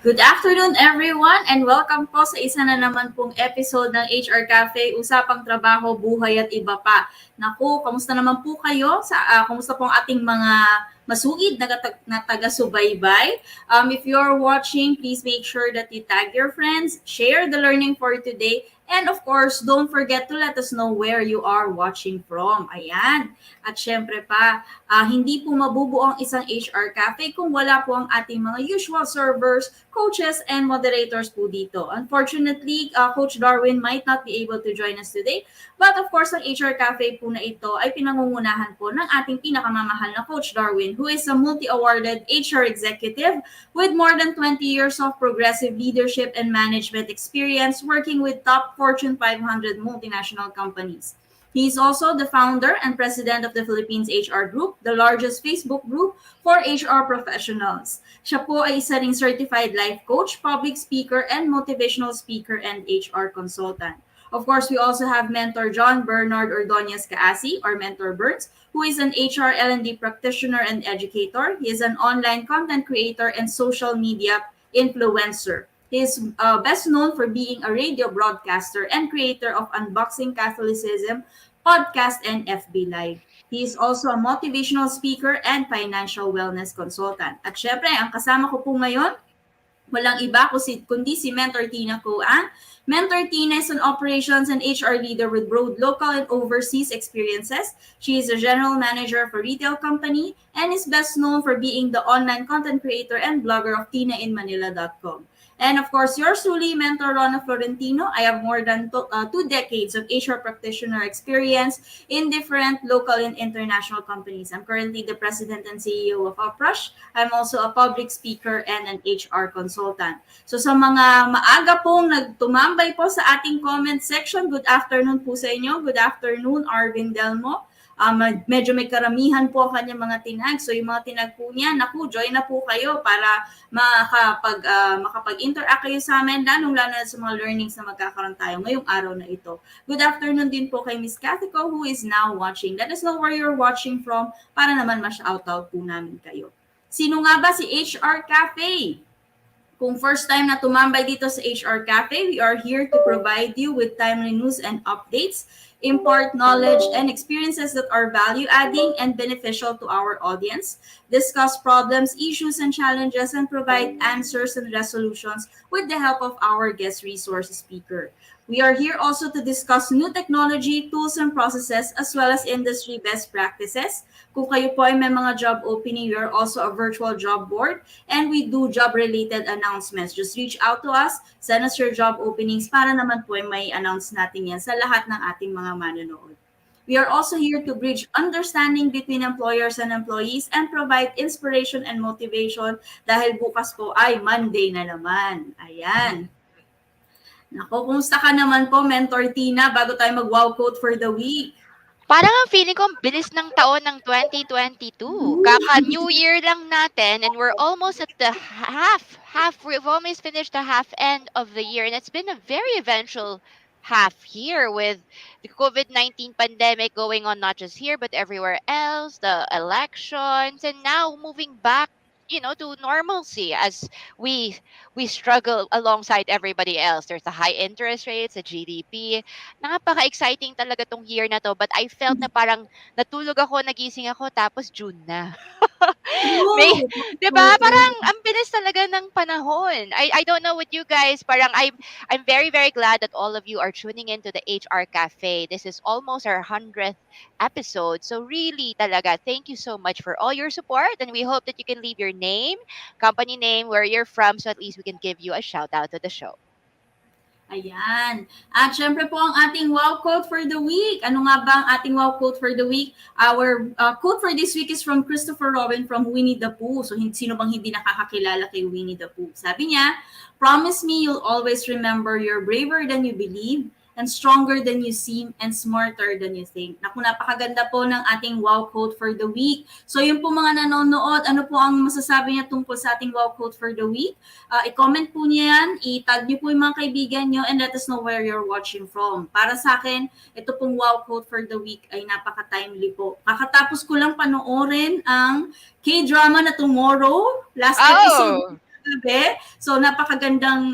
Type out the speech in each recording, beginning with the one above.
Good afternoon everyone and welcome po sa isa na naman pong episode ng HR Cafe, Usapang Trabaho, Buhay at Iba Pa. Naku, kamusta naman po kayo? Kamusta pong ating mga masuid na taga-subaybay? If you're watching, please make sure that you tag your friends, share the learning for today, and of course, don't forget to let us know where you are watching from. Ayan. At syempre pa, hindi po mabubuo ang isang HR Cafe kung wala po ang ating mga usual servers, coaches, and moderators po dito. Unfortunately, Coach Darwin might not be able to join us today. But of course, ang HR Cafe po na ito ay pinangungunahan po ng ating pinakamamahal na Coach Darwin, who is a multi-awarded HR executive with more than 20 years of progressive leadership and management experience working with top Fortune 500 multinational companies. He is also the founder and president of the Philippines HR Group, the largest Facebook group for HR professionals. Siya po ay isa ring certified life coach, public speaker, and motivational speaker and HR consultant. Of course, we also have Mentor John Bernard Ordonez Caasi, or Mentor Burns, who is an HR L&D practitioner and educator. He is an online content creator and social media influencer. He is best known for being a radio broadcaster and creator of Unboxing Catholicism, podcast, and FB Live. He is also a motivational speaker and financial wellness consultant. At syempre, ang kasama ko po ngayon, walang iba kundi si Mentor Tina Coan. Mentor Tina is an operations and HR leader with broad local and overseas experiences. She is a general manager for a retail company and is best known for being the online content creator and blogger of tinainmanila.com. And of course, yours truly, Mentor Rona Florentino. I have more than 2 decades of HR practitioner experience in different local and international companies. I'm currently the president and CEO of Uprush. I'm also a public speaker and an HR consultant. So sa mga maaga pong nagtumambay po sa ating comment section, good afternoon po sa inyo. Good afternoon, Arvin Delmo. Medyo may karamihan po ang kanyang mga tinag. So yung mga tinag po niya, join na po kayo para makapag-interact kayo sa amin, lalong-lalo na sa mga learnings na magkakaroon tayo ngayong araw na ito. Good afternoon din po kay Miss Cathico who is now watching. Let us know where you're watching from para naman ma-shoutout po namin kayo. Sino nga ba si HR Cafe? Kung first time na tumambay dito sa HR Cafe, we are here to provide you with timely news and updates, impart knowledge and experiences that are value-adding and beneficial to our audience, discuss problems, issues, and challenges, and provide answers and resolutions with the help of our guest resource speaker. We are here also to discuss new technology, tools, and processes, as well as industry best practices. Kung kayo po ay may mga job opening, we are also a virtual job board, and we do job-related announcements. Just reach out to us, send us your job openings para naman po ay may announce natin yan sa lahat ng ating mga manonood. We are also here to bridge understanding between employers and employees and provide inspiration and motivation dahil bukas po ay Monday na naman. Ayan. Nako, kumusta ka naman po, Mentor Tina, bago tayo mag-wow quote for the week? Parang ang feeling ko, bilis ng taon ng 2022. Kaka-New Year lang natin and we're almost at the we've almost finished the half end of the year and it's been a very eventful half year with the COVID-19 pandemic going on not just here but everywhere else, the elections, and now moving back to normalcy as we struggle alongside everybody else. There's the high interest rates, the GDP. Napaka-exciting talaga tong year na to, but I felt na parang natulog ako, nagising ako, tapos June na. May, Oh, 'di ba? Parang ang bilis talaga ng panahon. I don't know with you guys, parang I'm very very glad that all of you are tuning into the HR Cafe. This is almost our 100th episode. So really talaga, thank you so much for all your support and we hope that you can leave your name, company name, where you're from so at least we can give you a shout out to the show. Ayan. At syempre po ang ating wow quote for the week. Ano nga ba ang ating wow quote for the week? Our quote for this week is from Christopher Robin from Winnie the Pooh. So sino bang hindi nakakakilala kay Winnie the Pooh? Sabi niya, "Promise me you'll always remember you're braver than you believe, and stronger than you seem, and smarter than you think." Naku, napakaganda po ng ating wow quote for the week. So yun po mga nanonood, ano po ang masasabi niya tungkol sa ating wow quote for the week? I-comment po niya yan, i-tag niyo po yung mga kaibigan niyo, and let us know where you're watching from. Para sa akin, ito pong wow quote for the week ay napaka-timely po. Kakatapos ko lang panoorin ang K-drama na Tomorrow, last episode gabi. So napakagandang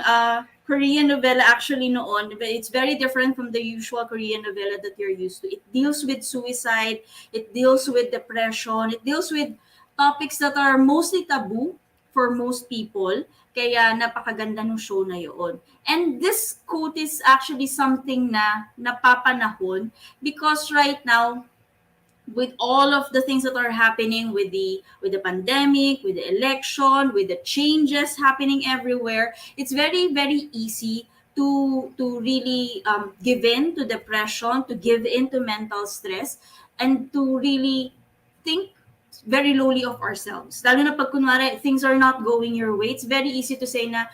Korean novela actually noon. It's very different from the usual Korean novela that you're used to. It deals with suicide, it deals with depression, it deals with topics that are mostly taboo for most people. Kaya napakaganda ng show na yun. And this quote is actually something na napapanahon because right now, with all of the things that are happening with the pandemic, with the election, with the changes happening everywhere, it's very easy to really give in to depression, to give in to mental stress, and to really think very lowly of ourselves. Lalo na pag kunwari things are not going your way, it's very easy to say na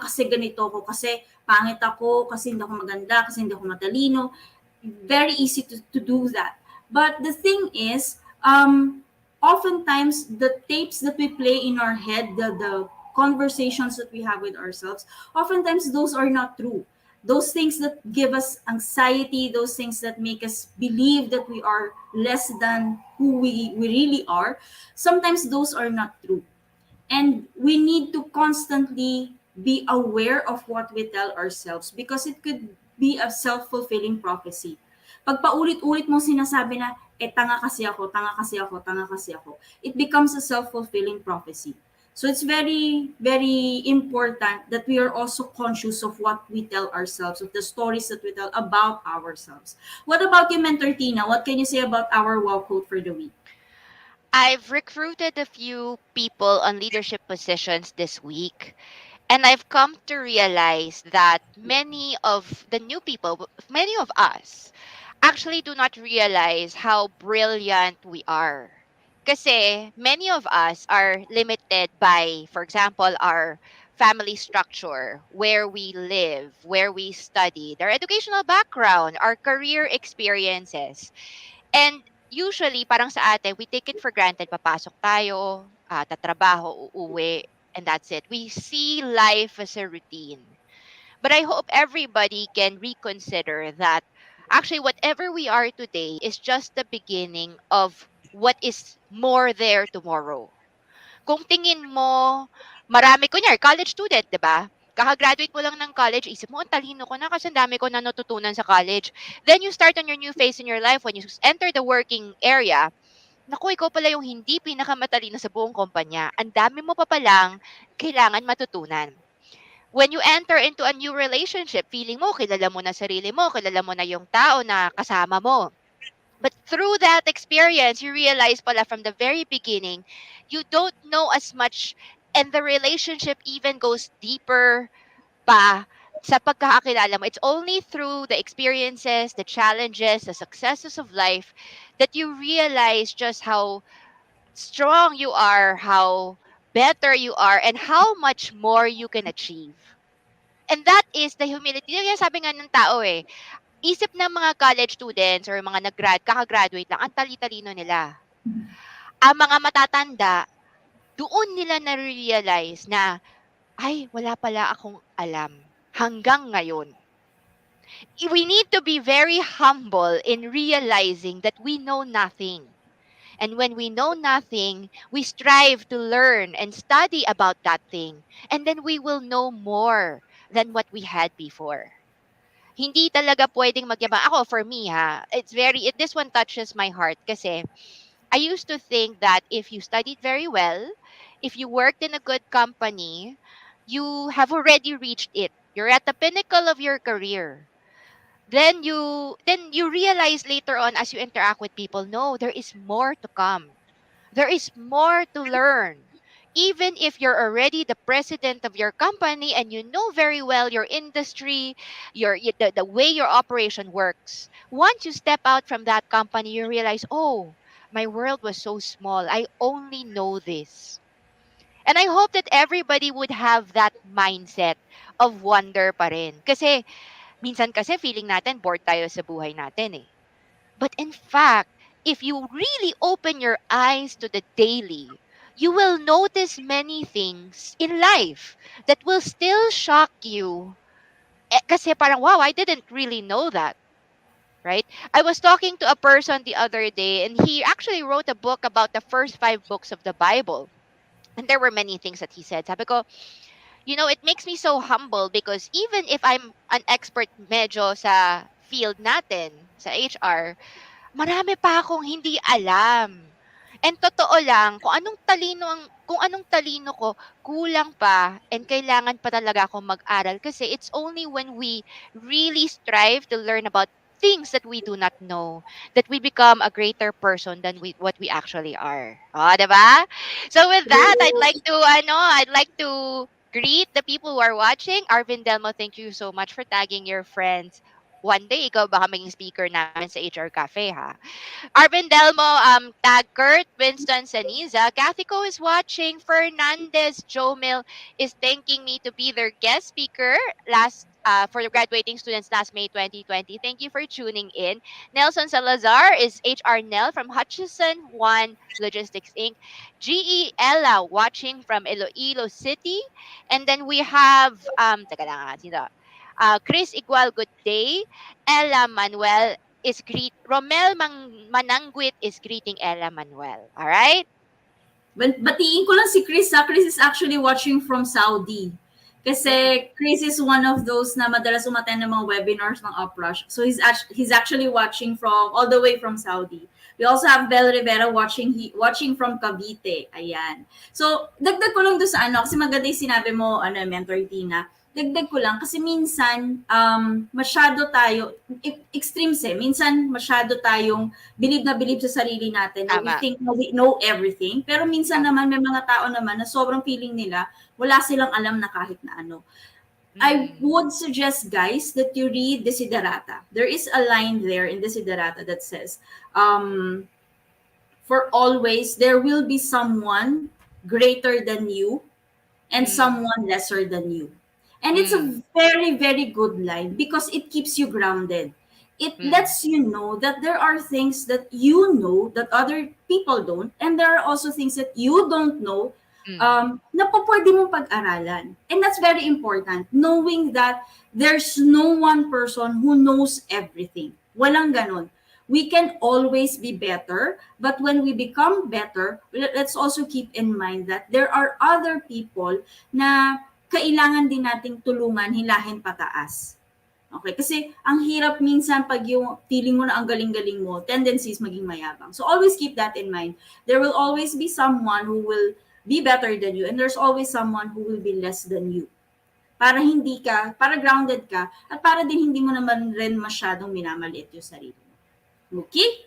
kasi ganito ko, kasi pangit ako, kasi hindi ako maganda, kasi hindi ako matalino. Very easy to do that. But the thing is, oftentimes the tapes that we play in our head, the conversations that we have with ourselves, oftentimes those are not true. Those things that give us anxiety, those things that make us believe that we are less than who we really are, sometimes those are not true. And we need to constantly be aware of what we tell ourselves because it could be a self-fulfilling prophecy. Pag paulit-ulit mo sinasabi na, tanga kasi ako, tanga kasi ako, tanga kasi ako, it becomes a self-fulfilling prophecy. So it's very important that we are also conscious of what we tell ourselves, of the stories that we tell about ourselves. What about you, Mentor Tina? What can you say about our wow quote for the week? I've recruited a few people on leadership positions this week. And I've come to realize that many of the new people, many of us, actually do not realize how brilliant we are. Kasi many of us are limited by, for example, our family structure, where we live, where we studied, our educational background, our career experiences. And usually, parang sa atin, we take it for granted. Papasok tayo, tatrabaho, uuwi, and that's it. We see life as a routine. But I hope everybody can reconsider that actually whatever we are today is just the beginning of what is more there tomorrow. Kung tingin mo, marami, kunyari, college student, di ba? Kakagraduate mo lang ng college, isip mo, ang talino ko na kasi ang dami ko na natutunan sa college. Then you start on your new phase in your life when you enter the working area. Naku, ikaw pala yung hindi pinakamatalino sa buong kumpanya. Ang dami mo pa palang kailangan matutunan. When you enter into a new relationship, feeling mo, kilala mo na sarili mo, kilala mo na yung tao na kasama mo. But through that experience, you realize pala from the very beginning, you don't know as much and the relationship even goes deeper pa sa pagkakakilala mo. It's only through the experiences, the challenges, the successes of life that you realize just how strong you are, how better you are, and how much more you can achieve. And that is the humility. Yung sabi nga ng tao isip ng mga college students or mga kakagraduate lang, ang tali-talino nila. Ang mga matatanda, doon nila na-realize na, ay, wala pala akong alam hanggang ngayon. We need to be very humble in realizing that we know nothing. And when we know nothing, we strive to learn and study about that thing. And then we will know more than what we had before. Hindi talaga pwedeng magyabang. Ako, for me this one touches my heart kasi I used to think that if you studied very well, if you worked in a good company, you have already reached it. You're at the pinnacle of your career. Then you realize later on as you interact with people, no, there is more to come. There is more to learn. Even if you're already the president of your company and you know very well your industry, the way your operation works, once you step out from that company, you realize, oh, my world was so small. I only know this. And I hope that everybody would have that mindset of wonder pa rin. Kasi minsan kasi feeling natin bored tayo sa buhay natin. But in fact, if you really open your eyes to the daily, you will notice many things in life that will still shock you. Kasi parang, wow, I didn't really know that. Right? I was talking to a person the other day, and he actually wrote a book about the first 5 books of the Bible. And there were many things that he said. Sabi ko, it makes me so humble because even if I'm an expert medyo sa field natin, sa HR, marami pa akong hindi alam. And totoo lang, kung anong talino ko, kulang pa and kailangan pa talaga akong mag-aral kasi it's only when we really strive to learn about things that we do not know that we become a greater person than what we actually are. Oh, 'di ba? So with that, I'd like to greet the people who are watching. Arvin Delmo, thank you so much for tagging your friends. One day, ikaw baka maging speaker namin sa HR Cafe, ha? Arvin Delmo, tag Kurt, Winston, Saniza. Kathy is watching. Fernandez Jomil is thanking me to be their guest speaker for the graduating students last May 2020. Thank you for tuning in. Nelson Salazar is HR Nell from Hutchison One Logistics Inc. GE Ella watching from Iloilo City. And then we have, teka lang, sino? Chris Igual, good day. Ella Manuel Manangwit is greeting Ella Manuel. All right? Batiin ko lang si Chris. Chris is actually watching from Saudi. Mm, Kasi Chris is one of those na madalas umattend ng mga webinars ng Uprush. So he's actually watching from all the way from Saudi. We also have Bel Rivera watching from Cavite. Ayan. So, dagdag ko lang doon sa kasi maganda yung sinabi mo, Mentor Tina. Dagdag ko lang kasi minsan masyado tayo extremes minsan masyado tayong believe na believe sa sarili natin na we tama. think na we know everything, pero minsan Tama. naman may mga tao naman na sobrang feeling nila wala silang alam na kahit na ano. I Mm, would suggest, guys, that you read Desiderata. There is a line there in Desiderata that says, for always there will be someone greater than you and mm, someone lesser than you. And it's mm, a very, very good line because it keeps you grounded. It mm, lets you know that there are things that you know that other people don't, and there are also things that you don't know mm, na po pwede mong pag-aralan. And that's very important, knowing that there's no one person who knows everything. Walang ganon. We can always be better, but when we become better, let's also keep in mind that there are other people na kailangan din nating tulungan, hilahin pataas. Okay? Kasi ang hirap minsan pag yung feeling mo na ang galing-galing mo, tendencies maging mayabang. So always keep that in mind. There will always be someone who will be better than you and there's always someone who will be less than you. Para grounded ka, at para din hindi mo naman rin masyadong minamaliit yung sarili mo. Okay?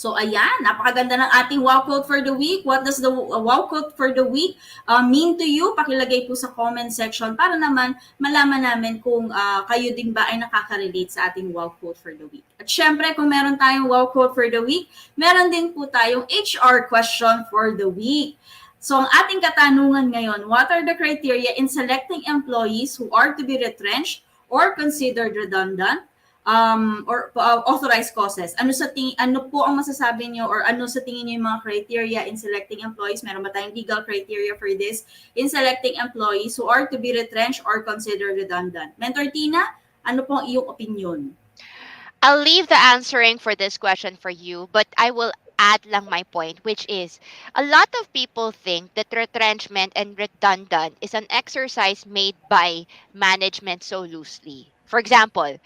So ayan, napakaganda ng ating wow quote for the week. What does the wow quote for the week mean to you? Pakilagay po sa comment section para naman malaman namin kung kayo din ba ay nakaka-relate sa ating wow quote for the week. At syempre, kung meron tayong wow quote for the week, meron din po tayong HR question for the week. So ang ating katanungan ngayon, what are the criteria in selecting employees who are to be retrenched or considered redundant? Or authorized causes. Ano po ang masasabi niyo or ano sa tingin niyo yung mga criteria in selecting employees? Meron ba tayong legal criteria for this in selecting employees who are to be retrenched or considered redundant? Mentor Tina, ano po ang iyong opinion? I'll leave the answering for this question for you, but I will add lang my point, which is a lot of people think that retrenchment and redundant is an exercise made by management so loosely. For example,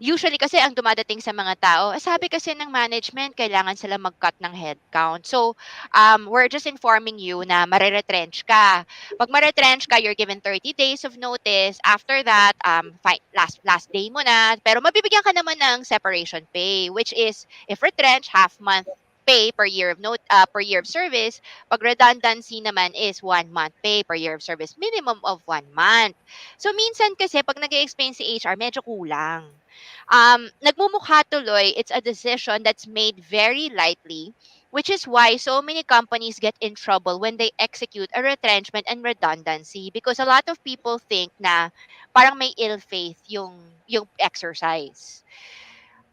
usually kasi ang dumadating sa mga tao, sabi kasi ng management, kailangan sila mag-cut ng headcount. So, we're just informing you na mariretrench ka. Pag mariretrench ka, you're given 30 days of notice. After that, fine, last day mo na. Pero mabibigyan ka naman ng separation pay, which is, if retrench, half month pay per year of service. Pag redundancy naman is 1 month pay per year of service, minimum of 1 month. So minsan kasi pag nag-explain si HR, medyo kulang. Nagmumukha tuloy it's a decision that's made very lightly, which is why so many companies get in trouble when they execute a retrenchment and redundancy because a lot of people think na parang may ill faith yung exercise.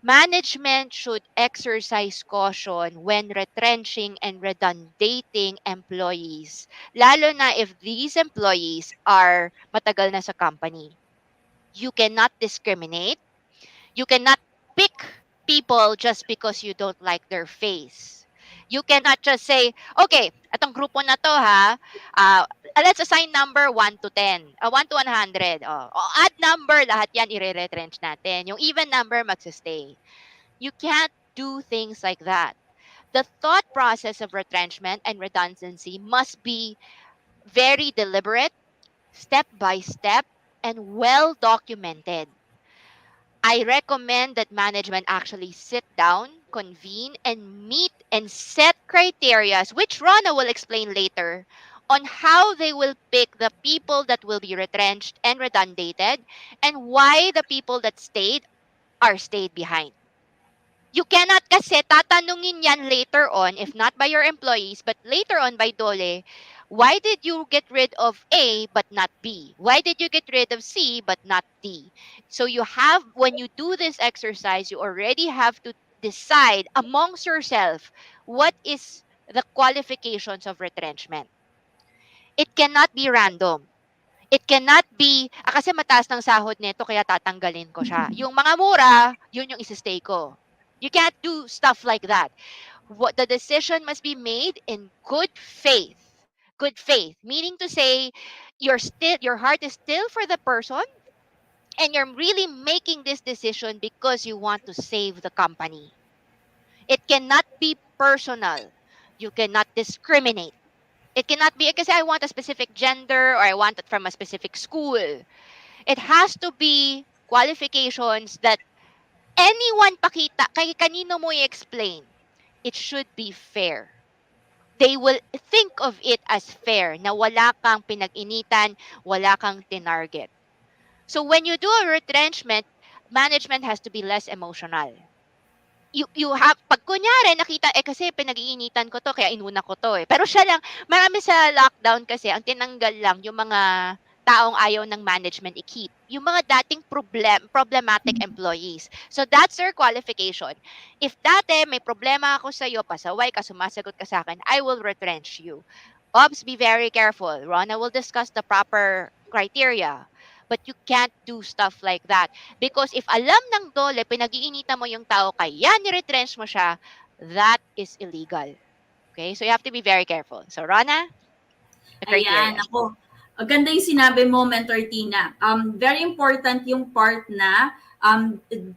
Management should exercise caution when retrenching and redundating employees, lalo na if these employees are matagal na sa company. You cannot discriminate. You cannot pick people just because you don't like their face. You cannot just say, okay, atong grupo na to ha, uh, let's assign number 1 to 10, 1 to 100. Add number, lahat yan i-retrench natin. Yung even number magsistay. You can't do things like that. The thought process of retrenchment and redundancy must be very deliberate, step by step, and well documented. I recommend that management actually sit down, convene, and meet and set criteria, which Rana will explain later, on how they will pick the people that will be retrenched and redundated, and why the people that stayed are stayed behind. You cannot kasi tatanungin yan later on, if not by your employees, but later on by Dole, why did you get rid of A but not B? Why did you get rid of C but not D? So you have, when you do this exercise, you already have to decide amongst yourself what is the qualifications of retrenchment. It cannot be random. It cannot be, kasi mataas ng sahod nito kaya tatanggalin ko siya. Yung mga mura, yun yung isi-stay ko. You can't do stuff like that. What the decision must be made in good faith. Good faith, meaning to say your heart is still for the person and you're really making this decision because you want to save the company. It cannot be personal. You cannot discriminate. It cannot be kasi I want a specific gender or I want it from a specific school. It has to be qualifications that anyone pakita, kay kanino mo i-explain. It should be fair. They will think of it as fair, na wala kang pinag-initan, wala kang tinarget. So when you do a retrenchment, management has to be less emotional. You have, pag kunyari nakita, kasi pinag-iinitan ko to, kaya inuna ko to eh. Pero siya lang, marami sa lockdown kasi, ang tinanggal lang yung mga taong ayaw ng management i-keep. Yung mga dating problematic employees. So that's their qualification. If dati may problema ako sa iyo, pasaway ka, sumasagot ka sa akin, I will retrench you. Obs, be very careful. Rona will discuss the proper criteria. But you can't do stuff like that. Because if alam ng dole, pinag-iinitan mo yung tao, kaya ni-retrench mo siya, that is illegal. Okay? So you have to be very careful. So Rona, the criteria. Ayan, ako. Ganda yung sinabi mo, Mentor Tina. Very important yung part na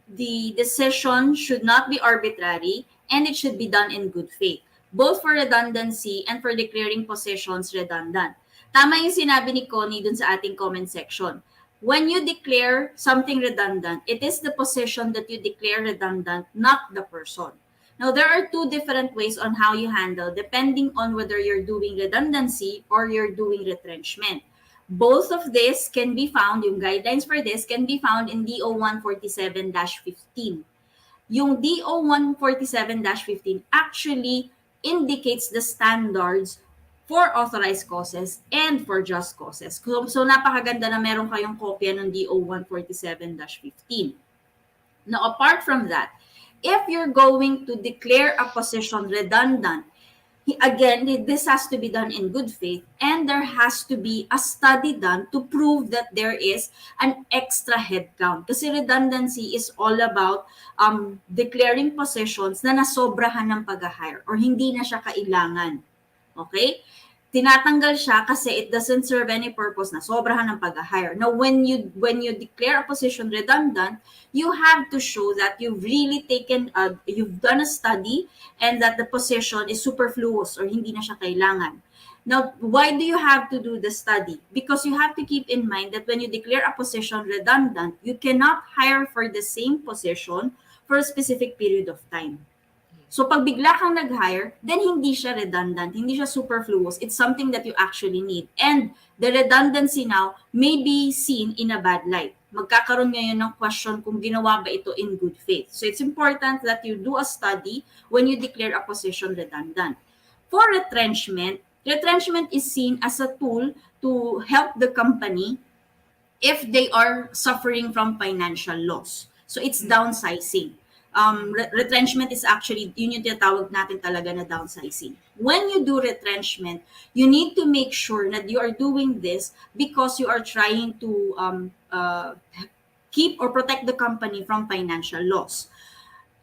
the decision should not be arbitrary and it should be done in good faith, both for redundancy and for declaring positions redundant. Tama yung sinabi ni Connie dun sa ating comment section. When you declare something redundant, it is the position that you declare redundant, not the person. Now, there are two different ways on how you handle depending on whether you're doing redundancy or you're doing retrenchment. Both of this can be found, yung guidelines for this can be found in DO 147-15. Yung DO 147-15 actually indicates the standards for authorized causes and for just causes. So napakaganda na meron kayong kopya ng DO 147-15. Now, apart from that, if you're going to declare a position redundant, again, this has to be done in good faith and there has to be a study done to prove that there is an extra headcount. Kasi redundancy is all about declaring positions na nasobrahan ng pag-hire or hindi na siya kailangan. Okay? Tinatanggal siya kasi it doesn't serve any purpose na sobrahan ng pag-hire. Now, when you declare a position redundant, you have to show that you've really you've done a study and that the position is superfluous or hindi na siya kailangan. Now, why do you have to do the study? Because you have to keep in mind that when you declare a position redundant, you cannot hire for the same position for a specific period of time. So pag bigla kang nag-hire, then hindi siya redundant, hindi siya superfluous. It's something that you actually need. And the redundancy now may be seen in a bad light. Magkakaroon ngayon ng question kung ginawa ba ito in good faith. So it's important that you do a study when you declare a position redundant. For retrenchment is seen as a tool to help the company if they are suffering from financial loss. So it's downsizing. Retrenchment is actually, yun yung tinatawag natin talaga na downsizing. When you do retrenchment, you need to make sure that you are doing this because you are trying to keep or protect the company from financial loss.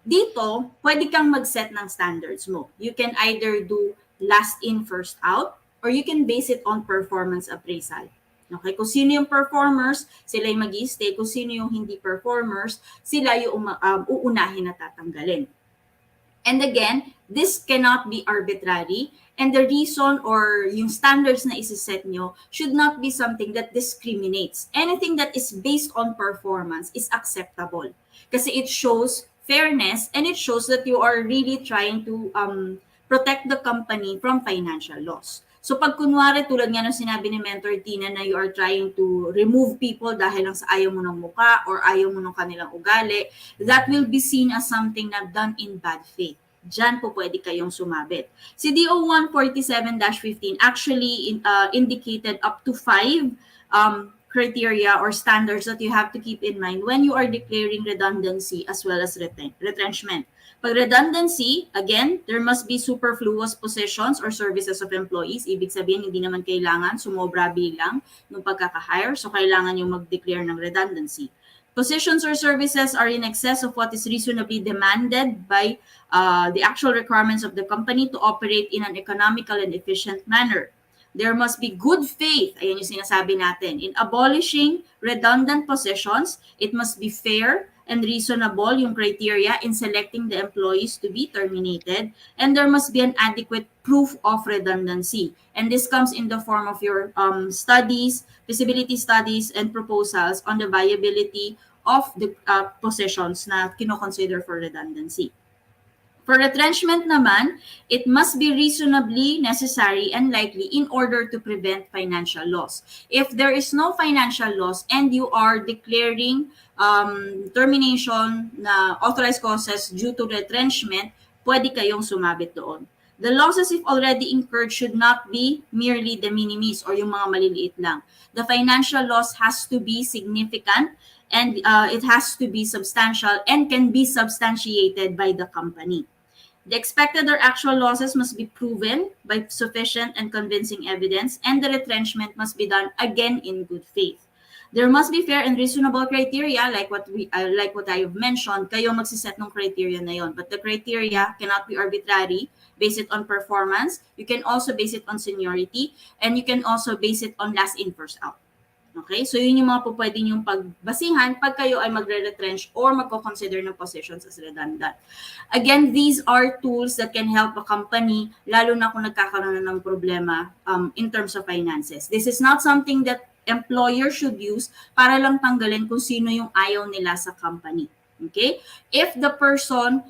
Dito, pwede kang mag-set ng standards mo. You can either do last in, first out, or you can base it on performance appraisal. Okay, kung sino yung performers, sila yung mag-i-stay. Kung sino yung hindi performers, sila yung uunahin na tatanggalin. And again, this cannot be arbitrary, and the reason or yung standards na isiset nyo should not be something that discriminates. Anything that is based on performance is acceptable kasi it shows fairness and it shows that you are really trying to protect the company from financial loss. So pag kunwari tulad nga ng sinabi ni Mentor Tina na you are trying to remove people dahil lang sa ayaw mo ng muka or ayaw mo ng kanilang ugali, that will be seen as something na done in bad faith. Diyan po pwede kayong sumabit. Si DO 147-15 actually indicated up to 5 criteria or standards that you have to keep in mind when you are declaring redundancy as well as retrenchment. Pag redundancy, again, there must be superfluous positions or services of employees. Ibig sabihin, hindi naman kailangan sumobra bilang ng pagkaka-hire. So, kailangan yung mag-declare ng redundancy. Positions or services are in excess of what is reasonably demanded by the actual requirements of the company to operate in an economical and efficient manner. There must be good faith, ayan yung sinasabi natin, in abolishing redundant positions. It must be fair and reasonable yung criteria in selecting the employees to be terminated, and there must be an adequate proof of redundancy. And this comes in the form of your studies, feasibility studies, and proposals on the viability of the positions na kino-consider for redundancy. For retrenchment naman, it must be reasonably necessary and likely in order to prevent financial loss. If there is no financial loss and you are declaring termination na authorized causes due to retrenchment, pwede kayong sumabit doon. The losses, if already incurred, should not be merely de minimis or yung mga maliliit lang. The financial loss has to be significant and it has to be substantial and can be substantiated by the company. The expected or actual losses must be proven by sufficient and convincing evidence, and the retrenchment must be done again in good faith. There must be fair and reasonable criteria like what I have mentioned. Kayo magsiset ng criteria na yon. But the criteria cannot be arbitrary. Base it on performance. You can also base it on seniority, and you can also base it on last in, first out. Okay? So, yun yung mga po pwede niyong pagbasihan pag kayo ay magre-retrench or magko-consider ng positions as redundant. Again, these are tools that can help a company, lalo na kung nagkakaroon na ng problema in terms of finances. This is not something that employer should use para lang tanggalin kung sino yung ayaw nila sa company. Okay? If the person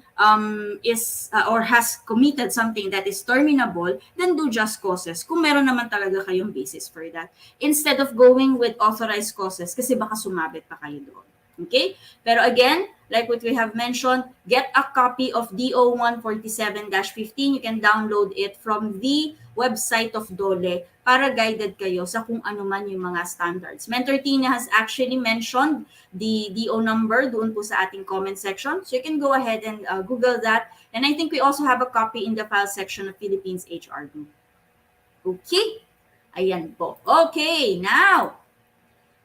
is or has committed something that is terminable, then do just causes. Kung meron naman talaga kayong basis for that. Instead of going with authorized causes, kasi baka sumabit pa kayo doon. Okay? Pero again, like what we have mentioned, get a copy of DO 147-15. You can download it from the website of DOLE para guided kayo sa kung ano man yung mga standards. Mentor Tina has actually mentioned the DO number doon po sa ating comment section. So you can go ahead and Google that. And I think we also have a copy in the file section of Philippines HR Group. Okay? Ayan po. Okay, now,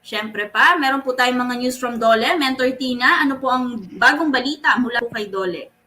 syempre pa, meron po tayong mga news from Dole. Mentor Tina, ano po ang bagong balita mula po kay Dole?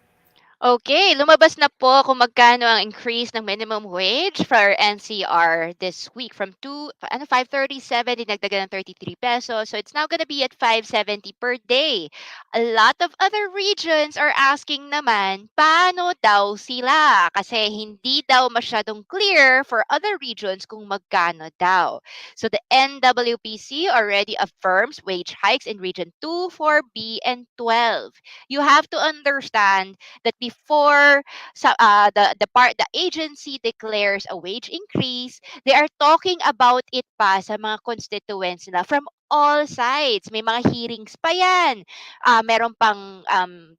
Okay, lumabas na po kung magkano ang increase ng minimum wage for NCR this week from 537 dinagdagan ng 33 pesos. So it's now gonna be at 570 per day. A lot of other regions are asking naman, paano daw sila? Kasi hindi daw masyadong clear for other regions kung magkano daw. So the NWPC already affirms wage hikes in Region 2, 4B, and 12. You have to understand that before the agency declares a wage increase, they are talking about it pa sa mga constituents nila from all sides. May mga hearings pa yan. Meron pang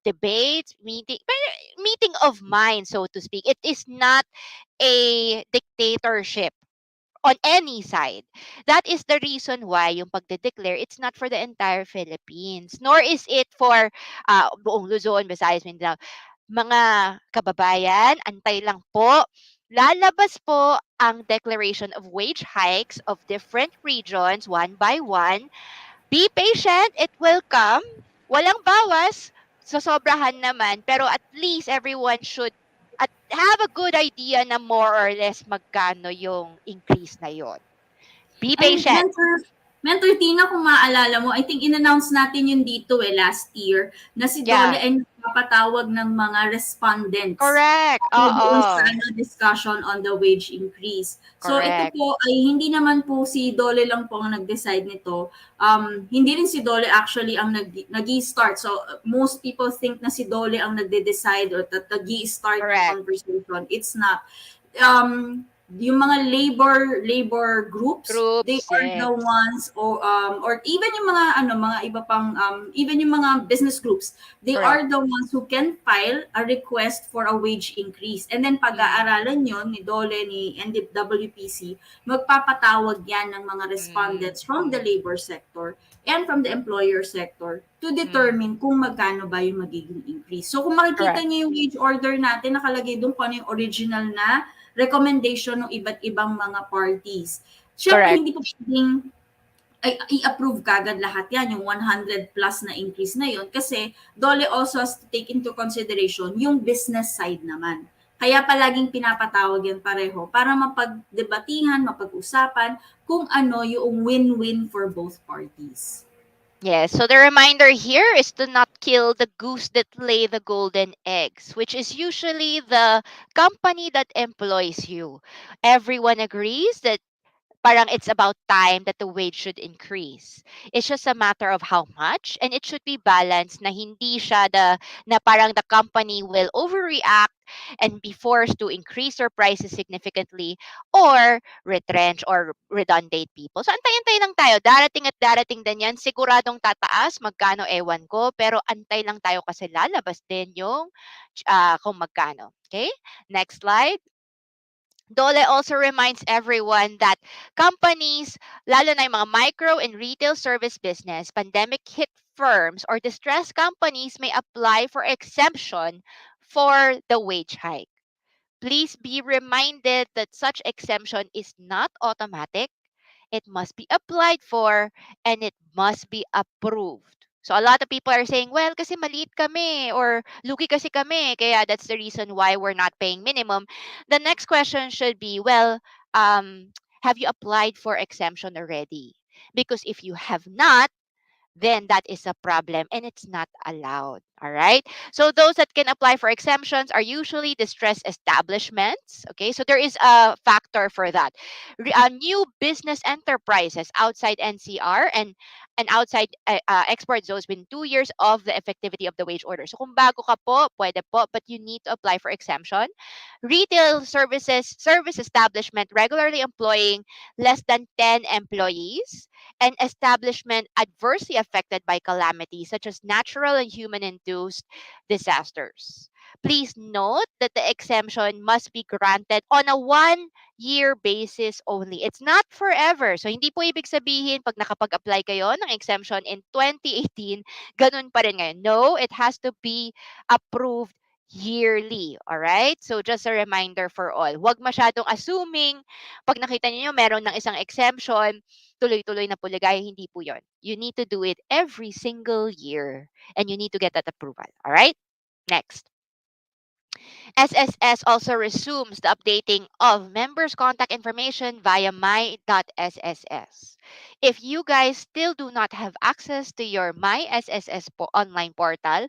debates, meeting of minds, so to speak. It is not a dictatorship on any side. That is the reason why yung pagde-declare, it's not for the entire Philippines, nor is it for buong Luzon, Visayas, Mindanao. Mga kababayan, antay lang po. Lalabas po ang declaration of wage hikes of different regions one by one. Be patient, it will come. Walang bawas. sosobrahan naman, pero at least everyone should have a good idea na more or less magkano yung increase na yon. Be Ay, patient. Mentor Tina, kung maalala mo, I think in-announce natin yun dito last year, na si Dole Yeah. ay nagpapatawag ng mga respondents Correct. doon sa Oo. discussion on the wage increase. So ito Correct. po ay hindi naman po si Dole lang po ang nag-decide nito. Hindi rin si Dole actually ang nag-i-start. So most people think na si Dole ang nagde-decide or nag-i-start ng Correct. conversation. It's not. Yung mga labor groups, they Groups, are the yes. ones, or even yung mga iba pang even yung mga business groups, they Correct. are the ones who can file a request for a wage increase, and then Mm. pag-aaralan yon ni Dole, ni NWPC, magpapatawag yan ng mga Mm. respondents from the labor sector and from the employer sector to Mm. determine kung magkano ba yung magiging increase. So kung makikita Correct. niyo yung wage order natin, nakalagay doon kung ano yung original na recommendation ng iba't ibang mga parties. Siyempre, Correct. hindi po pwedeng i-approve kagad lahat yan, yung 100 plus na increase na yun, kasi Dole also has to take into consideration yung business side naman. Kaya palaging pinapatawag yan pareho para mapagdebatihan, mapag-usapan kung ano yung win-win for both parties. Yes. So the reminder here is to not kill the goose that lay the golden eggs, which is usually the company that employs you. Everyone agrees that parang it's about time that the wage should increase. It's just a matter of how much, and it should be balanced na hindi siya na parang the company will overreact and be forced to increase their prices significantly or retrench or redundant people. So antay-antay lang tayo. Darating at darating din yan. Siguradong tataas. Magkano ewan ko. Pero antay lang tayo kasi lalabas din yung kung magkano. Okay? Next slide. Dole also reminds everyone that companies, lalo na yung mga micro and retail service business, pandemic hit firms or distressed companies may apply for exemption for the wage hike. Please be reminded that such exemption is not automatic. It must be applied for and it must be approved. So a lot of people are saying, well, kasi maliit kami or lugi kasi kami, kaya that's the reason why we're not paying minimum. The next question should be, well, have you applied for exemption already? Because if you have not, then that is a problem and it's not allowed. All right. So those that can apply for exemptions are usually distressed establishments. Okay. So there is a factor for that. New business enterprises outside NCR and outside export zones within 2 years of the effectivity of the wage order. So kung bago ka po, pwede po, but you need to apply for exemption. Retail service establishment regularly employing less than 10 employees, an establishment adversely affected by calamities such as natural and human induced disasters. Please note that the exemption must be granted on a 1 year basis only. It's not forever. So, hindi po ibig sabihin pag nakapag-apply kayo ng exemption in 2018, ganun pa rin ngayon. No, it has to be approved yearly. Alright? So, just a reminder for all. Huwag masyadong assuming pag nakita niyo meron ng isang exemption, tuloy-tuloy na po ligaya, hindi po yon. You need to do it every single year and you need to get that approval. All right? Next. SSS also resumes the updating of members' contact information via my.sss. If you guys still do not have access to your My SSS online portal,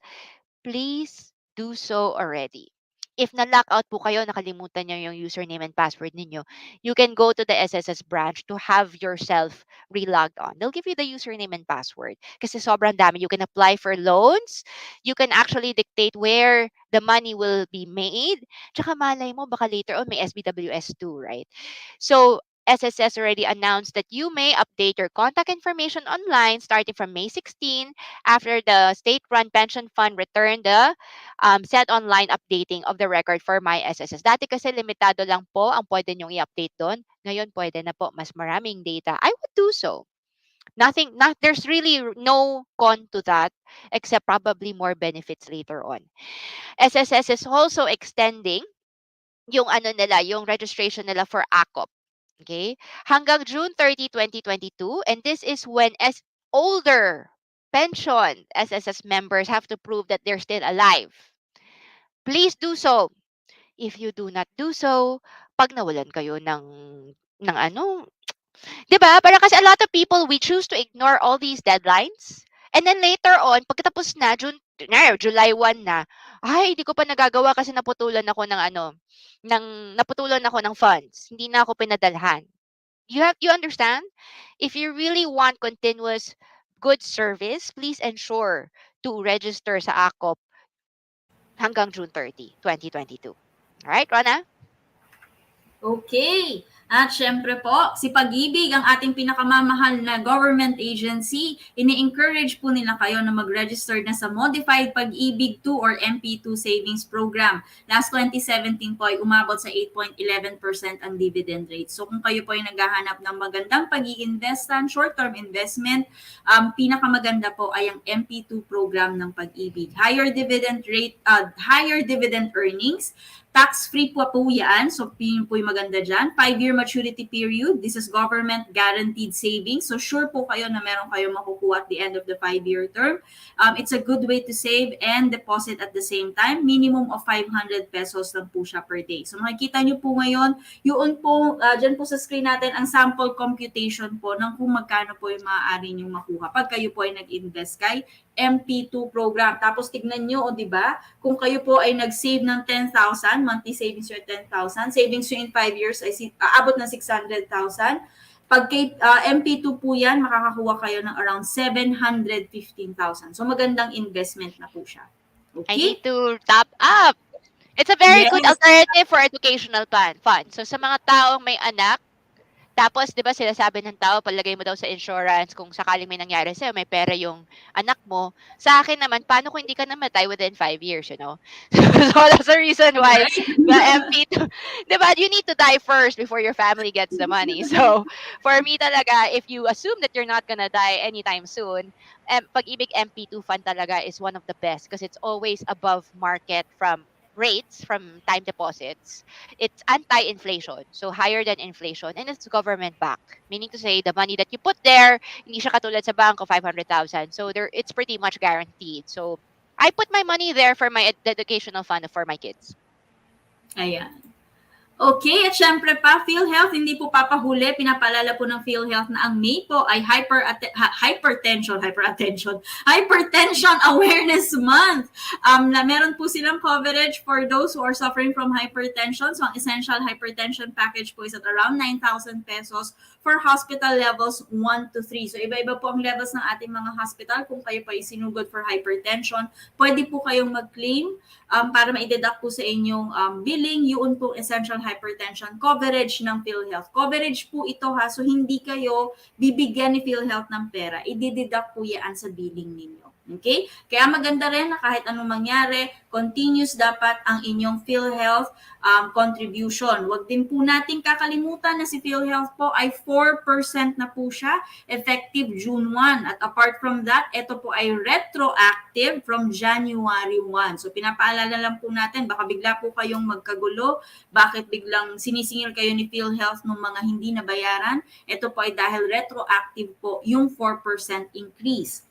please do so already. If na-lockout po kayo, nakalimutan nyo yung username and password ninyo, you can go to the SSS branch to have yourself re-logged on. They'll give you the username and password. Kasi sobrang dami. You can apply for loans. You can actually dictate where the money will be made. Tsaka malay mo, baka later on may SBWS too, right? So, SSS already announced that you may update your contact information online starting from May 16 after the state-run pension fund returned the said online updating of the record for my SSS. Dati kasi limitado lang po ang pwede nyong i-update doon. Ngayon pwede na po mas maraming data. I would do so. There's really no con to that except probably more benefits later on. SSS is also extending yung yung registration nila for ACOP. Okay? Hanggang June 30, 2022, and this is when as older pension SSS members have to prove that they're still alive. Please do so. If you do not do so, pag nawalan kayo ng ano, 'di ba? Para kasi a lot of people, we choose to ignore all these deadlines. And then later on, pagkatapos na, July 1 na, ay, hindi ko pa nagagawa kasi naputulan ako ng funds. Hindi na ako pinadalhan. You understand? If you really want continuous good service, please ensure to register sa AKOP hanggang June 30, 2022. Alright, Rona? Okay. At syempre po, si Pag-ibig, ang ating pinakamamahal na government agency, ini-encourage po nila kayo na mag-register na sa Modified Pag-ibig 2 or MP2 Savings Program. Last 2017 po ay umabot sa 8.11% ang dividend rate. So kung kayo po ay naghahanap ng magandang pag-iinvestan, short-term investment, pinakamaganda po ay ang MP2 program ng Pag-ibig. Higher dividend rate, higher dividend earnings, tax-free po yan. So, yun po yung maganda dyan. 5-year maturity period. This is government guaranteed savings. So, sure po kayo na meron kayo makukuha at the end of the 5-year term. It's a good way to save and deposit at the same time. Minimum of 500 pesos lang po siya per day. So, makikita nyo po ngayon, yun po, dyan po sa screen natin, ang sample computation po ng kung magkano po yung maaari nyo makuha pag kayo po ay nag-invest kay MP2 program. Tapos tignan nyo, di ba? Kung kayo po ay nag-save ng 10,000, monthly savings your 10,000, savings nyo in 5 years ay aabot ng 600,000. Pag kay MP2 po yan, makakakuha kayo ng around 715,000. So magandang investment na po siya. Okay? I need to top up. It's a very good alternative for educational fund. So sa mga taong may anak, tapos, di ba, sinasabi ng tao, palagay mo daw sa insurance kung sakaling may nangyari sa'yo, may pera yung anak mo. Sa akin naman, paano kung hindi ka namatay within 5 years, you know? So, that's the reason why the MP2, di ba, you need to die first before your family gets the money. So, for me talaga, if you assume that you're not gonna die anytime soon, Pag-ibig MP2 fund talaga is one of the best because it's always above market from rates from time deposits. It's anti-inflation, so higher than inflation, and it's government backed, meaning to say the money that you put there, hindi siya katulad sa bank of 500,000. So it's pretty much guaranteed. So I put my money there for my educational fund for my kids. Ayan. Okay, at syempre pa, PhilHealth, hindi po papahuli. Pinapaalala po ng PhilHealth na ang May po ay Hypertension Awareness Month. Na meron po silang coverage for those who are suffering from hypertension. So, ang essential hypertension package po is at around 9,000 pesos for hospital levels 1 to 3. So, iba-iba po ang levels ng ating mga hospital. Kung kayo pa isinugod for hypertension, pwede po kayong mag-claim para ma-deduct po sa inyong billing, yun po essential hypertension coverage ng PhilHealth. Coverage po ito ha, so hindi kayo bibigyan ni PhilHealth ng pera. I-deduct po yan sa billing ninyo. Okay? Kaya maganda rin na kahit anong mangyari, continuous dapat ang inyong PhilHealth contribution. Huwag din po natin kakalimutan na si PhilHealth po ay 4% na po siya effective June 1. At apart from that, ito po ay retroactive from January 1. So pinapaalala lang po natin, baka bigla po kayong magkagulo, bakit biglang sinisingil kayo ni PhilHealth ng mga hindi nabayaran. Ito po ay dahil retroactive po yung 4% increase.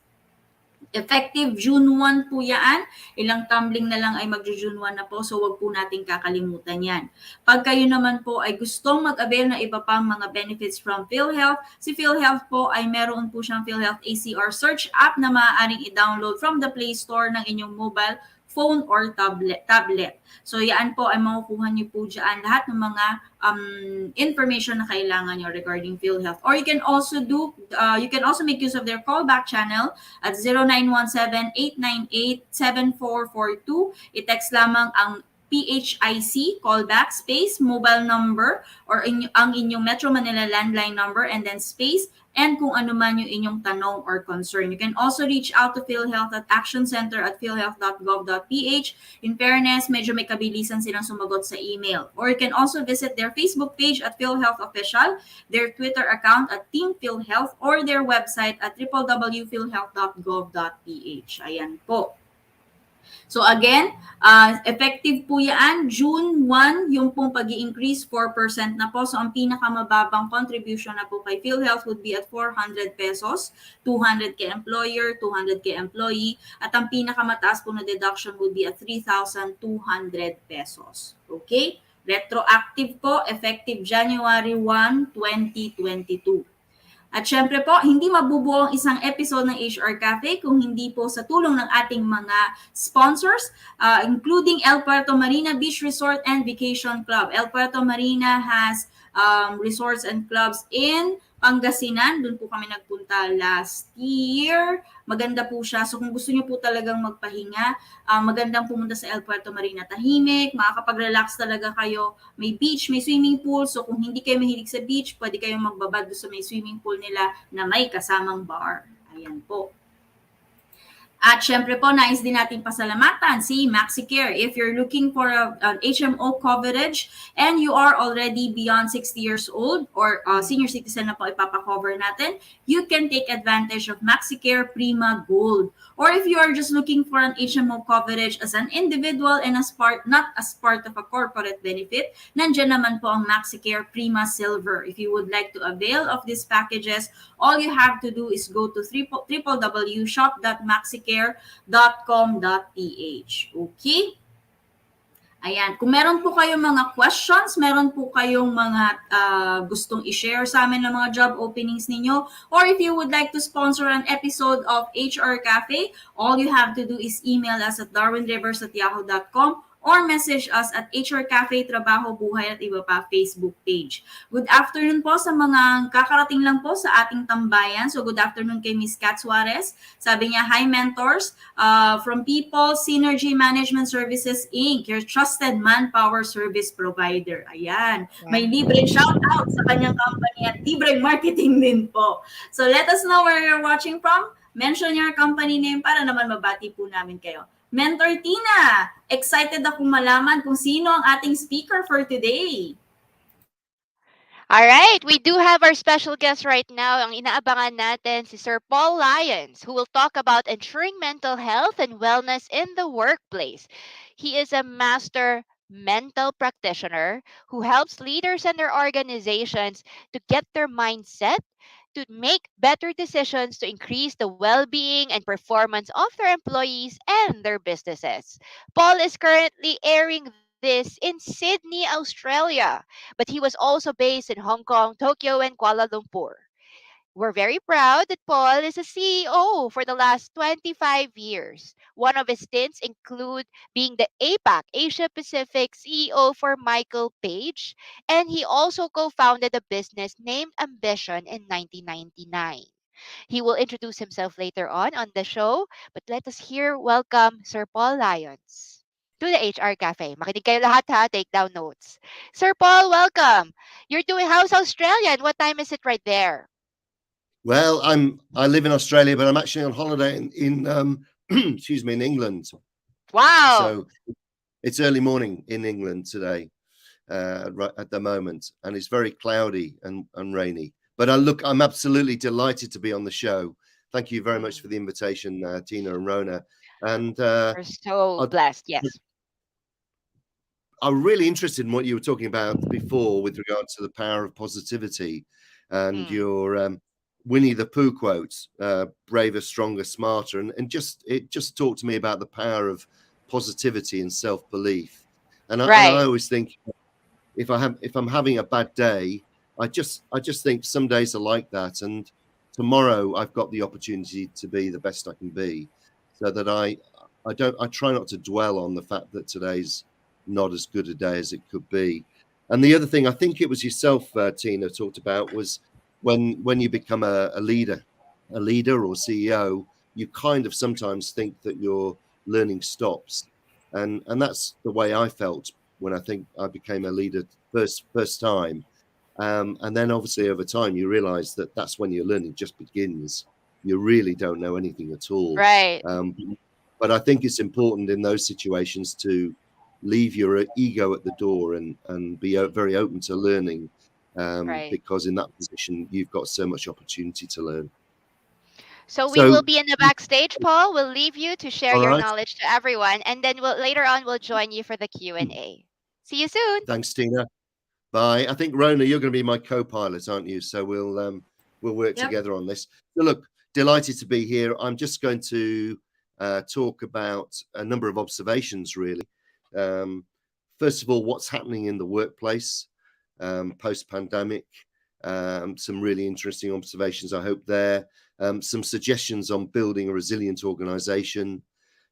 Effective June 1 po yan. Ilang tumbling na lang ay mag-June 1 na po, so wag po natin kakalimutan yan. Pag kayo naman po ay gustong mag-avail na iba pang mga benefits from PhilHealth, si PhilHealth po ay meron po siyang PhilHealth ACR search app na maaaring i-download from the Play Store ng inyong mobile phone or tablet. So yan po ay makukuha niyo po dyan lahat ng mga information na kailangan niyo regarding PhilHealth. Or you can also make use of their callback channel at 0917-898-7442. I-text lamang ang PHIC callback space mobile number or ang inyong Metro Manila landline number and then space and kung ano man yung inyong tanong or concern. You can also reach out to PhilHealth at actioncenter@philhealth.gov.ph. In fairness, medyo may kabilisan silang sumagot sa email. Or you can also visit their Facebook page at PhilHealth Official, their Twitter account at Team PhilHealth, or their website at www.philhealth.gov.ph. Ayan po. So again, effective po yan, June 1, yung pong pag-i-increase, 4% na po. So ang pinakamababang contribution na po kay PhilHealth would be at 400 pesos, 200 kay employer, 200 kay employee, at ang pinakamataas po na deduction would be at 3,200 pesos. Okay? Retroactive po, effective January 1, 2022. At syempre po, hindi mabubuo ang isang episode ng HR Cafe kung hindi po sa tulong ng ating mga sponsors, including El Puerto Marina Beach Resort and Vacation Club. El Puerto Marina has resorts and clubs in Pangasinan. Doon po kami nagpunta last year. Maganda po siya. So kung gusto niyo po talagang magpahinga, magandang pumunta sa El Puerto Marina. Tahimik, makakapag-relax talaga kayo. May beach, may swimming pool. So kung hindi kayo mahilig sa beach, pwede kayong magbabad doon sa may swimming pool nila na may kasamang bar. Ayan po. At syempre po, nais din natin pasalamatan si Maxicare. If you're looking for an HMO coverage and you are already beyond 60 years old or senior citizen na po ipapakover natin, you can take advantage of Maxicare Prima Gold. Or if you are just looking for an HMO coverage as an individual and not as part of a corporate benefit, nandiyan naman po ang Maxicare Prima Silver. If you would like to avail of these packages, all you have to do is go to www.shop.maxicare.com.ph. Okay? Ayan. Kung meron po kayong mga questions, meron po kayong mga gustong i-share sa amin ng mga job openings ninyo, or if you would like to sponsor an episode of HR Cafe, all you have to do is email us at darwinrivers@yahoo.com or message us at HR Cafe, Trabaho, Buhay at Iba Pa Facebook page. Good afternoon po sa mga kakarating lang po sa ating tambayan. So good afternoon kay Miss Kat Suarez. Sabi niya, hi mentors, from People Synergy Management Services Inc., your trusted manpower service provider. Ayan. May libreng shoutout sa kanyang company at libreng marketing din po. So let us know where you're watching from. Mention your company name para naman mabati po namin kayo. Mentor Tina, excited akong malaman kung sino ang ating speaker for today. All right, we do have our special guest right now. Ang inaabangan natin si Sir Paul Lyons, who will talk about ensuring mental health and wellness in the workplace. He is a master mental practitioner who helps leaders and their organizations to get their mindset to make better decisions to increase the well-being and performance of their employees and their businesses. Paul is currently airing this in Sydney, Australia, but he was also based in Hong Kong, Tokyo, and Kuala Lumpur. We're very proud that Paul is a CEO for the last 25 years. One of his stints include being the APAC, Asia Pacific CEO for Michael Page, and he also co-founded a business named Ambition in 1999. He will introduce himself later on the show, but let us here welcome Sir Paul Lyons to the HR Cafe. Makinig kayo lahat ha, take down notes. Sir Paul, welcome. You're doing how's Australia and what time is it right there? Well, I live in Australia, but I'm actually on holiday in excuse me, in England. Wow. So it's early morning in England today, right at the moment, and it's very cloudy and rainy. But I'm absolutely delighted to be on the show. Thank you very much for the invitation, Tina and Rona. And we're so blessed. Yes. I'm really interested in what you were talking about before with regards to the power of positivity and your Winnie the Pooh quotes, braver, stronger, smarter. And it just talked to me about the power of positivity and self-belief. And I always think if I'm having a bad day, I just think some days are like that. And tomorrow I've got the opportunity to be the best I can be, so that I try not to dwell on the fact that today's not as good a day as it could be. And the other thing, I think it was yourself, Tina, talked about was when you become a leader or CEO, you kind of sometimes think that your learning stops. And that's the way I felt when I think I became a leader first time. And then obviously over time, you realize that that's when your learning just begins. You really don't know anything at all. Right. But I think it's important in those situations to leave your ego at the door and be very open to learning. Because in that position, you've got so much opportunity to learn. So we will So, be in the backstage, Paul. We'll leave you to share all your right. knowledge to everyone, and then later on we'll join you for the Q&A. See you soon. Thanks, Tina. Bye. I think Rona, you're going to be my co-pilot, aren't you? So we'll work together on this. So look, delighted to be here. I'm just going to talk about a number of observations, really. First of all, what's happening in the workplace post-pandemic. Some really interesting observations, I hope, there. Some suggestions on building a resilient organization.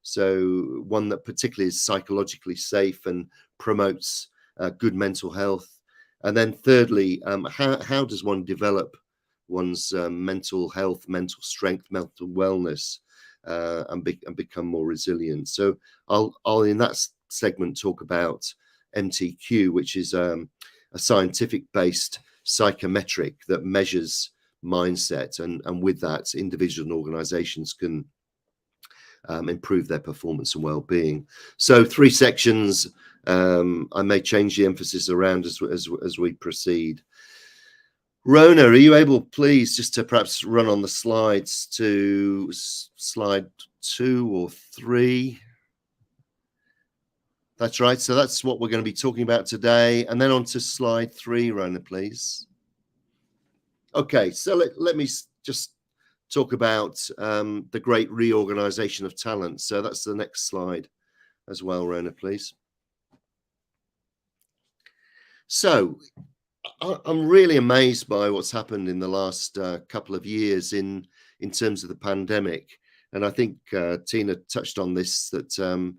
So one that particularly is psychologically safe and promotes good mental health. And then thirdly, how does one develop one's mental health, mental strength, mental wellness, and become more resilient? So I'll in that segment talk about MTQ, which is a scientific-based psychometric that measures mindset, and with that, individuals and organizations can improve their performance and well-being. So 3 sections. I may change the emphasis around as we proceed. Rona, are you able, please, just to perhaps run on the slides to slide 2 or 3? That's right. So that's what we're going to be talking about today. And then on to slide 3, Rona, please. Okay, so let me just talk about the great reorganization of talent. So that's the next slide as well, Rona, please. So I'm really amazed by what's happened in the last couple of years in terms of the pandemic. And I think Tina touched on this, that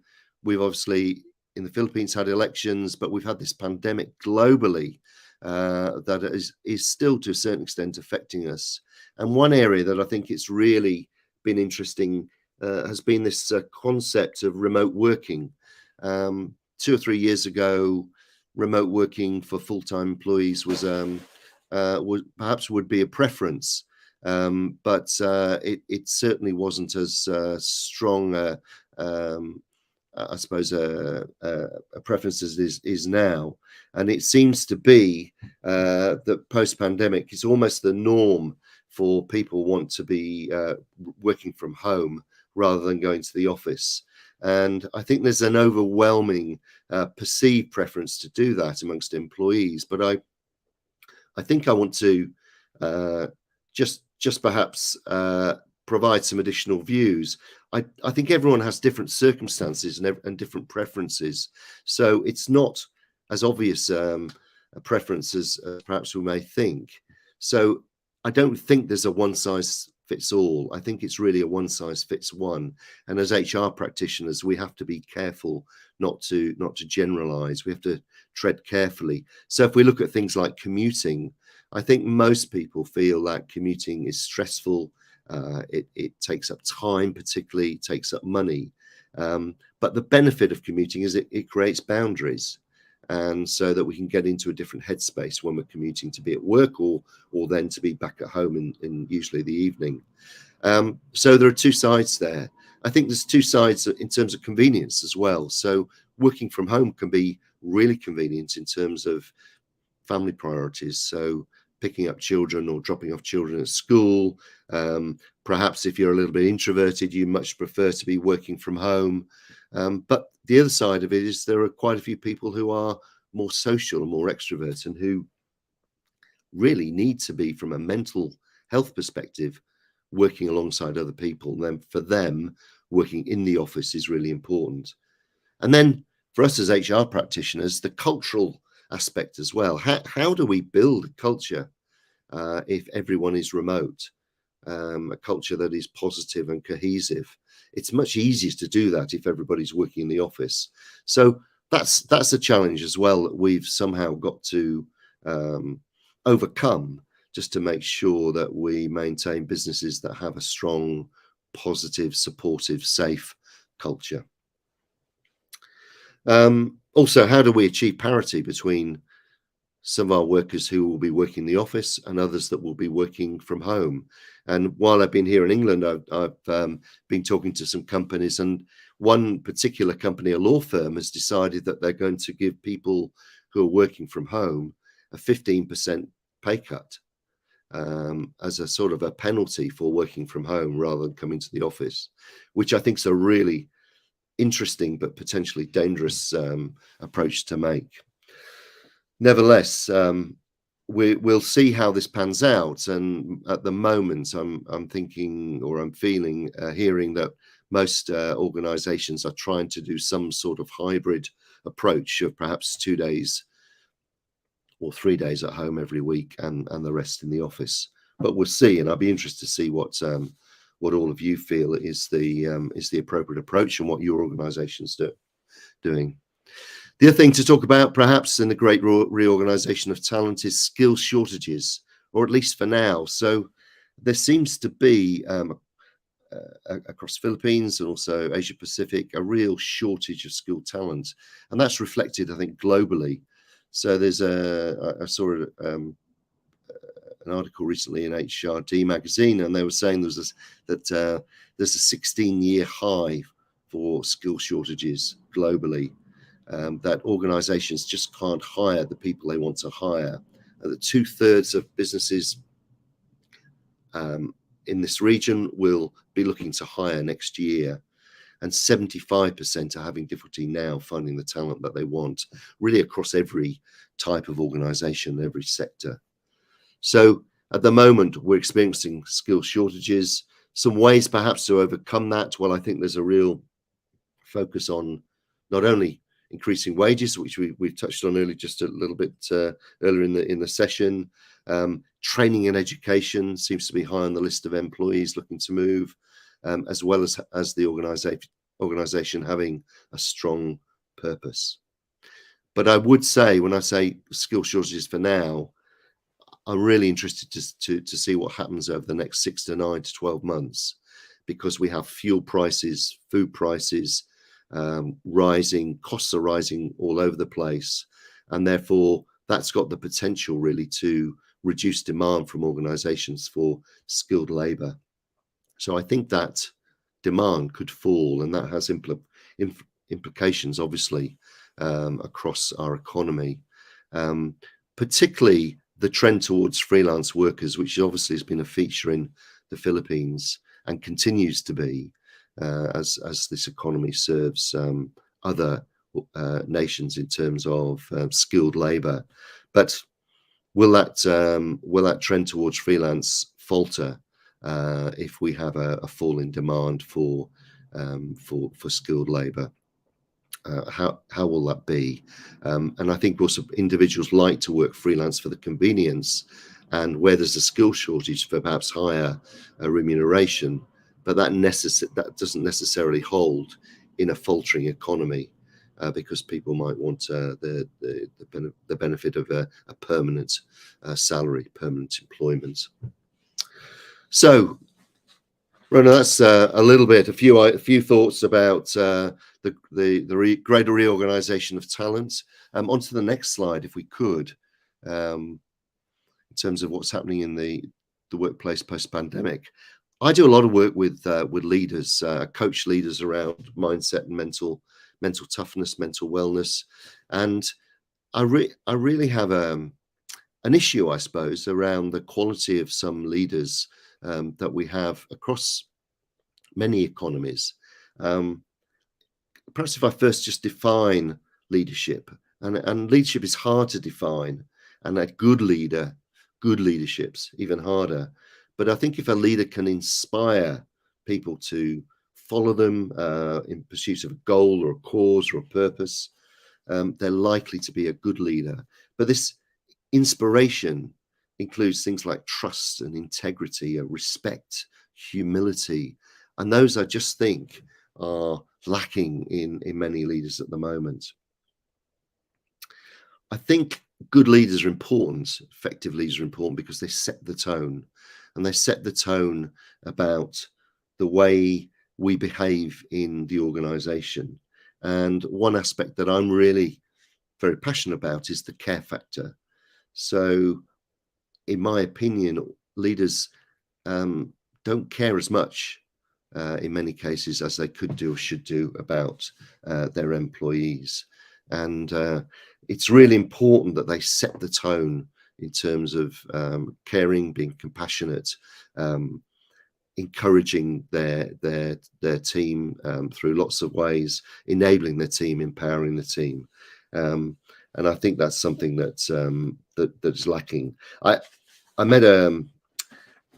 we've obviously in the Philippines had elections, but we've had this pandemic globally that is still to a certain extent affecting us. And one area that I think it's really been interesting has been this concept of remote working. 2 or 3 years ago, remote working for full-time employees was perhaps would be a preference, but it certainly wasn't as strong I suppose a preference as is now. And it seems to be that post-pandemic is almost the norm for people want to be working from home rather than going to the office. And I think there's an overwhelming perceived preference to do that amongst employees. But I think I want to just perhaps provide some additional views. I think everyone has different circumstances and different preferences. So it's not as obvious a preference as perhaps we may think. So I don't think there's a one size fits all. I think it's really a one size fits one. And as HR practitioners, we have to be careful not to generalize. We have to tread carefully. So if we look at things like commuting, I think most people feel that commuting is stressful. It takes up time, particularly takes up money. But the benefit of commuting is it creates boundaries, and so that we can get into a different headspace when we're commuting to be at work or then to be back at home in usually the evening. So there are 2 sides there. I think there's 2 sides in terms of convenience as well. So working from home can be really convenient in terms of family priorities. So picking up children or dropping off children at school. Perhaps if you're a little bit introverted, you much prefer to be working from home. But the other side of it is there are quite a few people who are more social and more extrovert and who really need to be, from a mental health perspective, working alongside other people. And then for them, working in the office is really important. And then for us as HR practitioners, the cultural aspect as well. How do we build a culture if everyone is remote? A culture that is positive and cohesive. It's much easier to do that if everybody's working in the office. So that's a challenge as well that we've somehow got to overcome, just to make sure that we maintain businesses that have a strong, positive, supportive, safe culture. Also, how do we achieve parity between some of our workers who will be working in the office and others that will be working from home? And while I've been here in England, I've been talking to some companies, and one particular company, a law firm, has decided that they're going to give people who are working from home a 15% pay cut. as a sort of a penalty for working from home rather than coming to the office, which I think is a really interesting but potentially dangerous approach to make. Nevertheless, we'll see how this pans out. And at the moment, I'm thinking, or I'm feeling, hearing that most organizations are trying to do some sort of hybrid approach of perhaps 2 days or 3 days at home every week and the rest in the office. But we'll see, and I'll be interested to see what all of you feel is the appropriate approach and what your organization's doing. The other thing to talk about, perhaps, in the great reorganization of talent is skill shortages, or at least for now. So there seems to be, across Philippines and also Asia Pacific, a real shortage of skilled talent. And that's reflected, I think, globally. So there's I saw an article recently in HRD magazine, and they were saying there's a 16-year high for skill shortages globally. That organizations just can't hire the people they want to hire. That 2/3 of businesses in this region will be looking to hire next year, and 75% are having difficulty now finding the talent that they want, really across every type of organization, every sector. So at the moment, we're experiencing skill shortages. Some ways perhaps to overcome that. Well, I think there's a real focus on not only increasing wages, which we've touched on earlier, just a little bit earlier in the session. Training and education seems to be high on the list of employees looking to move, as well as the organization having a strong purpose. But I would say, when I say skill shortages for now, I'm really interested to see what happens over the next 6 to 9 to 12 months, because we have fuel prices, food prices, rising, costs are rising all over the place, and therefore that's got the potential really to reduce demand from organizations for skilled labor. So I think that demand could fall, and that has implications obviously across our economy, particularly the trend towards freelance workers, which obviously has been a feature in the Philippines and continues to be, as this economy serves other nations in terms of skilled labor. But will that trend towards freelance falter if we have a fall in demand for skilled labor? How will that be? And I think also individuals like to work freelance for the convenience, and where there's a skill shortage for perhaps higher remuneration, but that doesn't necessarily hold in a faltering economy, because people might want the benefit of a permanent salary, permanent employment. So, Rona, that's a few thoughts about the greater reorganization of talent. On to the next slide, if we could, in terms of what's happening in the workplace post-pandemic. I do a lot of work with leaders, coach leaders around mindset and mental toughness, mental wellness, and I really have an issue, I suppose, around the quality of some leaders that we have across many economies. Perhaps if I first just define leadership, and leadership is hard to define, and a good leadership's even harder. But I think if a leader can inspire people to follow them in pursuit of a goal or a cause or a purpose, they're likely to be a good leader. But this inspiration includes things like trust and integrity, respect, humility, and those I just think are lacking in many leaders at the moment. I think good leaders are important, effective leaders are important, because they set the tone, and they set the tone about the way we behave in the organization. And one aspect that I'm really very passionate about is the care factor. So in my opinion, leaders don't care as much in many cases as they could do or should do about their employees. And it's really important that they set the tone in terms of caring, being compassionate, encouraging their team through lots of ways, enabling their team, empowering the team. And I think that's something that's lacking. I met an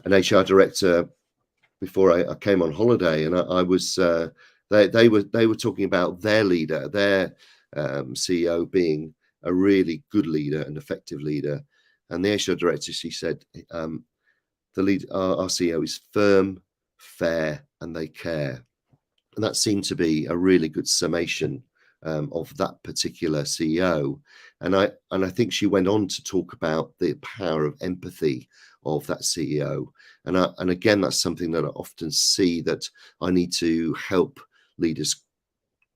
HR director before I came on holiday, and I was they were talking about their leader, their CEO being a really good leader, an effective leader. And the HR director, she said, our CEO is firm, fair, and they care. And that seemed to be a really good summation of that particular CEO. And I think she went on to talk about the power of empathy of that CEO. And again, that's something that I often see that I need to help leaders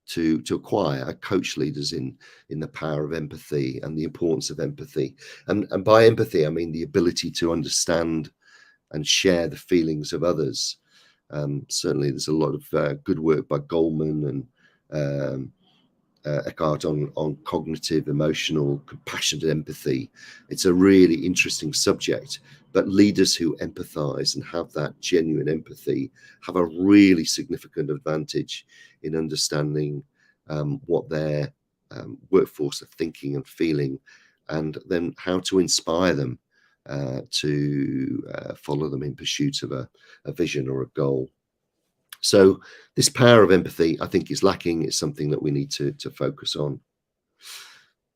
to acquire. I coach leaders in the power of empathy and the importance of empathy. And by empathy, I mean the ability to understand and share the feelings of others. Certainly, there's a lot of good work by Goldman and Eckhart on cognitive, emotional, compassionate empathy. It's a really interesting subject, but leaders who empathize and have that genuine empathy have a really significant advantage in understanding what their workforce are thinking and feeling, and then how to inspire them to follow them in pursuit of a vision or a goal. So this power of empathy, I think, is lacking. It's something that we need to focus on.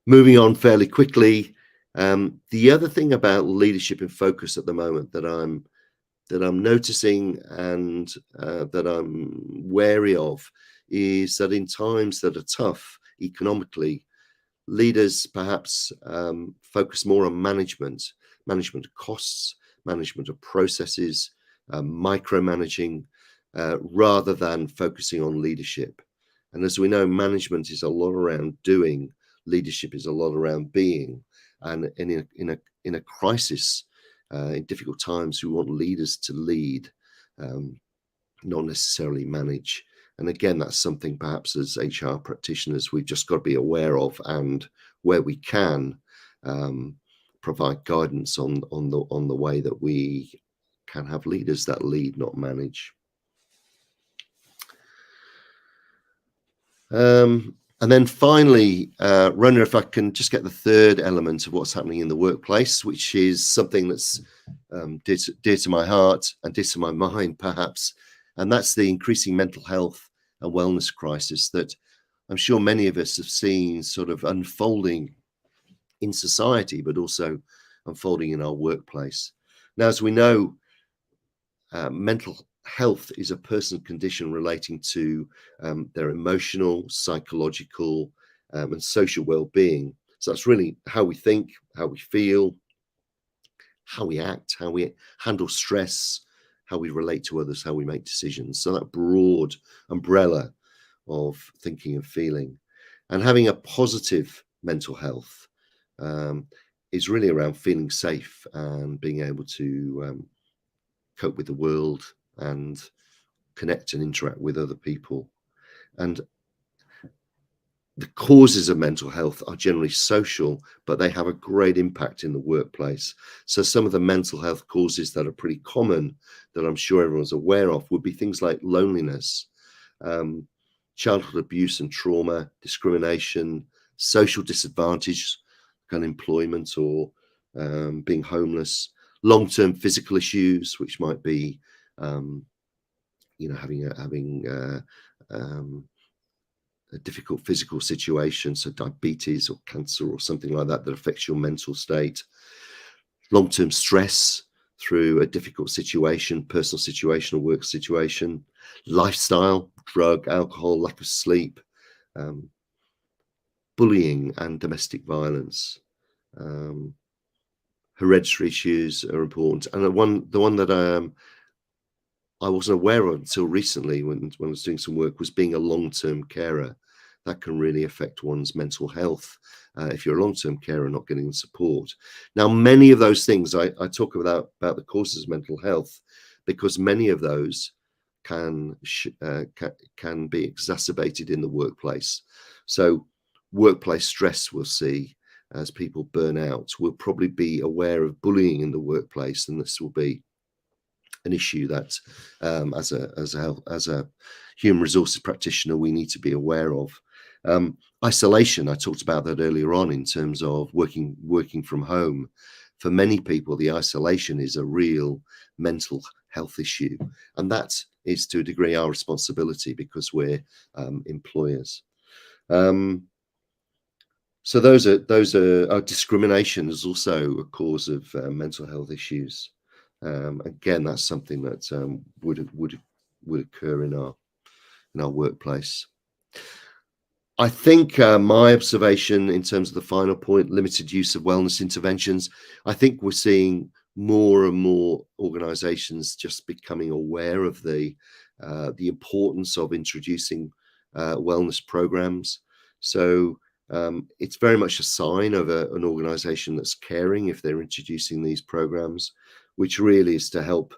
Moving on fairly quickly, the other thing about leadership in focus at the moment that I'm noticing and that I'm wary of is that in times that are tough economically, leaders perhaps focus more on management of costs, management of processes, micromanaging, rather than focusing on leadership. And as we know, management is a lot around doing, leadership is a lot around being. And in a crisis, in difficult times, we want leaders to lead, not necessarily manage. And again, that's something perhaps as HR practitioners we've just got to be aware of, and where we can provide guidance on the way that we can have leaders that lead, not manage. And then finally, Rona, if I can just get the third element of what's happening in the workplace, which is something that's dear to my heart and dear to my mind, perhaps, and that's the increasing mental health and wellness crisis that I'm sure many of us have seen sort of unfolding in society, but also unfolding in our workplace. Now, as we know, mental health is a personal condition relating to their emotional, psychological, and social well-being. So that's really how we think, how we feel, how we act, how we handle stress, how we relate to others, how we make decisions. So that broad umbrella of thinking and feeling. And having a positive mental health is really around feeling safe and being able to cope with the world and connect and interact with other people. And the causes of mental health are generally social, but they have a great impact in the workplace. So some of the mental health causes that are pretty common that I'm sure everyone's aware of would be things like loneliness, childhood abuse and trauma, discrimination, social disadvantage, unemployment or being homeless, long-term physical issues, which might be having a difficult physical situation, so diabetes or cancer or something like that affects your mental state. Long-term stress through a difficult situation, personal situation or work situation. Lifestyle, drug, alcohol, lack of sleep, bullying and domestic violence. Hereditary issues are important. And the one that I wasn't aware of until recently when I was doing some work was being a long-term carer. That can really affect one's mental health if you're a long-term carer not getting the support. Now, many of those things I talk about the causes of mental health because many of those can be exacerbated in the workplace. So workplace stress we'll see, as people burn out, will probably be aware of bullying in the workplace, and this will be an issue that as a human resources practitioner we need to be aware of. Isolation, I talked about that earlier on in terms of working from home. For many people, the isolation is a real mental health issue, and that is to a degree our responsibility because we're employers. So those are discrimination is also a cause of mental health issues. Again, that's something that would occur in our workplace. I think my observation in terms of the final point, limited use of wellness interventions, I think we're seeing more and more organizations just becoming aware of the importance of introducing wellness programs. So it's very much a sign of an organization that's caring if they're introducing these programs, which really is to help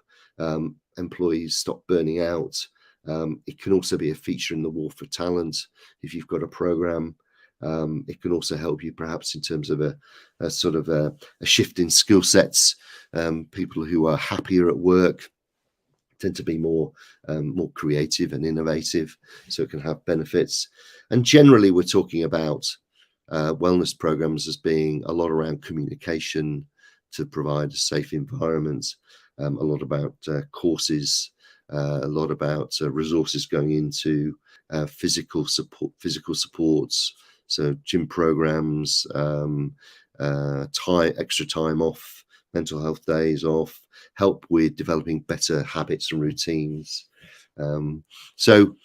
employees stop burning out. It can also be a feature in the war for talent if you've got a program. It can also help you perhaps in terms of a sort of a shift in skill sets. People who are happier at work tend to be more creative and innovative, so it can have benefits. And generally, we're talking about wellness programs as being a lot around communication to provide a safe environment, a lot about courses, a lot about resources going into physical supports, so gym programs, extra time off, mental health days off, help with developing better habits and routines. So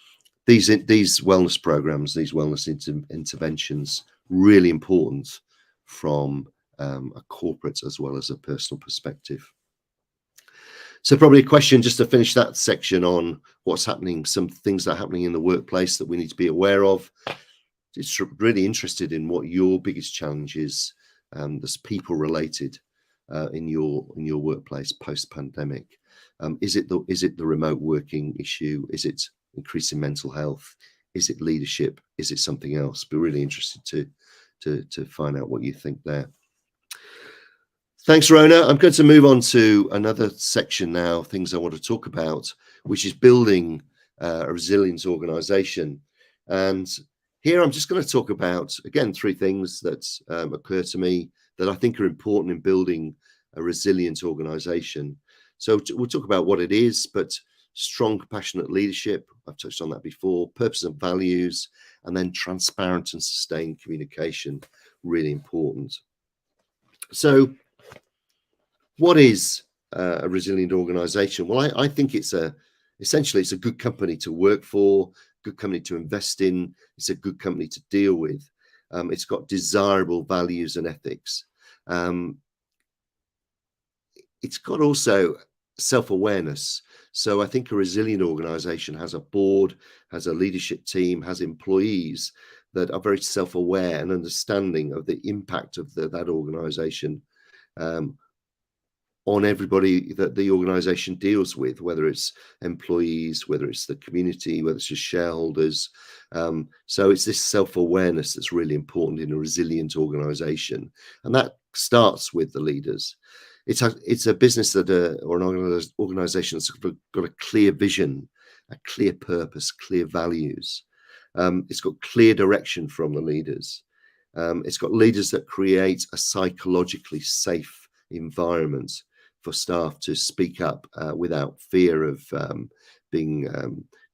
these wellness programs, these wellness interventions, really important from a corporate as well as a personal perspective. So probably a question just to finish that section on what's happening, some things that are happening in the workplace that we need to be aware of. Just really interested in what your biggest challenge is that's people related in your workplace post-pandemic. Is it the remote working issue? Is it increasing mental health? Is it leadership? Is it something else? Be really interested to find out what you think there. Thanks, Rona. I'm going to move on to another section now, things I want to talk about, which is building a resilient organization. And here I'm just going to talk about, again, 3 things that occur to me that I think are important in building a resilient organization. So we'll talk about what it is, but strong, compassionate leadership, I've touched on that before, purpose and values, and then transparent and sustained communication, really important. So what is a resilient organization? Well, I think essentially it's a good company to work for, good company to invest in, it's a good company to deal with. It's got desirable values and ethics. It's got also self-awareness. So I think a resilient organization has a board, has a leadership team, has employees that are very self-aware and understanding of the impact of that organization on everybody that the organization deals with, whether it's employees, whether it's the community, whether it's just shareholders. So it's this self-awareness that's really important in a resilient organization. And that starts with the leaders. It's a business that or an organization that's got a clear vision, a clear purpose, clear values. It's got clear direction from the leaders. It's got leaders that create a psychologically safe environment for staff to speak up without fear of being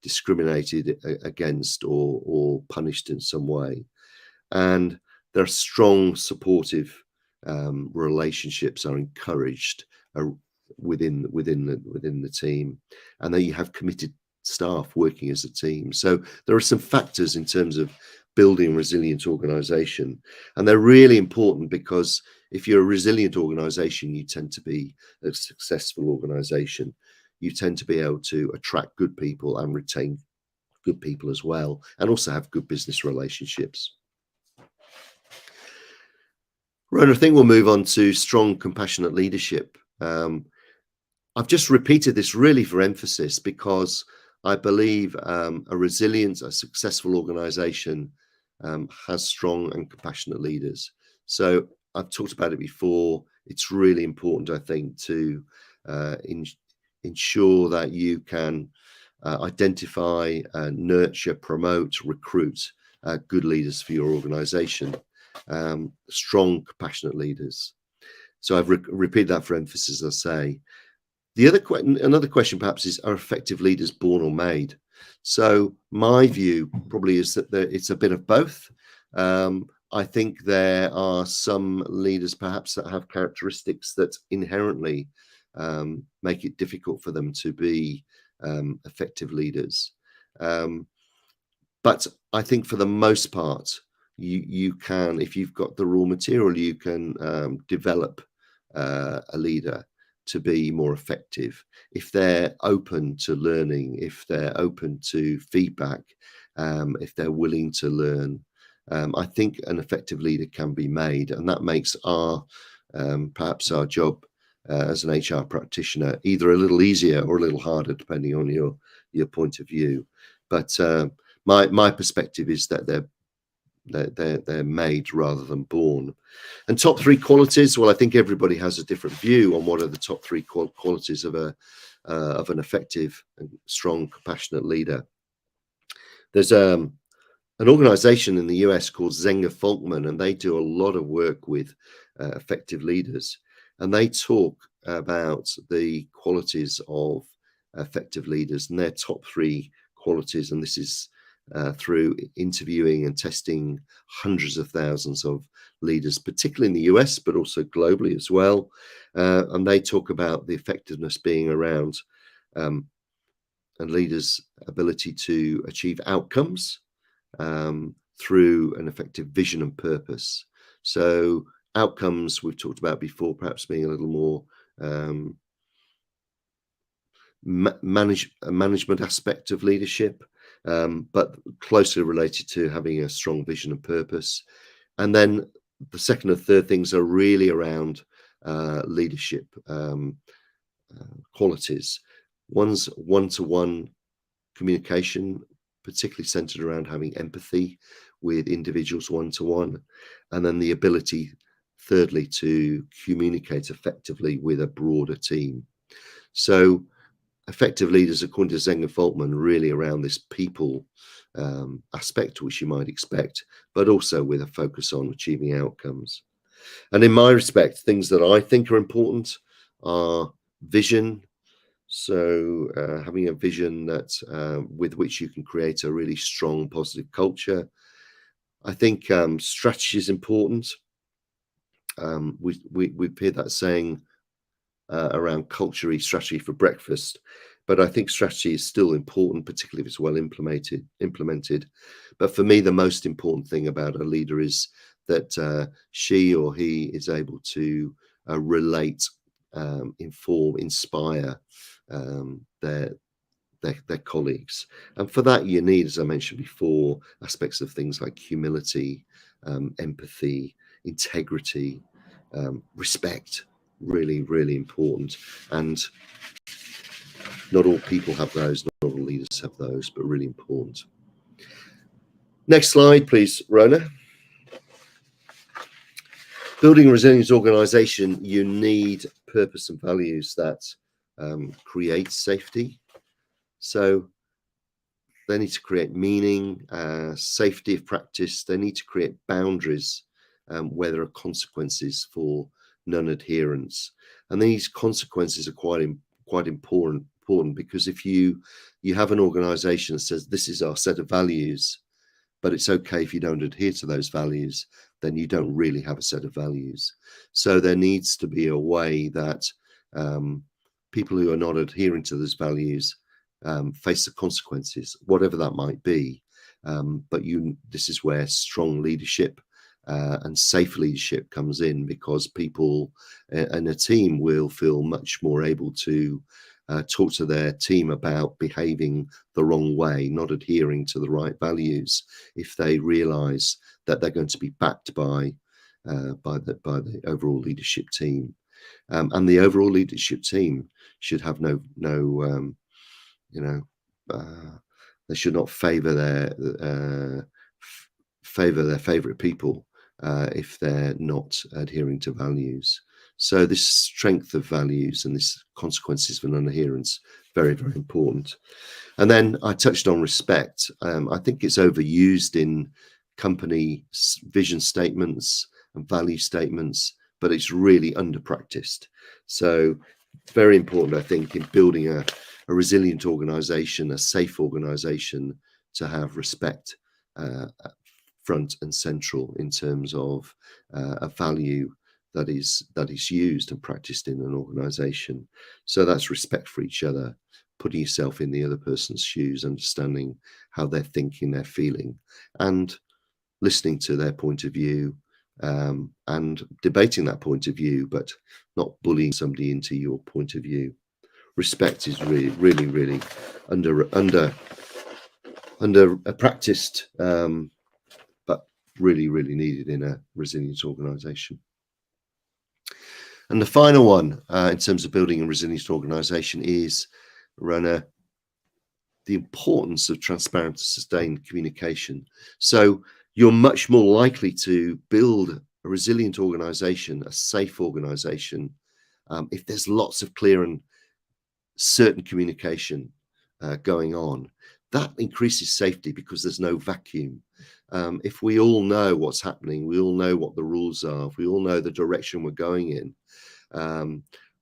discriminated against or punished in some way. And there are strong, supportive relationships are encouraged within the team, and then you have committed staff working as a team. So there are some factors in terms of building a resilient organization, and they're really important because if you're a resilient organization, you tend to be a successful organization. You tend to be able to attract good people and retain good people as well, and also have good business relationships. Rona, I think we'll move on to strong, compassionate leadership. I've just repeated this really for emphasis because I believe a resilient, a successful organization has strong and compassionate leaders. So I've talked about it before. It's really important, I think, to ensure that you can identify, nurture, promote, recruit good leaders for your organization, strong, compassionate leaders. So I've repeated that for emphasis, as I say. Another question perhaps is, are effective leaders born or made? So my view probably is that it's a bit of both. I think there are some leaders perhaps that have characteristics that inherently make it difficult for them to be effective leaders. But I think for the most part, you can, if you've got the raw material, you can develop a leader to be more effective if they're open to learning, if they're open to feedback, if they're willing to learn. I think an effective leader can be made, and that makes perhaps our job as an HR practitioner either a little easier or a little harder, depending on your point of view. But my perspective is that they're made rather than born. And top three qualities, well, I think everybody has a different view on what are the top three qualities of an effective and strong, compassionate leader. There's an organization in the US called Zenger-Folkman, and they do a lot of work with effective leaders, and they talk about the qualities of effective leaders and their top three qualities. And this is through interviewing and testing hundreds of thousands of leaders, particularly in the US, but also globally as well. And they talk about the effectiveness being around and leaders' ability to achieve outcomes through an effective vision and purpose. So outcomes we've talked about before, perhaps being a little more management aspect of leadership, but closely related to having a strong vision and purpose. And then the second and third things are really around leadership qualities. One's one-to-one communication, particularly centered around having empathy with individuals one-to-one, and then the ability, thirdly, to communicate effectively with a broader team. So effective leaders, according to Zenger-Folkman, really around this people aspect, which you might expect, but also with a focus on achieving outcomes. And in my respect, things that I think are important are vision. So having a vision that with which you can create a really strong, positive culture. I think strategy is important. We've heard that saying around culture, eat strategy for breakfast. But I think strategy is still important, particularly if it's well implemented. But for me, the most important thing about a leader is that she or he is able to relate, inform, inspire their colleagues. And for that, you need, as I mentioned before, aspects of things like humility, empathy, integrity, respect. Really, really important. And not all people have those, not all leaders have those, but really important. Next slide, please, Rona. Building a resilient organization, you need purpose and values that create safety. So they need to create meaning, safety of practice. They need to create boundaries where there are consequences for non-adherence. And these consequences are quite important because if you have an organization that says this is our set of values, but it's okay if you don't adhere to those values, then you don't really have a set of values. So there needs to be a way that people who are not adhering to those values face the consequences, whatever that might be. But this is where strong leadership and safe leadership comes in, because people and a team will feel much more able to talk to their team about behaving the wrong way, not adhering to the right values, if they realize that they're going to be backed by the overall leadership team. And the overall leadership team should have they should not favor their favorite people. if they're not adhering to values. So this strength of values and this consequences of non-adherence, very, very important. And then I touched on respect. I think it's overused in company vision statements and value statements, but it's really under practiced. So very important, I think, in building a resilient organization, a safe organization, to have respect front and central in terms of a value that is used and practiced in an organization. So that's respect for each other, putting yourself in the other person's shoes, understanding how they're thinking, they're feeling, and listening to their point of view, and debating that point of view, but not bullying somebody into your point of view. Respect is really, really, really under practiced, but really, really needed in a resilient organization. And the final one, in terms of building a resilient organization, is, Rona, the importance of transparent, sustained communication. So you're much more likely to build a resilient organization, a safe organization, if there's lots of clear and certain communication going on. That increases safety because there's no vacuum. If we all know what's happening, we all know what the rules are, if we all know the direction we're going in,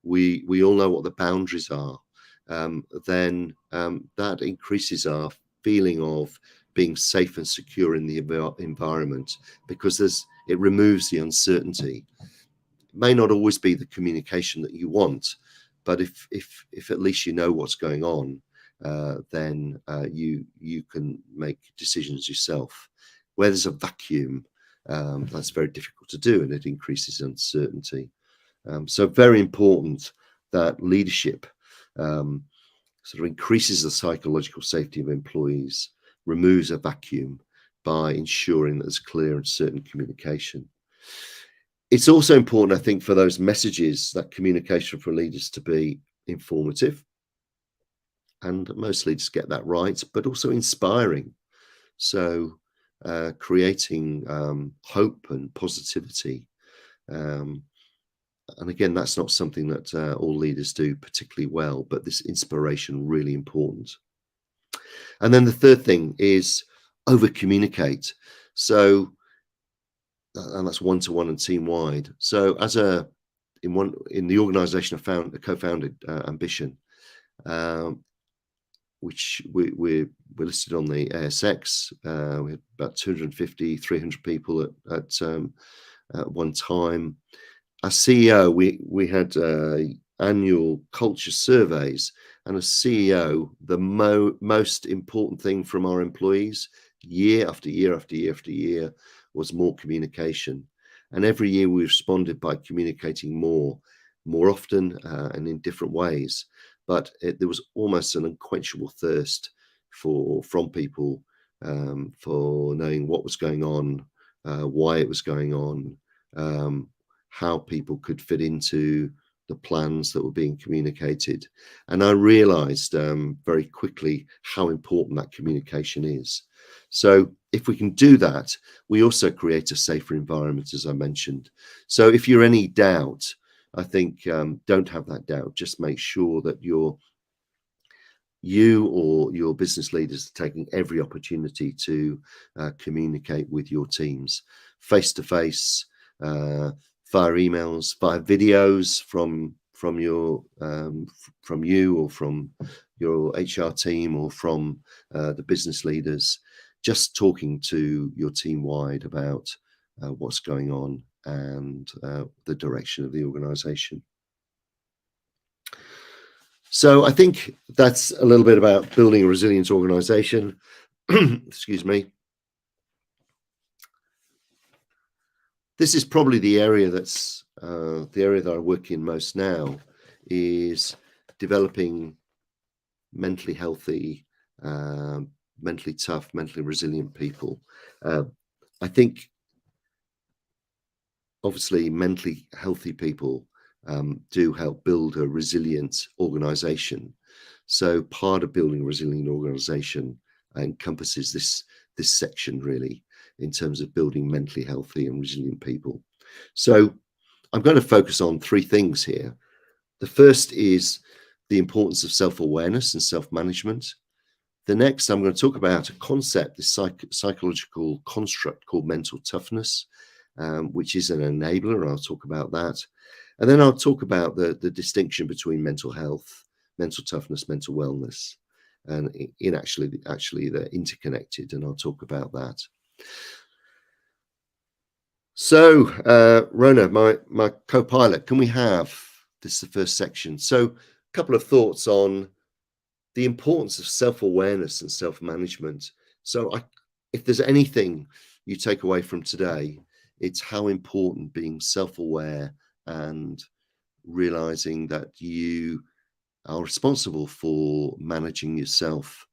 we all know what the boundaries are, then that increases our feeling of being safe and secure in the environment, because it removes the uncertainty. It may not always be the communication that you want, but if at least you know what's going on, then you can make decisions yourself. Where there's a vacuum, that's very difficult to do, and it increases uncertainty. So very important that leadership sort of increases the psychological safety of employees, removes a vacuum by ensuring that there's clear and certain communication. It's also important, I think, for those messages, that communication for leaders, to be informative, and most leaders get that right, but also inspiring. So creating hope and positivity. And again, that's not something that all leaders do particularly well, but this inspiration, really important. And then the third thing is over communicate. So, and that's one-to-one and team-wide. So in the organization I co-founded, Ambition, which we're listed on the ASX. We had about 250, 300 people at one time. As CEO, we had annual culture surveys, and as CEO, the most important thing from our employees, year after year after year after year, was more communication. And every year we responded by communicating more often, and in different ways. But there was almost an unquenchable thirst from people for knowing what was going on, why it was going on, how people could fit into the plans that were being communicated. And I realized very quickly how important that communication is. So if we can do that, we also create a safer environment, as I mentioned. So if you're any doubt, I think don't have that doubt. Just make sure that you or your business leaders are taking every opportunity to communicate with your teams, face-to-face, via emails, via videos from you or from your HR team or from the business leaders, just talking to your team wide about what's going on and the direction of the organization. So I think that's a little bit about building a resilient organization. Excuse me. This is probably the area that I work in most now, is developing mentally healthy, mentally tough, mentally resilient people. I think obviously mentally healthy people do help build a resilient organization. So part of building a resilient organization encompasses this section really. in terms of building mentally healthy and resilient people. So I'm going to focus on three things here. The first is the importance of self-awareness and self-management. The next, I'm going to talk about a concept, this psychological construct called mental toughness, which is an enabler, and I'll talk about that. And then I'll talk about the distinction between mental health, mental toughness, mental wellness, and actually they're interconnected, and I'll talk about that. So, Rona, my co-pilot, can we have this is the first section? So, a couple of thoughts on the importance of self-awareness and self-management. So if there's anything you take away from today, it's how important being self-aware and realizing that you are responsible for managing yourself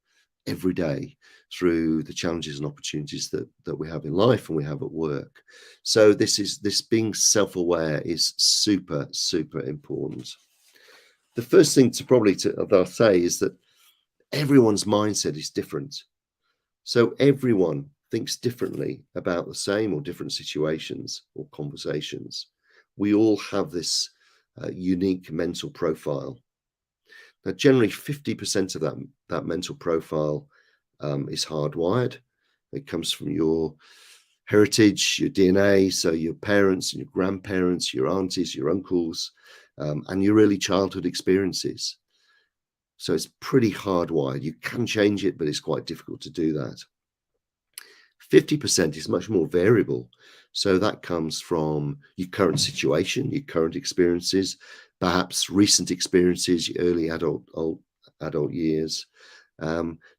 every day through the challenges and opportunities that we have in life and we have at work. So this being self-aware is super, super important. The first thing that I'll say is that everyone's mindset is different. So everyone thinks differently about the same or different situations or conversations. We all have this unique mental profile. Now, generally 50% of that mental profile is hardwired. It comes from your heritage, your DNA, so your parents and your grandparents, your aunties, your uncles, and your early childhood experiences. So it's pretty hardwired. You can change it, but it's quite difficult to do that. 50% is much more variable. So that comes from your current situation, your current experiences, perhaps recent experiences, your early adult years.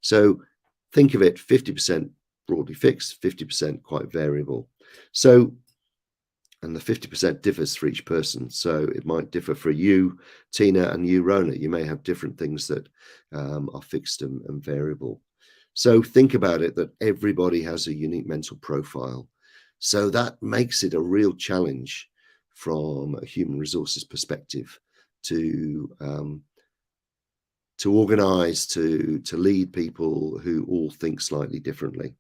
So think of it 50% broadly fixed, 50% quite variable. So, and the 50% differs for each person. So it might differ for you, Tina, and you, Rona. You may have different things that are fixed and variable. So think about it, that everybody has a unique mental profile. So that makes it a real challenge from a human resources perspective to organize, to lead people who all think slightly differently.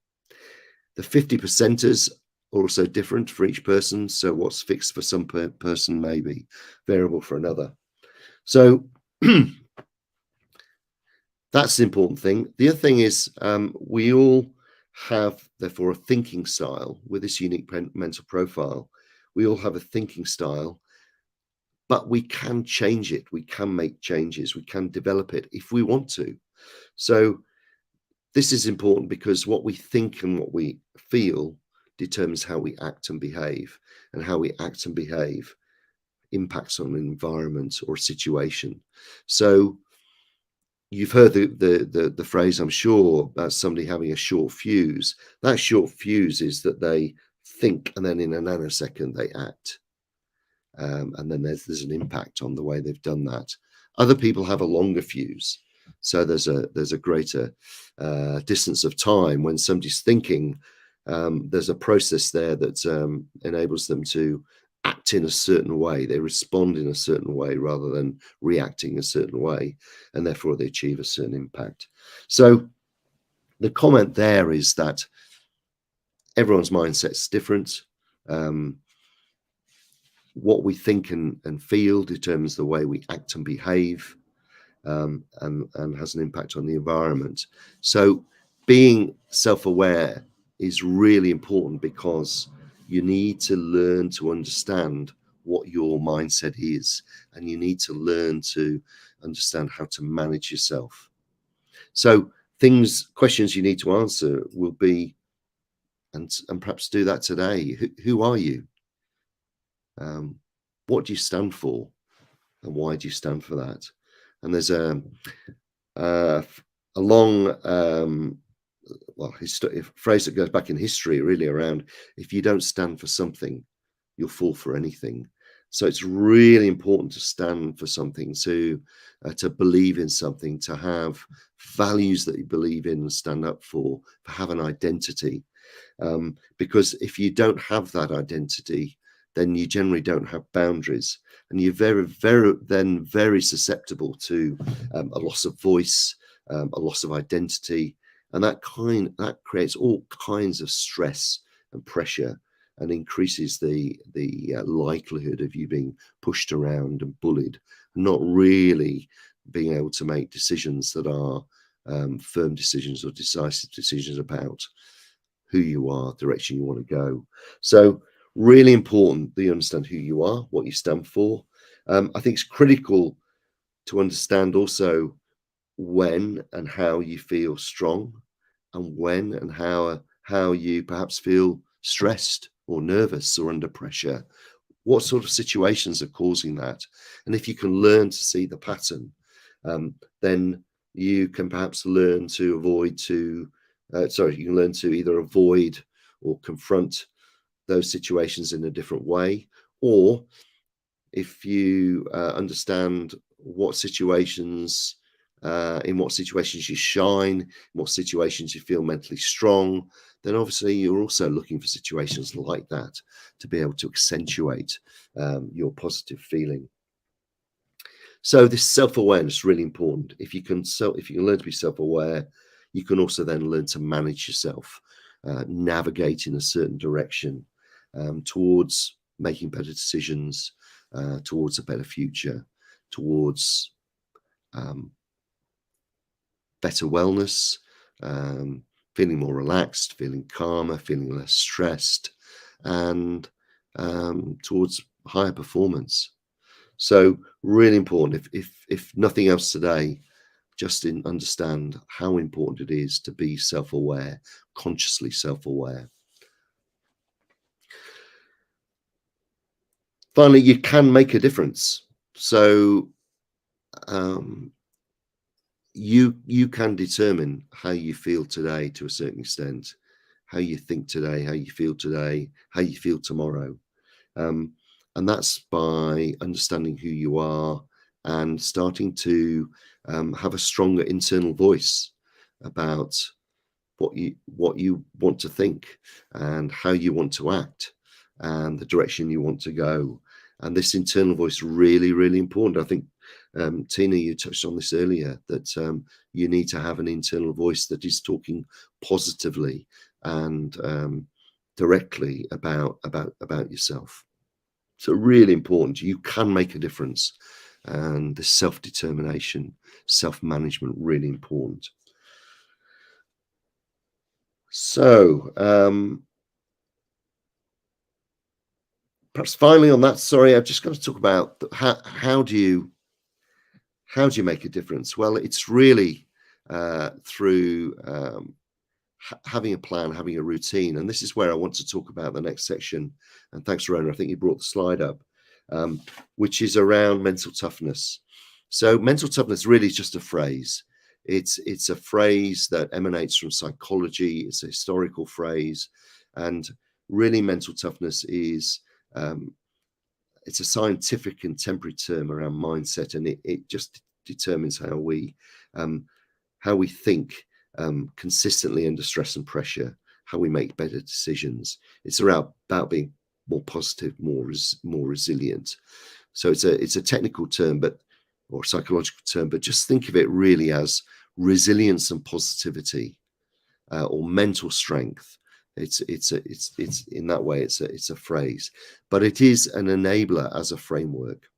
The 50%ers are also different for each person. So what's fixed for some person may be variable for another. So that's the important thing. The other thing is we all have, therefore, a thinking style with this unique mental profile. We all have a thinking style, but we can change it. We can make changes. We can develop it if we want to. So this is important because what we think and what we feel determines how we act and behave, and how we act and behave impacts on an environment or a situation. So you've heard the phrase, I'm sure, about somebody having a short fuse. That short fuse is that they think and then in a nanosecond they act. And then there's an impact on the way they've done that. Other people have a longer fuse. So there's a greater distance of time when somebody's thinking. There's a process there that enables them to act in a certain way. They respond in a certain way rather than reacting a certain way, and therefore they achieve a certain impact. So the comment there is that everyone's mindset's different. What we think and feel determines the way we act and behave, and has an impact on the environment. So being self-aware is really important because you need to learn to understand what your mindset is, and you need to learn to understand how to manage yourself. So questions you need to answer will be, and perhaps do that today. Who are you? What do you stand for? And why do you stand for that? And there's a long phrase that goes back in history, really, around if you don't stand for something, you'll fall for anything. So it's really important to stand for something, to believe in something, to have values that you believe in and stand up for have an identity. Because if you don't have that identity, then you generally don't have boundaries, and you're very susceptible to a loss of voice, a loss of identity, and that creates all kinds of stress and pressure, and increases the likelihood of you being pushed around and bullied, not really being able to make decisions that are firm decisions or decisive decisions about who you are, direction you want to go. So really important that you understand who you are, what you stand for. I think it's critical to understand also when and how you feel strong, and when and how you perhaps feel stressed or nervous or under pressure. What sort of situations are causing that? And if you can learn to see the pattern, then you can perhaps learn to you can learn to either avoid or confront those situations in a different way. Or if you understand what situations, in what situations you shine, in what situations you feel mentally strong, then obviously you're also looking for situations like that to be able to accentuate your positive feeling. So this self-awareness is really important. If you can learn to be self-aware, you can also then learn to manage yourself, navigate in a certain direction towards making better decisions, towards a better future, towards better wellness, feeling more relaxed, feeling calmer, feeling less stressed, and towards higher performance. So really important, if nothing else today, just understand how important it is to be self-aware, consciously self-aware. Finally, you can make a difference. So you can determine how you feel today to a certain extent, how you think today, how you feel today, how you feel tomorrow. And that's by understanding who you are and starting to have a stronger internal voice about what you want to think and how you want to act and the direction you want to go. And this internal voice is really, really important. I think, Tina, you touched on this earlier, that you need to have an internal voice that is talking positively and directly about yourself. So really important. You can make a difference, and the self-determination, self-management, really important. So perhaps finally on that, sorry, I've just got to talk about how do you make a difference? Well, it's really through having a plan, having a routine. And this is where I want to talk about the next section. And thanks, Rona, I think you brought the slide up, which is around mental toughness. So mental toughness really is just a phrase. It's a phrase that emanates from psychology. It's a historical phrase. And really mental toughness is, it's a scientific contemporary term around mindset, and it just determines how we think consistently under stress and pressure, how we make better decisions. It's about being more positive, more resilient. So it's a technical term, or psychological term, but just think of it really as resilience and positivity, or mental strength. It's in that way, it's a phrase, but it is an enabler as a framework.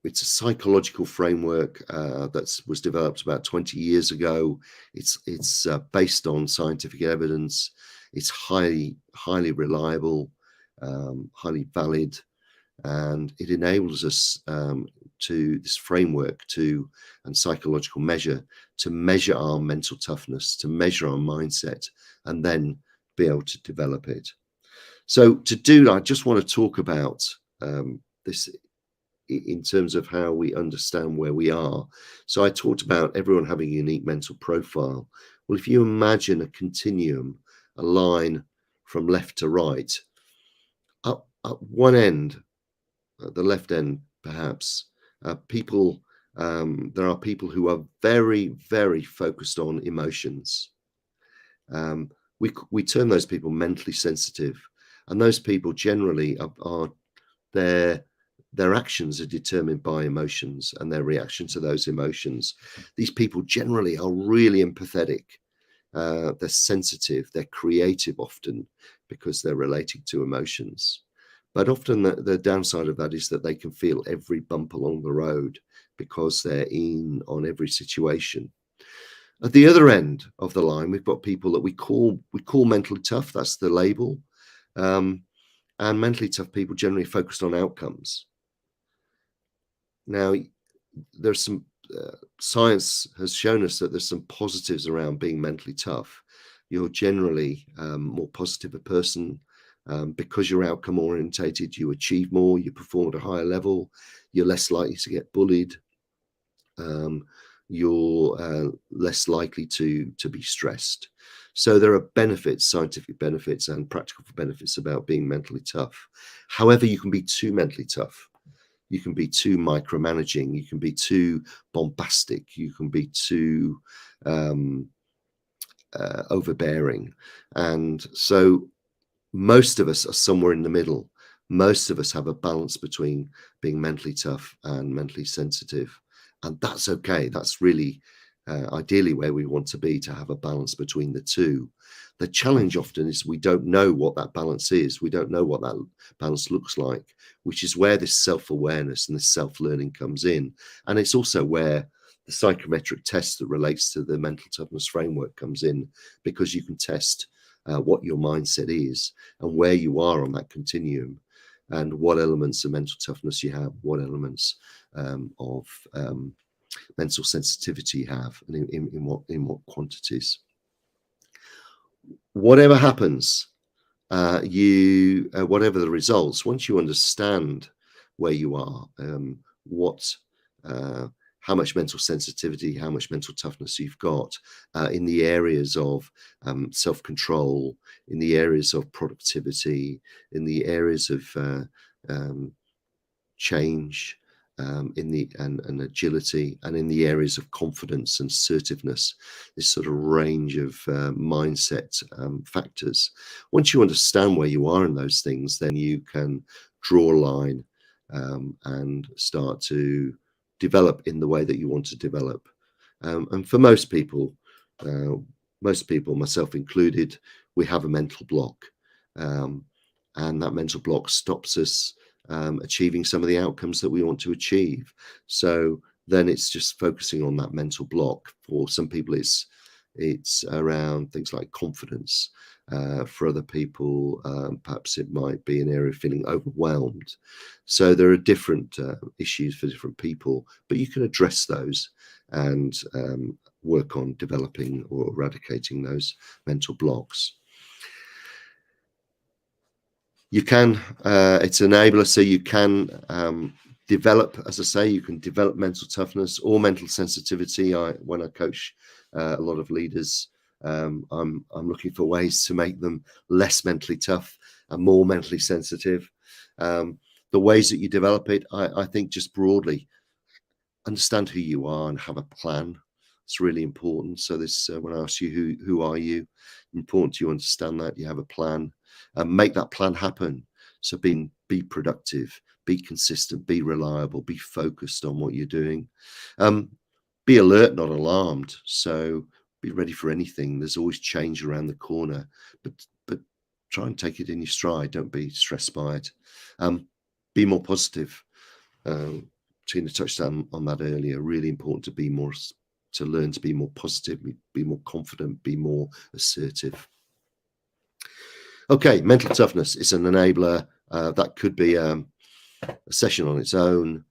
It's a psychological framework that was developed about 20 years ago. It's based on scientific evidence. It's highly reliable, highly valid, and it enables us to this framework and psychological measure to measure our mental toughness, to measure our mindset, and then be able to develop it. So to do that, I just want to talk about this in terms of how we understand where we are. So I talked about everyone having a unique mental profile. Well, if you imagine a continuum, a line from left to right, up one end, at the left end perhaps, there are people who are very, very focused on emotions. We term those people mentally sensitive, and those people generally are their actions are determined by emotions and their reaction to those emotions. These people generally are really empathetic. they're sensitive, they're creative often because they're relating to emotions. But often the downside of that is that they can feel every bump along the road because they're in on every situation. At the other end of the line, we've got people that we call mentally tough. That's the label. And mentally tough people generally focused on outcomes. Now, there's some science has shown us that there's some positives around being mentally tough. You're generally more positive a person because you're outcome orientated. You achieve more, you perform at a higher level, you're less likely to get bullied, you're less likely to be stressed. So there are benefits, scientific benefits and practical benefits about being mentally tough. However, you can be too mentally tough. You can be too micromanaging. You can be too bombastic. You can be too overbearing. And so most of us are somewhere in the middle. Most of us have a balance between being mentally tough and mentally sensitive. And that's okay. That's really ideally where we want to be, to have a balance between the two. The challenge often is we don't know what that balance is. We don't know what that balance looks like, which is where this self-awareness and this self-learning comes in. And it's also where the psychometric test that relates to the mental toughness framework comes in, because you can test what your mindset is and where you are on that continuum, and what elements of mental toughness you have, what elements of mental sensitivity you have, and in what quantities. Whatever happens, whatever the results, once you understand where you are, how much mental sensitivity, how much mental toughness you've got in the areas of self-control, in the areas of productivity, in the areas of change, and agility, and in the areas of confidence and assertiveness, this sort of range of mindset factors. Once you understand where you are in those things, then you can draw a line and start to develop in the way that you want to develop. And for most people, myself included, we have a mental block, and that mental block stops us achieving some of the outcomes that we want to achieve. So then it's just focusing on that mental block. For some people, it's around things like confidence. For other people, perhaps it might be an area of feeling overwhelmed. So there are different issues for different people, but you can address those and work on developing or eradicating those mental blocks. You can, it's an enabler, so you can develop, as I say, you can develop mental toughness or mental sensitivity. When I coach a lot of leaders, I'm looking for ways to make them less mentally tough and more mentally sensitive. The ways that you develop it, I think just broadly, understand who you are and have a plan. It's really important. So this, when I ask you who are you, important you understand that you have a plan and make that plan happen. So be productive, be consistent, be reliable, be focused on what you're doing. Be alert, not alarmed. So be ready for anything. There's always change around the corner, but try and take it in your stride. Don't be stressed by it. Be more positive. Tina touched on that earlier. Really important to learn to be more positive, be more confident, be more assertive. Okay, mental toughness is an enabler. That could be a session on its own.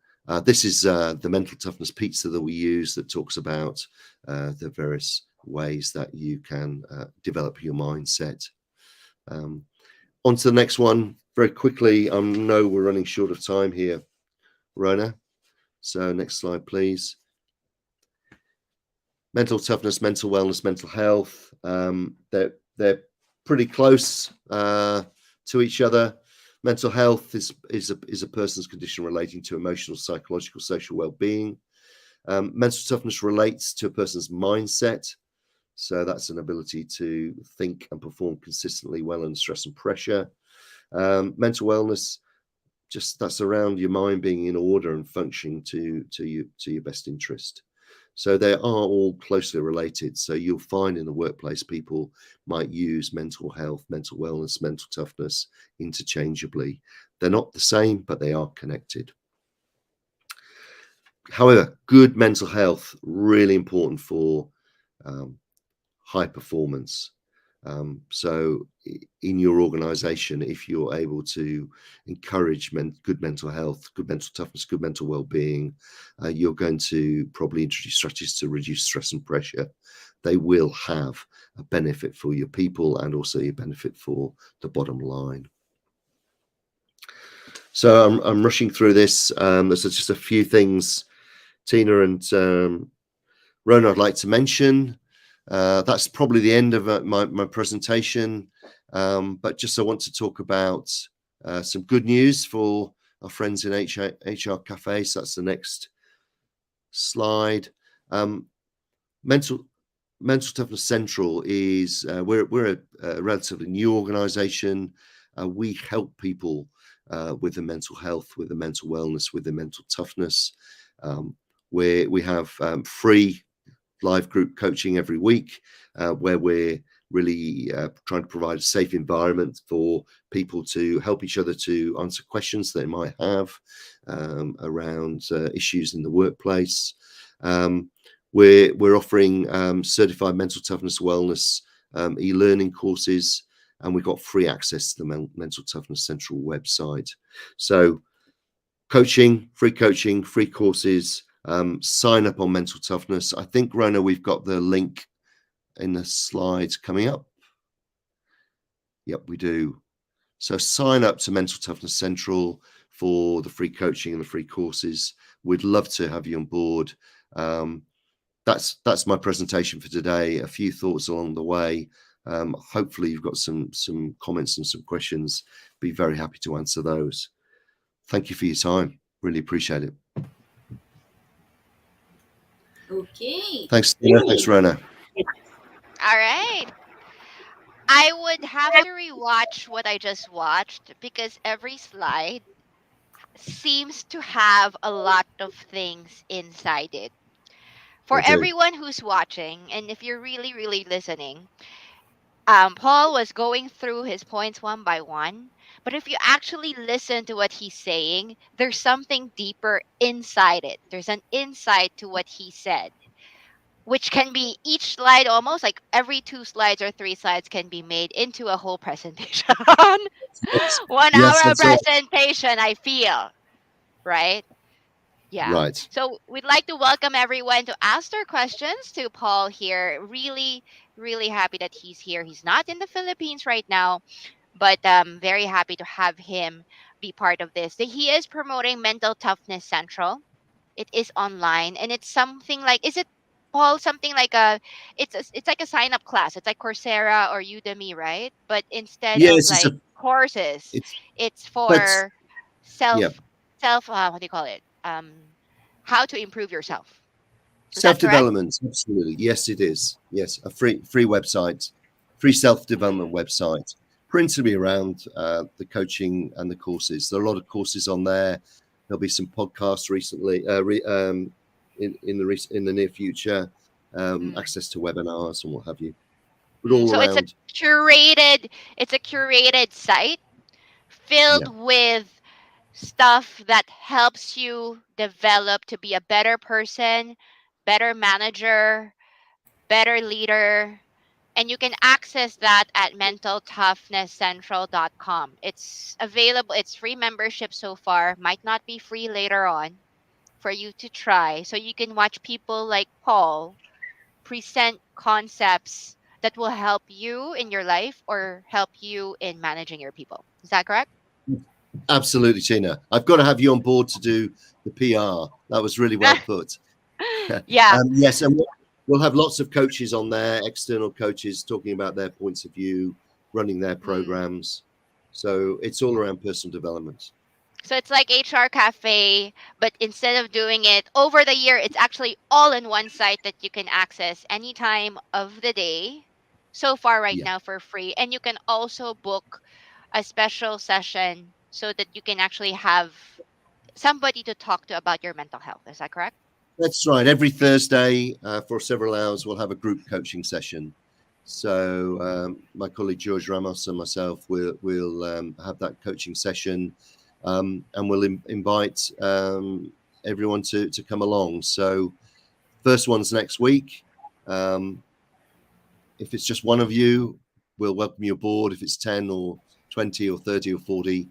This is the mental toughness pizza that we use that talks about the various ways that you can develop your mindset. On to the next one very quickly. I know we're running short of time here, Rona. So next slide, please. Mental toughness, mental wellness, mental health. They're pretty close to each other. Mental health is a person's condition relating to emotional, psychological, social well-being. Mental toughness relates to a person's mindset. So that's an ability to think and perform consistently well under stress and pressure. Mental wellness, just that's around your mind being in order and functioning to your best interest. So they are all closely related. So you'll find in the workplace people might use mental health, mental wellness, mental toughness interchangeably. They're not the same, but they are connected. However, good mental health, really important for high performance. So in your organization, if you're able to encourage good mental health, good mental toughness, good mental well-being, you're going to probably introduce strategies to reduce stress and pressure. They will have a benefit for your people and also a benefit for the bottom line. So I'm rushing through this. There's just a few things, Tina and Rona, I'd like to mention. That's probably the end of my presentation. But just I want to talk about some good news for our friends in HR Cafe. So that's the next slide. Mental Toughness Central is we're a relatively new organization. We help people with the mental health, with the mental wellness, with the mental toughness. We have free live group coaching every week, where we're really trying to provide a safe environment for people to help each other to answer questions they might have around issues in the workplace. We're offering certified mental toughness wellness e-learning courses, and we've got free access to the Mental Toughness Central website. So free coaching, free courses. Sign up on mental toughness. I think, Rona, we've got the link in the slides coming up. Yep, we do. So sign up to Mental Toughness Central for the free coaching and the free courses. We'd love to have you on board. That's my presentation for today. A few thoughts along the way. Hopefully you've got some comments and some questions. Be very happy to answer those. Thank you for your time. Really appreciate it. Okay. Thanks, Tina. Thanks, Rona. All right. I would have to rewatch what I just watched because every slide seems to have a lot of things inside it. For They do. everyone who's watching, and if you're really, really listening, Paul was going through his points one by one. But if you actually listen to what he's saying, there's something deeper inside it. There's an insight to what he said, which can be each slide almost like every 2 slides or 3 slides can be made into a whole presentation. Yes, 1 yes, hour that's it. presentation, I feel, right? Yeah. Right. So we'd like to welcome everyone to ask their questions to Paul here. Really, really happy that he's here. He's not in the Philippines right now, but very happy to have him be part of this. He is promoting Mental Toughness Central. It is online, and it's something like, is it, Paul, something like it's like a sign up class. It's like Coursera or Udemy, right? But instead of Yes, like courses, it's it's that's for yeah. self what do you call it? How to improve yourself. Is that correct? Self-development, absolutely. Yes, it is. Yes, a free website, free self-development website, principally around the coaching and the courses. There are a lot of courses on there. There'll be some podcasts recently in the near future, access to webinars and what have you. But all So around. it's a curated site filled with stuff that helps you develop to be a better person, better manager, better leader. And you can access that at mentaltoughnesscentral.com. It's available, it's free membership so far, might not be free later on for you to try. So you can watch people like Paul present concepts that will help you in your life or help you in managing your people. Is that correct? Absolutely, Tina. I've got to have you on board to do the PR. That was really well put. Yeah. Yes, and we'll have lots of coaches on there, external coaches talking about their points of view, running their programs. So it's all around personal development. So it's like HR Cafe, but instead of doing it over the year, it's actually all in one site that you can access any time of the day so far right now for free. And you can also book a special session so that you can actually have somebody to talk to about your mental health. Is that correct? That's right. Every Thursday for several hours, we'll have a group coaching session. So my colleague George Ramos and myself will have that coaching session, and we'll invite everyone to come along. So first one's next week. If it's just one of you, we'll welcome you aboard. If it's 10 or 20 or 30 or 40,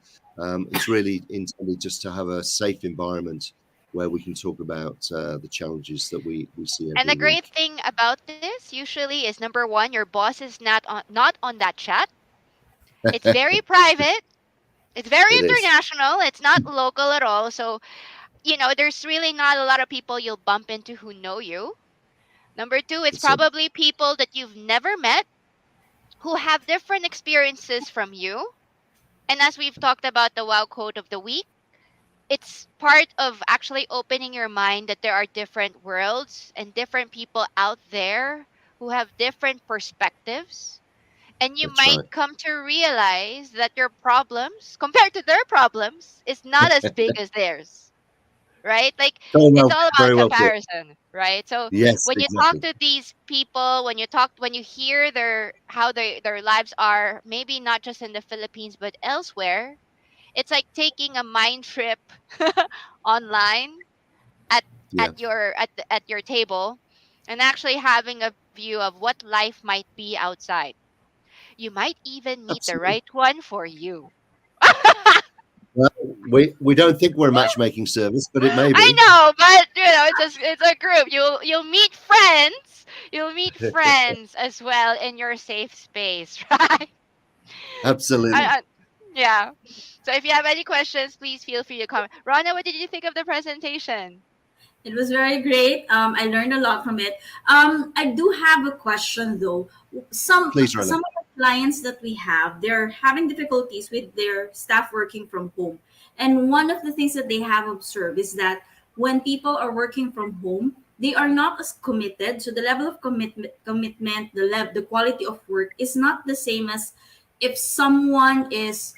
it's really intended just to have a safe environment where we can talk about the challenges that we see every And the great week. thing about this usually is, number one, your boss is not on that chat. It's very private. It's very It is. international. It's not local at all. So, there's really not a lot of people you'll bump into who know you. Number two, it's It's a, probably people that you've never met who have different experiences from you. And as we've talked about the wow quote of the week, it's part of actually opening your mind that there are different worlds and different people out there who have different perspectives. And you that's might right. come to realize that your problems, compared to their problems, is not as big as theirs. Right? Like, it's all about Very well put. comparison, right? So Yes, when you talk exactly. to these people, when you hear how their lives are, maybe not just in the Philippines but elsewhere, it's like taking a mind trip online at Yeah, at your table, and actually having a view of what life might be outside. You might even meet the absolutely. right one for you. Well, we don't think we're a matchmaking service, but it may I be. know, but it's a group. You'll meet friends. You'll meet friends as well in your safe space, right? Absolutely. I, yeah. So if you have any questions, please feel free to comment. Rana, what did you think of the presentation? It was very great. I learned a lot from it. I do have a question though. Please, Rona. Some of the clients that we have, they're having difficulties with their staff working from home. And one of the things that they have observed is that when people are working from home, they are not as committed. So the level of commitment, the quality of work is not the same as if someone is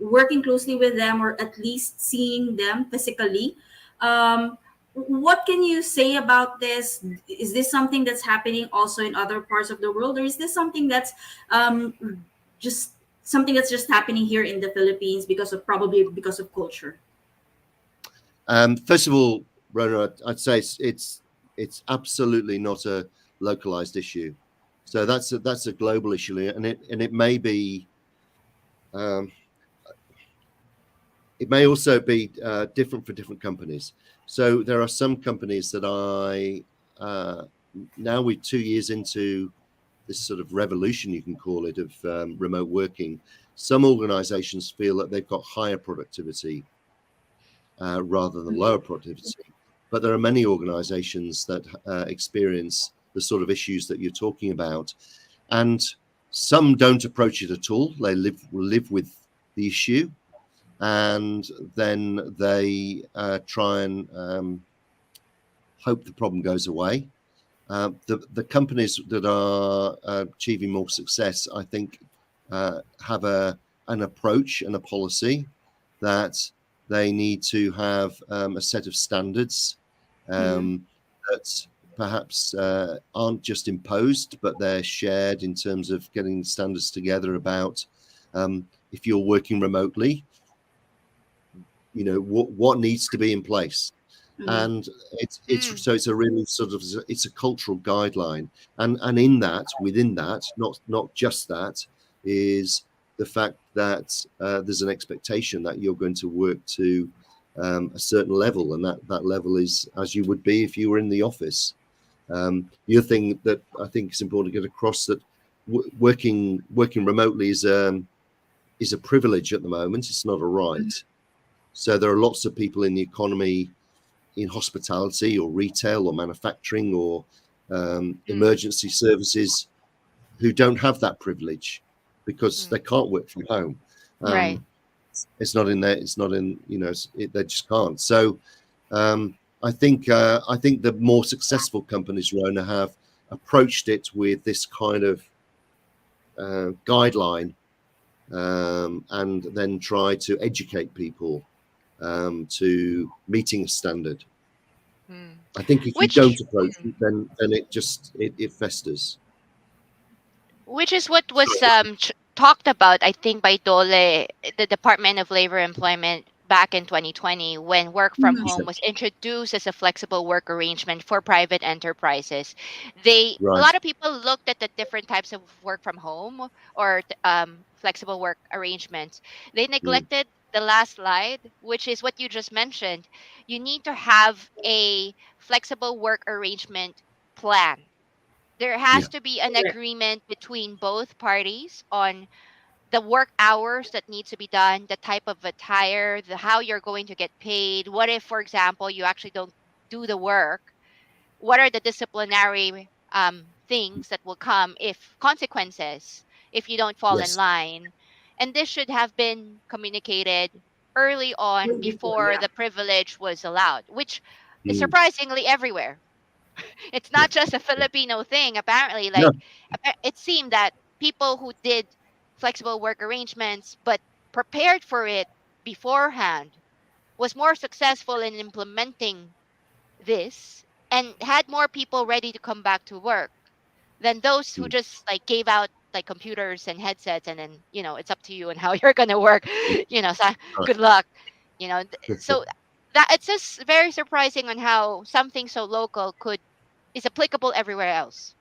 working closely with them or at least seeing them physically. Um, what can you say about this? Is this something that's happening also in other parts of the world, or is this something that's um, just just happening here in the Philippines because of culture? First of all, Rona, I'd say it's absolutely not a localized issue. So that's a global issue, and it may be. It may also be different for different companies. So there are some companies that now we're 2 years into this sort of revolution, you can call it, of remote working. Some organizations feel that they've got higher productivity rather than lower productivity. But there are many organizations that experience the sort of issues that you're talking about. And some don't approach it at all. They live with the issue. And then they try and hope the problem goes away. The companies that are achieving more success, I think, have an approach and a policy that they need to have a set of standards that perhaps aren't just imposed, but they're shared in terms of getting standards together about if you're working remotely, what needs to be in place. And it's a really sort of, it's a cultural guideline, and within that, not just that, is the fact that there's an expectation that you're going to work to a certain level, and that level is as you would be if you were in the office. The other thing that I think is important to get across, that working remotely is a privilege at the moment. It's not a right. So there are lots of people in the economy, in hospitality or retail or manufacturing or emergency services, who don't have that privilege because they can't work from home. Right. It's not in there. It's not in, they just can't. So I think the more successful companies, Rona, have approached it with this kind of guideline, and then try to educate people to meeting a standard. I think if you Which don't approach it, then it festers. which is what was talked about, I think, by Dole, the Department of Labor Employment, back in 2020, when work from Mhm. home was introduced as a flexible work arrangement for private enterprises. A Right. lot of people looked at the different types of work from home or flexible work arrangements. They Mm. neglected the last slide, which is what you just mentioned. You need to have a flexible work arrangement plan. There Yeah. has to be an agreement between both parties on the work hours that needs to be done, the type of attire, the how you're going to get paid. What if, for example, you actually don't do the work? What are the disciplinary things that will come, if consequences, if you don't fall in Yes. line? And this should have been communicated early on before Yeah. the privilege was allowed, which is Mm. surprisingly everywhere. It's Yeah. not just a Filipino thing. Apparently, No. like it seemed that people who did flexible work arrangements but prepared for it beforehand was more successful in implementing this and had more people ready to come back to work than those who Mm. just like gave out like computers and headsets, and then it's up to you and how you're gonna work. So Right. good luck. So that it's just very surprising on how something so local could is applicable everywhere else,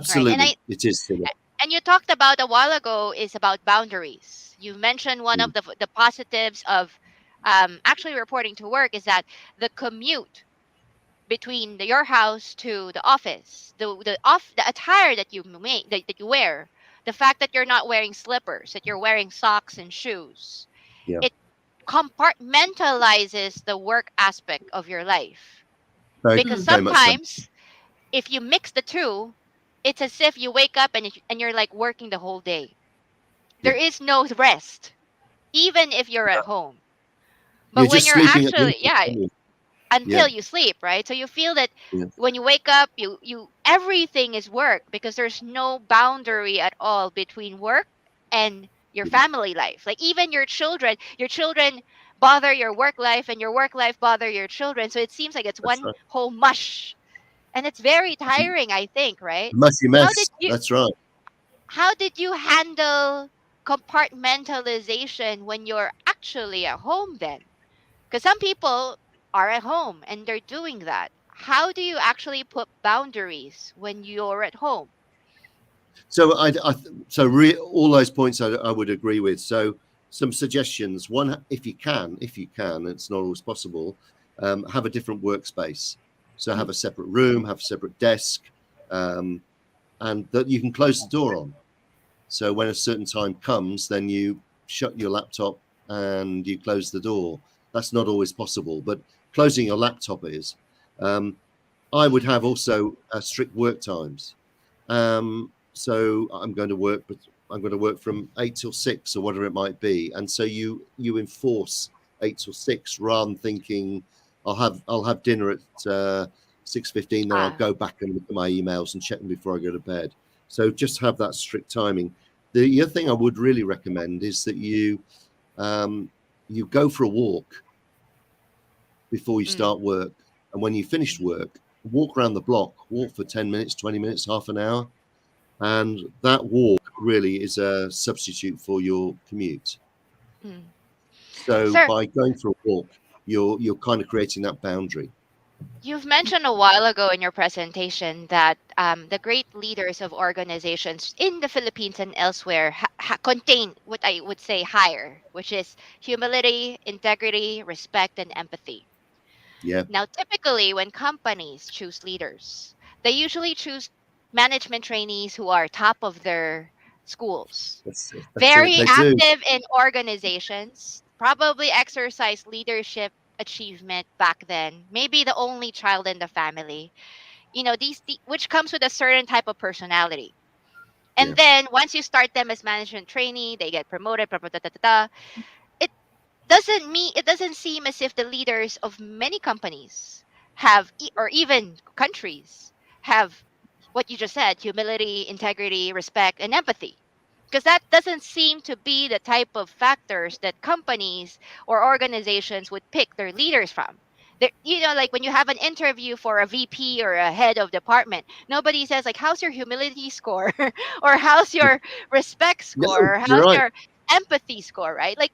right? And Absolutely, I it is. Philip. and you talked about a while ago is about boundaries. You mentioned one Mm. of the positives of actually reporting to work is that the commute between your house to the office, the attire that you make that you wear, the fact that you're not wearing slippers, that you're wearing socks and shoes, Yeah. it compartmentalizes the work aspect of your life. Very, Because Mm. very much so. sometimes if you mix the two, it's as if you wake up and you're like working the whole day. Yeah. There is no rest, even if you're at home. You're But when just you're sleeping at the actually, office, yeah, aren't you? Yeah. until you sleep, right? So you feel that Yeah. when you wake up, you everything is work because there's no boundary at all between work and your Mm. family life. Like even your children bother your work life and your work life bother your children. So it seems like it's That's one right. whole mush. And it's very Mm. tiring, I think, right? Messy How mess. did you That's right. how did you handle compartmentalization when you're actually at home then? Because some people are at home and they're doing that. How do you actually put boundaries when you're at home? So all those points I would agree with. So some suggestions. One, if you can, it's not always possible. Have a different workspace. So have a separate room, have a separate desk, um, and that you can close the door on. So when a certain time comes, then you shut your laptop and you close the door. That's not always possible, but closing your laptop is. Um, I would have also strict work times. So I'm going to work, but I'm going to work from 8 till 6 or whatever it might be. And so you enforce 8 till 6 rather than thinking I'll have dinner at 6:15, then I'll Ah, go back and look at my emails and check them before I go to bed. So just have that strict timing. The other thing I would really recommend is that you go for a walk before you mm, start work, and when you finish work, walk around the block, walk for 10 minutes, 20 minutes, half an hour, and that walk really is a substitute for your commute. mm. So Sir, by going for a walk, you're kind of creating that boundary. you've mentioned a while ago in your presentation that the great leaders of organizations in the Philippines and elsewhere contain what I would say higher, which is humility, integrity, respect, and empathy. Yeah, Now, typically, when companies choose leaders, they usually choose management trainees who are top of their schools, that's it. very They do. active in organizations, probably exercise leadership achievement back then, maybe the only child in the family, which comes with a certain type of personality. Yeah, And then once you start them as management trainee, they get promoted, blah, blah, blah, blah, blah, it it doesn't seem as if the leaders of many companies or even countries have what you just said: humility, integrity, respect, and empathy, because that doesn't seem to be the type of factors that companies or organizations would pick their leaders from. You know, like when you have an interview for a VP or a head of department, nobody says like, how's your humility score or how's your respect No, score or you're how's right. your empathy score, right? Like,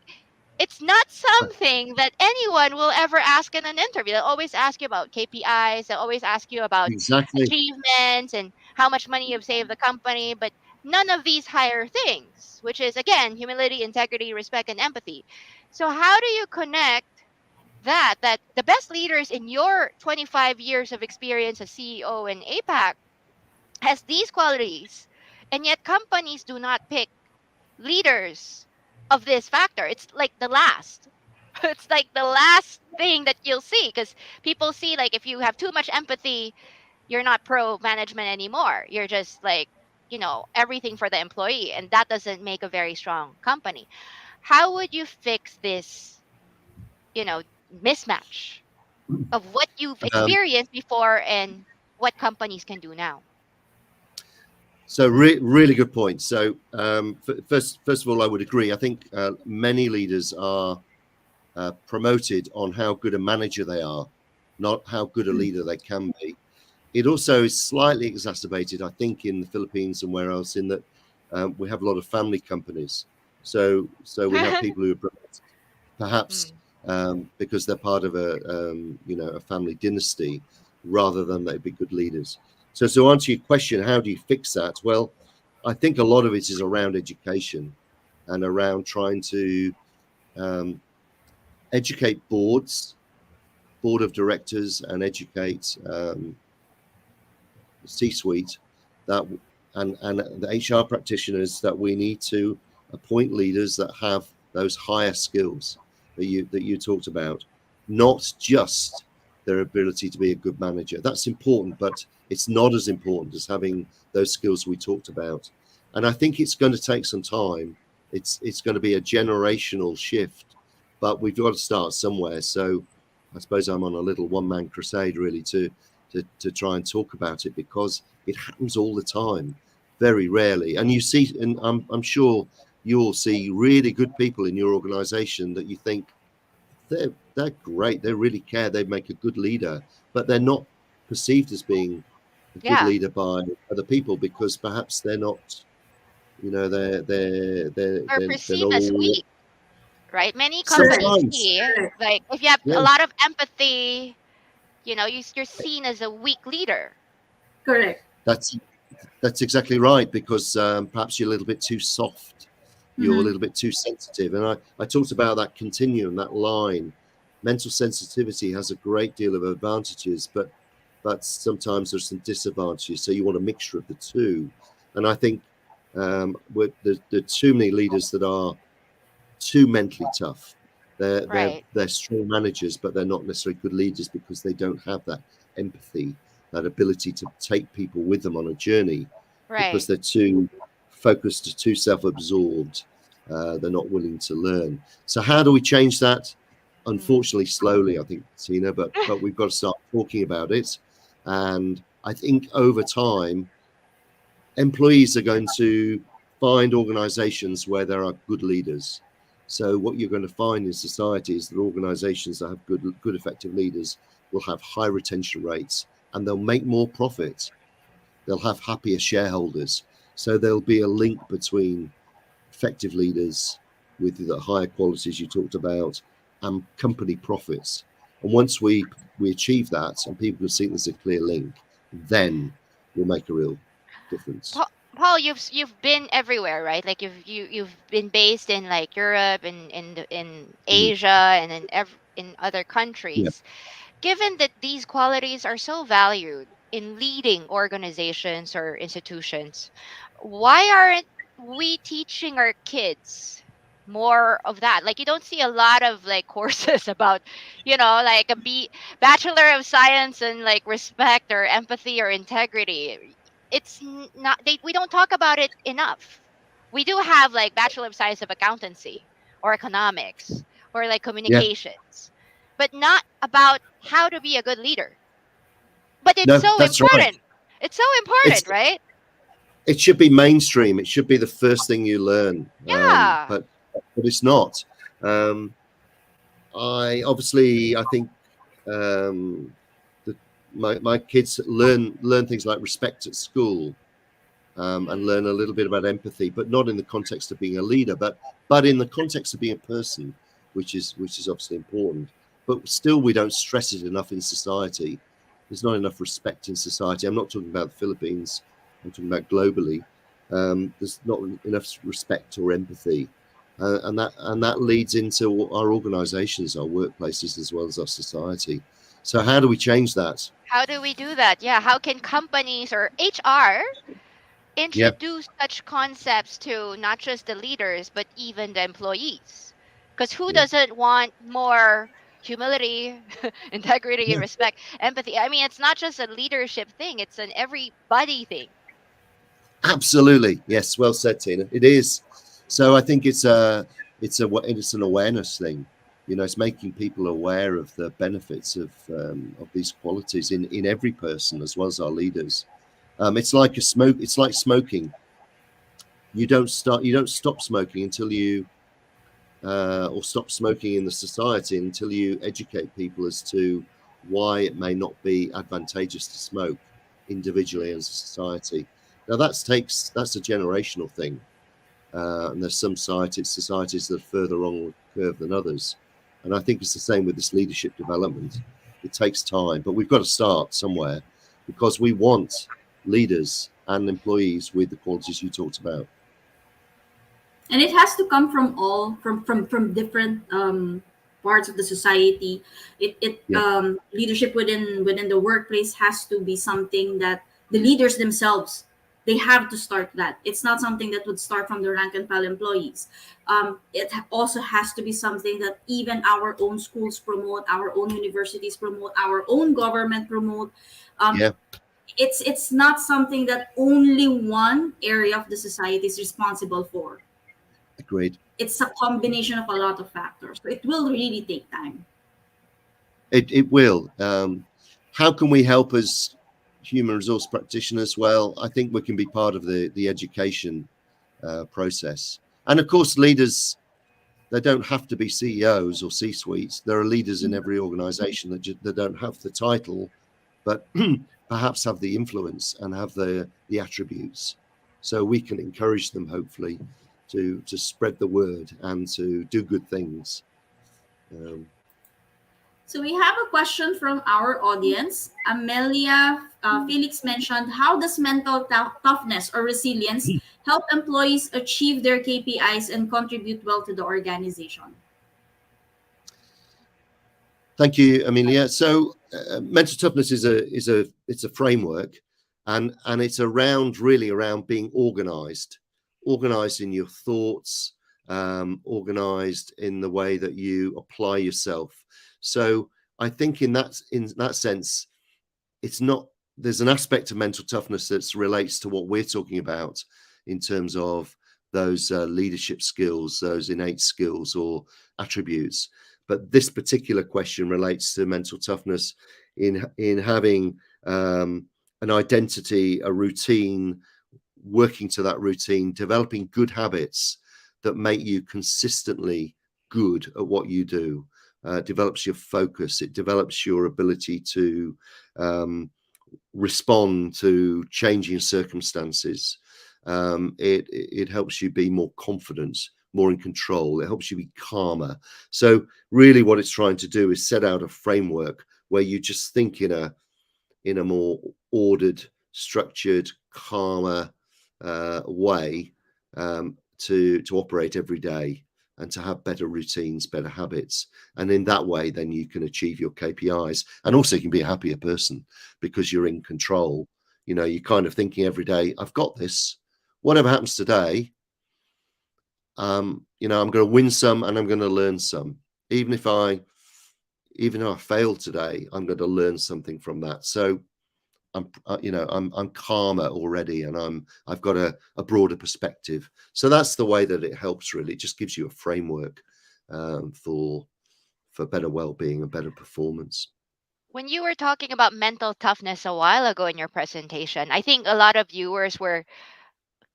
it's not something that anyone will ever ask in an interview. They'll always ask you about KPIs. They'll always ask you about Exactly. achievements and how much money you've saved the company, but none of these higher things, which is again humility, integrity, respect, and empathy. So how do you connect that the best leaders in your 25 years of experience as CEO in APAC has these qualities, and yet companies do not pick leaders of this factor? It's like the last. It's like the last thing that you'll see, because people see like if you have too much empathy, you're not pro management anymore. You're just like, you know, everything for the employee, and that doesn't make a very strong company. How would you fix this, you know, mismatch of what you've Um, experienced before and what companies can do now? So really good point. So first of all, I would agree. I think many leaders are promoted on how good a manager they are, not how good a leader they can be. It also is slightly exacerbated, I think, in the Philippines and where else, in that we have a lot of family companies. So we have people who are promoted, perhaps because they're part of a family dynasty, rather than they be good leaders. So to answer your question, how do you fix that? Well, I think a lot of it is around education and around trying to educate board of directors, and educate C-suite that and the HR practitioners that we need to appoint leaders that have those higher skills that you talked about, not just their ability to be a good manager. That's important, but it's not as important as having those skills we talked about. And I think it's going to take some time. It's going to be a generational shift, but we've got to start somewhere. So I suppose I'm on a little one-man crusade really to try and talk about it, because it happens all the time, very rarely. And you see, and I'm sure you'll see really good people in your organization that you think they're great, they really care, they make a good leader, but they're not perceived as being a good Yeah. leader by other people, because perhaps they're not, they're Or not perceived as all. weak, right? Many companies Sometimes, see Correct. like if you have yeah, a lot of empathy, you know, you're seen as a weak leader. Correct. that's exactly right, because perhaps you're a little bit too soft, you're a little bit too sensitive. And I talked about that continuum, that line. Mental sensitivity has a great deal of advantages, but sometimes there's some disadvantages. So you want a mixture of the two. And I think there are too many leaders that are too mentally tough. Right. They're strong managers, but they're not necessarily good leaders, because they don't have that empathy, that ability to take people with them on a journey, because Right. they're too focused, too self-absorbed. They're not willing to learn. So how do we change that? Mm. Unfortunately, slowly, I think, Tina, but we've got to start talking about it. And I think over time, employees are going to find organizations where there are good leaders. So what you're going to find in society is that organizations that have good effective leaders will have high retention rates, and they'll make more profit. They'll have happier shareholders. So there'll be a link between effective leaders with the higher qualities you talked about and company profits. And once we achieve that and people can see there's a clear link, then we'll make a real difference. Paul, you've been everywhere, right? Like you've been based in like Europe and in Mhm. Asia and in other Yeah. countries. Given that these qualities are so valued in leading organizations or institutions, why aren't we teaching our kids more of that? Like you don't see a lot of like courses about, you know, like Bachelor of Science and like respect or empathy or integrity. Not we don't talk about it enough. We do have like Bachelor of Science of Accountancy or economics or like Yeah. communications, but not about how to be a good leader. But it's No, so that's right. important. It's so It's important, right? it should be mainstream. It should be the first thing you learn. Yeah. But it's not. I think um, the, my kids learn things like respect at school, and learn a little bit about empathy, but not in the context of being a leader, but in the context of being a person, which is obviously important. But still, we don't stress it enough in society. There's not enough respect in society. I'm not talking about the Philippines. I'm talking about globally. There's not enough respect or empathy, and that leads into our organisations, our workplaces, as well as our society. So how do we change that? How do we do that? Yeah, how can companies or HR Yeah, introduce such concepts to not just the leaders but even the employees? Because who yeah, doesn't want more humility, integrity, yeah. respect, empathy? I mean, it's not just a leadership thing, it's an everybody thing. Absolutely, yes. Well said, Tina. It is. So I think it's an awareness thing. It's making people aware of the benefits of these qualities in every person as well as our leaders. It's like a smoke. It's like smoking. You don't stop smoking until you or stop smoking in the society until you educate people as to why it may not be advantageous to smoke individually as a society. Now that's a generational thing, and there's some societies that are further along the curve than others, and I think it's the same with this leadership development. It takes time, but we've got to start somewhere because we want leaders and employees with the qualities you talked about. And it has to come from all from different parts of the society. It Yeah, Leadership within the workplace has to be something that the leaders themselves, they have to start that. It's not something that would start from the rank and file employees. Also has to be something that even our own schools promote, our own universities promote, our own government promote. um, yeah, it's not something that only one area of the society is responsible for. agreed. It's a combination of a lot of factors. So it will really take time. It will. How can we help as human resource practitioners? Well, I think we can be part of the education process. And of course, leaders, they don't have to be CEOs or C-suites. There are leaders in every organization that don't have the title, but perhaps have the influence and have the attributes. So we can encourage them, hopefully, to spread the word and to do good things. Um, So we have a question from our audience. Amelia Felix mentioned, how does mental toughness or resilience help employees achieve their KPIs and contribute well to the organization? Thank you, Amelia. So, mental toughness is a framework, and it's really around being organised in your thoughts, organised in the way that you apply yourself. So, I think in that sense, it's not. There's an aspect of mental toughness that relates to what we're talking about in terms of those leadership skills, those innate skills or attributes. But this particular question relates to mental toughness in having an identity, a routine, working to that routine, developing good habits that make you consistently good at what you do. Develops your focus. It develops your ability to respond to changing circumstances. It helps you be more confident, more in control. It helps you be calmer. So really, what it's trying to do is set out a framework where you just think in a more ordered, structured, calmer way to operate every day and to have better routines, better habits. And in that way, then you can achieve your KPIs and also you can be a happier person because you're in control. You're kind of thinking every day, I've got this. Whatever happens today, I'm going to win some and I'm going to learn some. Even if I fail today, I'm going to learn something from that. So I'm calmer already, and I've got a broader perspective. So that's the way that it helps. Really, it just gives you a framework for better well-being and better performance. When you were talking about mental toughness a while ago in your presentation, I think a lot of viewers were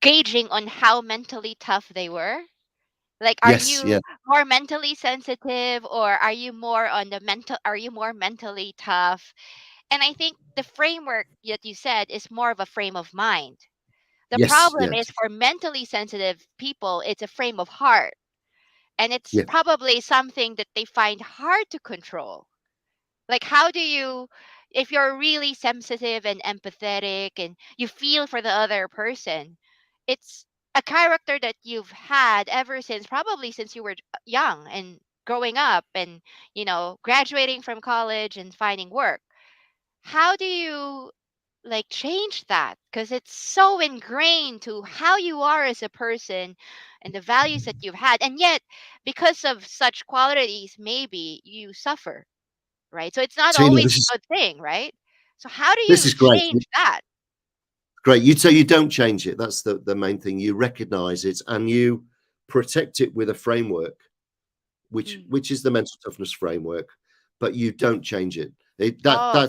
gauging on how mentally tough they were. Like, are Yes, yeah, you more mentally sensitive, or are you more mentally tough? And I think the framework that you said is more of a frame of mind. The yes, problem yes, is for mentally sensitive people, it's a frame of heart. And it's yeah. probably something that they find hard to control. Like, how do you, if you're really sensitive and empathetic and you feel for the other person, it's a character that you've had ever since, probably since you were young and growing up and, graduating from college and finding work. How do you like change that? Because it's so ingrained to how you are as a person and the values that you've had. And yet, because of such qualities, maybe you suffer, right? So it's not Tina, always a good thing, right? So how do this you is great. change that? Great. You don't change it. That's the main thing. You recognize it and you protect it with a framework, which Mm. which is the mental toughness framework, but you don't change it. It that Oh, okay.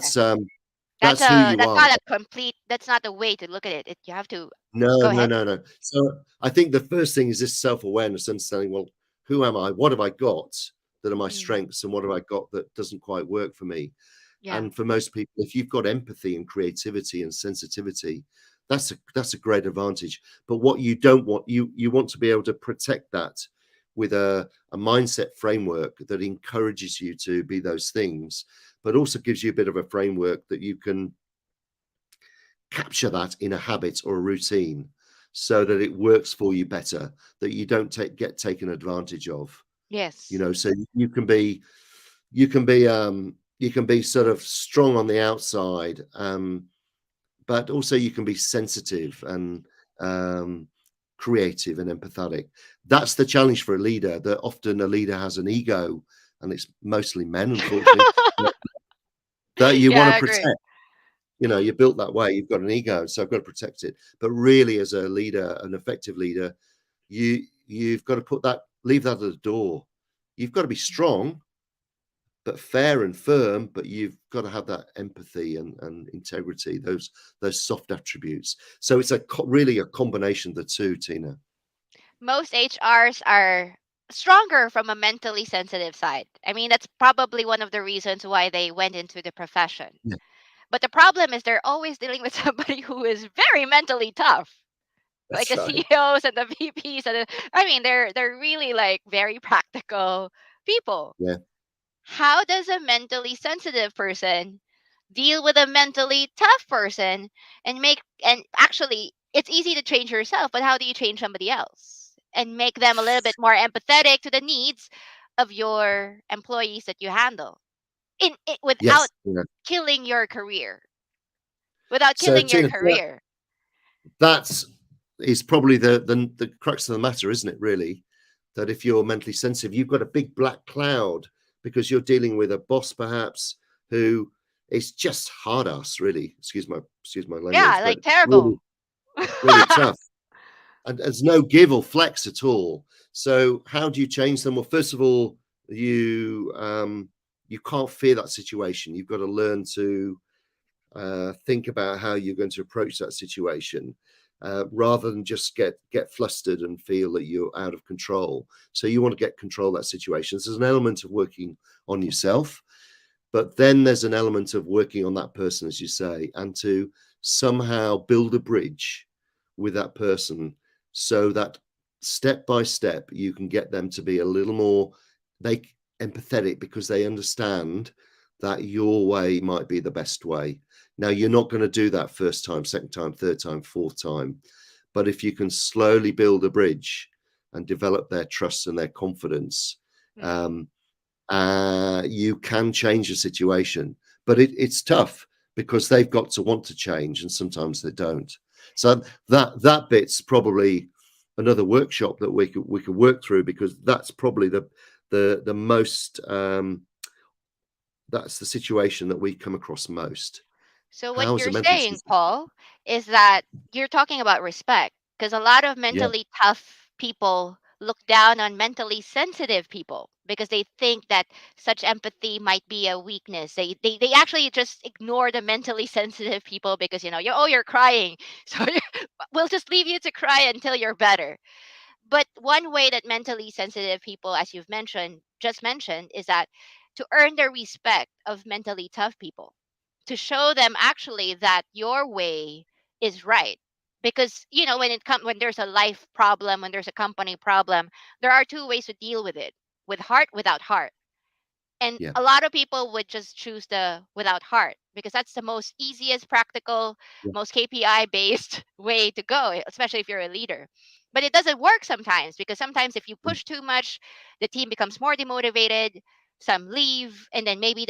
that's who you That's are. not a complete. That's not the way to look at it. You have to No, go no, ahead. no, no. So I think the first thing is this self-awareness, understanding, well, who am I? What have I got that are my Mm. strengths, and what have I got that doesn't quite work for me? Yeah. And for most people, if you've got empathy and creativity and sensitivity, that's a great advantage. But what you don't want, you want to be able to protect that with a mindset framework that encourages you to be those things, but also gives you a bit of a framework that you can capture that in a habit or a routine so that it works for you better, that you don't get taken advantage of. Yes. So you can be you can be sort of strong on the outside, but also you can be sensitive and creative and empathetic. That's the challenge for a leader, that often a leader has an ego, and it's mostly men, unfortunately, that you Yeah, want to I agree. protect. You're built that way. You've got an ego, so I've got to protect it. But really, as a leader, an effective leader, you've got to leave that at the door. You've got to be strong, but fair and firm. But you've got to have that empathy and integrity, those soft attributes. So it's really a combination of the two, Tina. Most HRs are stronger from a mentally sensitive side. I mean, that's probably one of the reasons why they went into the profession. Yeah, But the problem is they're always dealing with somebody who is very mentally tough, like that's the right. CEOs and the VPs. I mean, they're really like very practical people. Yeah. How does a mentally sensitive person deal with a mentally tough person and actually it's easy to change yourself, but how do you change somebody else and make them a little bit more empathetic to the needs of your employees that you handle in it without Yes. Yeah. killing your career without So, killing your Tina, career. that's is probably the crux of the matter, isn't it? Really, that if you're mentally sensitive, you've got a big black cloud because you're dealing with a boss, perhaps, who is just hard ass. Really, excuse my Yeah, language, but like terrible. really, really tough, and there's no give or flex at all. So, how do you change them? Well, first of all, you can't fear that situation. You've got to learn to think about how you're going to approach that situation, rather than just get flustered and feel that you're out of control. So you want to get control of that situation. So there's an element of working on yourself, but then there's an element of working on that person, as you say, and to somehow build a bridge with that person so that step by step you can get them to be a little more they empathetic, because they understand that your way might be the best way. Now, you're not going to do that first time, second time, third time, fourth time, but if you can slowly build a bridge and develop their trust and their confidence, Mm. you can change a situation. But it's tough because they've got to want to change, and sometimes they don't. So that bit's probably another workshop that we could work through, because that's probably the most that's the situation that we come across most. So what How is a you're mental saying, sensitive? Paul, is that you're talking about respect because a lot of Yeah, mentally tough people look down on mentally sensitive people because they think that such empathy might be a weakness. They actually just ignore the mentally sensitive people because you're crying. So we'll just leave you to cry until you're better. But one way that mentally sensitive people, as you've just mentioned, is that to earn the respect of mentally tough people, to show them actually that your way is right. Because when there's a life problem, when there's a company problem, there are two ways to deal with it: with heart, without heart. And Yeah. a lot of people would just choose the without heart because that's the most easiest, practical, Yeah. most KPI based way to go, especially if you're a leader. But it doesn't work sometimes, because sometimes if you push too much, the team becomes more demotivated. Some leave, and then maybe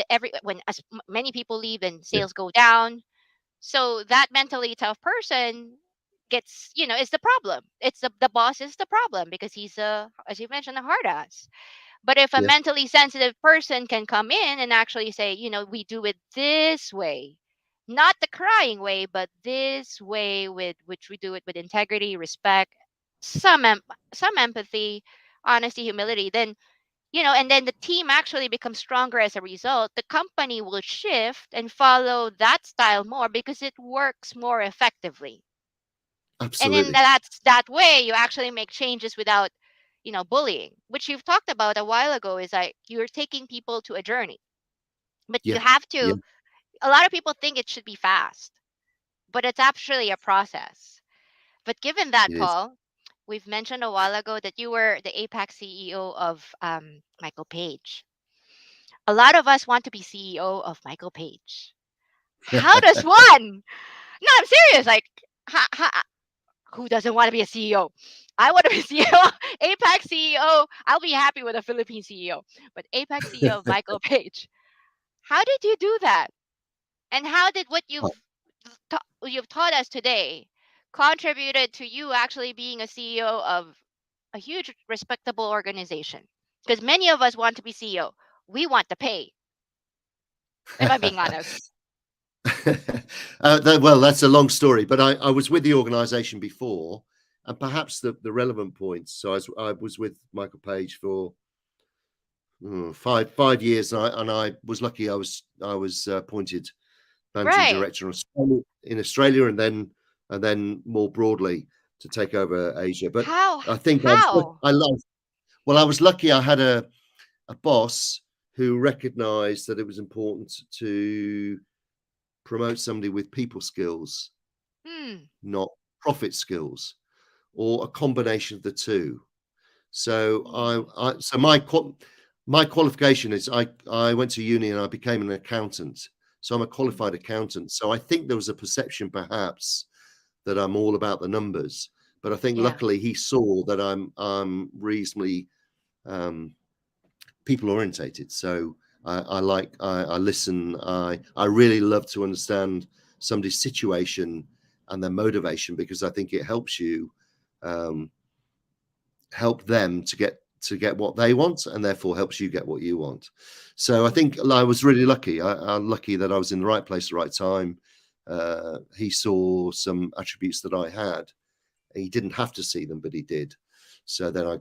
many people leave, and Yeah. sales go down. So that mentally tough person gets, is the problem. It's the boss is the problem, because he's as you mentioned, a hard ass. But if a Yes. mentally sensitive person can come in and actually say, we do it this way, not the crying way, but this way, with which we do it with integrity, respect, some empathy, honesty, humility, then, and then the team actually becomes stronger as a result. The company will shift and follow that style more because it works more effectively. And then Absolutely. that way you actually make changes without, bullying, which you've talked about a while ago, is like you're taking people to a journey. But you Yeah. have Yeah. to, a lot of people think it should be fast, but it's actually a process. But given that, It is. Paul, we've mentioned a while ago that you were the APAC CEO of Michael Page. A lot of us want to be CEO of Michael Page. How does one? No, I'm serious. Like, who doesn't want to be a CEO? I want to be CEO, APAC CEO. I'll be happy with a Philippine CEO, but APAC CEO of Michael Page. How did you do that? And how did what you've taught us today contributed to you actually being a CEO of a huge, respectable organization? Because many of us want to be CEO. We want to pay. If I'm being honest. Well, that's a long story, but I was with the organization before, and perhaps the relevant points. So I was with Michael Page for 5 years, and I was lucky. I was appointed managing Right. director in Australia, and then more broadly to take over Asia. But How? I think How? I was lucky. I had a boss who recognized that it was important to promote somebody with people skills, not profit skills, or a combination of the two. So my qualification is I went to uni and I became an accountant. So I'm a qualified accountant. So I think there was a perception perhaps that I'm all about the numbers, but I think Yeah. luckily he saw that I'm reasonably people orientated. So I listen. I really love to understand somebody's situation and their motivation, because I think it helps you help them to get what they want, and therefore helps you get what you want. So I think I was really lucky. I'm lucky that I was in the right place at the right time. He saw some attributes that I had. He didn't have to see them, but he did. So then I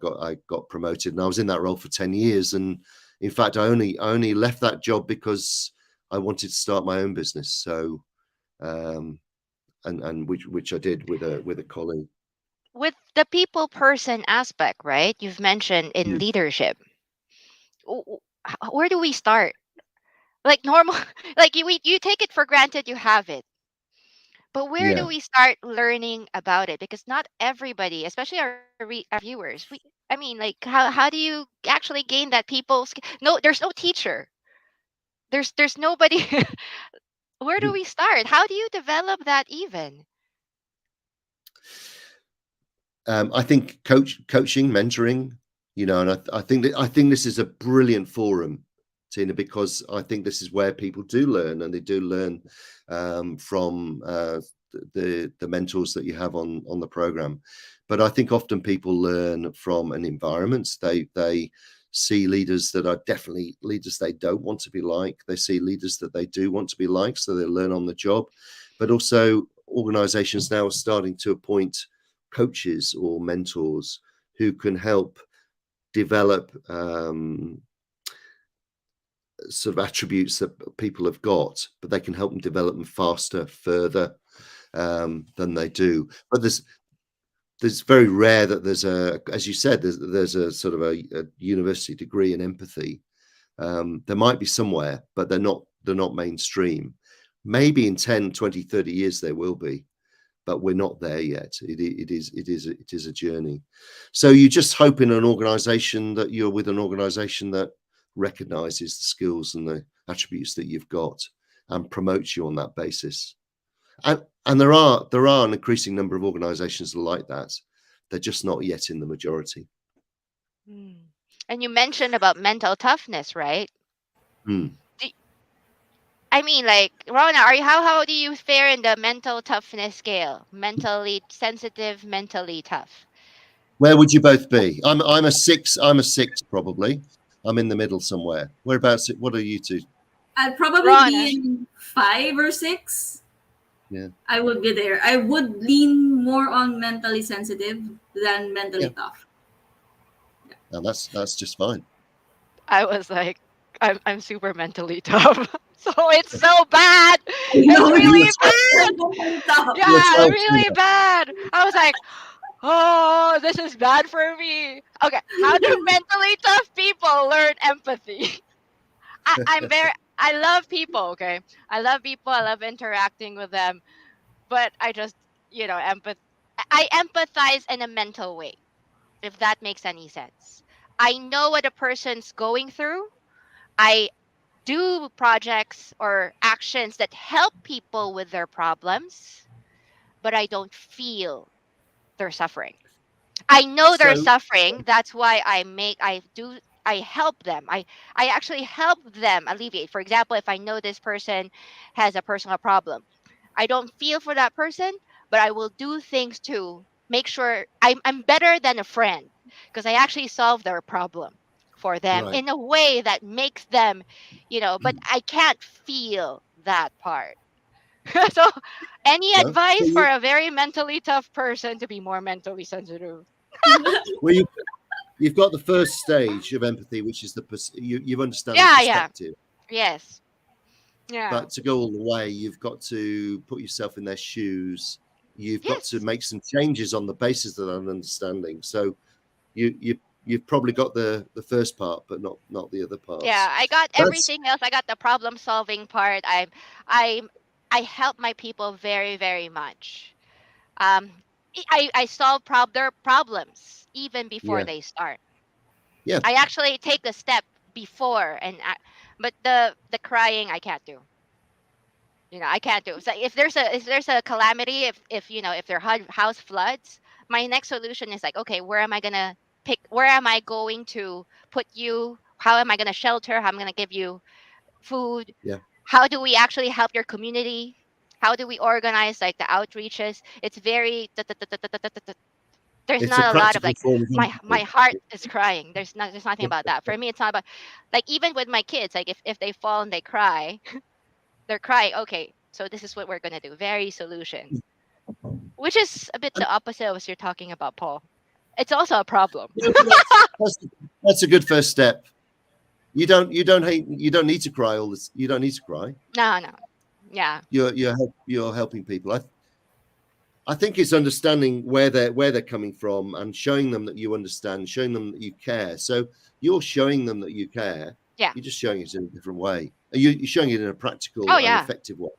got promoted, and I was in that role for 10 years. And in fact, I only left that job because I wanted to start my own business. So and which I did with a colleague. With the people person aspect, right? You've mentioned in Mm. leadership. Where do we start? Like normal, like you take it for granted you have it. But where do Yeah. we start learning about it? Because not everybody, especially our viewers, I mean, like, how do you actually gain that no, there's no teacher. There's nobody. Where do we start? How do you develop that even? I think coaching, mentoring, and I think this is a brilliant forum, Tina, because I think this is where people do learn, and they do learn from the mentors that you have on the program. But I think often people learn from an environment. They see leaders that are definitely leaders they don't want to be like. They see leaders that they do want to be like, so they learn on the job. But also, organizations now are starting to appoint coaches or mentors who can help develop sort of attributes that people have got, but they can help them develop them faster, further than they do. But there's very rare that there's a, as you said, there's a sort of a university degree in empathy. There might be somewhere, but they're not mainstream. Maybe in 10, 20, 30 years there will be, but we're not there yet. It is a journey. So you just hope in an organization that you're with an organization that recognizes the skills and the attributes that you've got and promotes you on that basis. And there are an increasing number of organizations like that. They're just not yet in the majority. And you mentioned about mental toughness, right? I mean, like, Rona, how do you fare in the mental toughness scale? Mentally sensitive, mentally tough. Where would you both be? I'm a 6. I'm a 6 probably. I'm in the middle somewhere. Whereabouts? What are you two? I'd probably be in 5 or 6. Yeah, I would be there. I would lean more on mentally sensitive than mentally tough. And that's just fine. I was like, I'm super mentally tough. So it's so bad. It's really bad. Yeah, really bad. I was like, oh, this is bad for me. Okay, how do mentally tough people learn empathy? I love people, okay? I love people. I love interacting with them. But I just, I empathize in a mental way, if that makes any sense. I know what a person's going through. I do projects or actions that help people with their problems, but I don't feel their suffering. I know they're suffering. That's why I help them. I actually help them alleviate. For example, if I know this person has a personal problem, I don't feel for that person, but I will do things to make sure I'm better than a friend, because I actually solve their problem for them in a way that makes them, but I can't feel that part. So any advice for a very mentally tough person to be more mentally sensitive? Well, you've got the first stage of empathy, which is you understand the perspective. Yes. Yeah. But to go all the way, you've got to put yourself in their shoes. You've got to make some changes on the basis of that understanding. So you've probably got the first part, but not the other parts. Yeah, I got everything else. I got the problem solving part. I help my people very, very much. I solve their problems even before they start. Yeah. I actually take a step before, but the crying I can't do. I can't do. So if there's a calamity, if their house floods, my next solution is like, okay, where am I going to put you? How am I gonna shelter? How am I gonna give you food? Yeah. How do we actually help your community? How do we organize like the outreaches? It's very there's not a lot of like my heart is crying. There's nothing about that. For me, it's not about like even with my kids, like if they fall and they cry, they're crying. Okay, so this is what we're gonna do. Very solution, which is a bit the opposite of what you're talking about, Paul. It's also a problem. That's a good first step. You don't need to cry all this. You don't need to cry. No. Yeah. You're helping people. I think it's understanding where they're coming from and showing them that you understand, showing them that you care. So you're showing them that you care. Yeah. You're just showing it in a different way. You're showing it in a practical and effective way.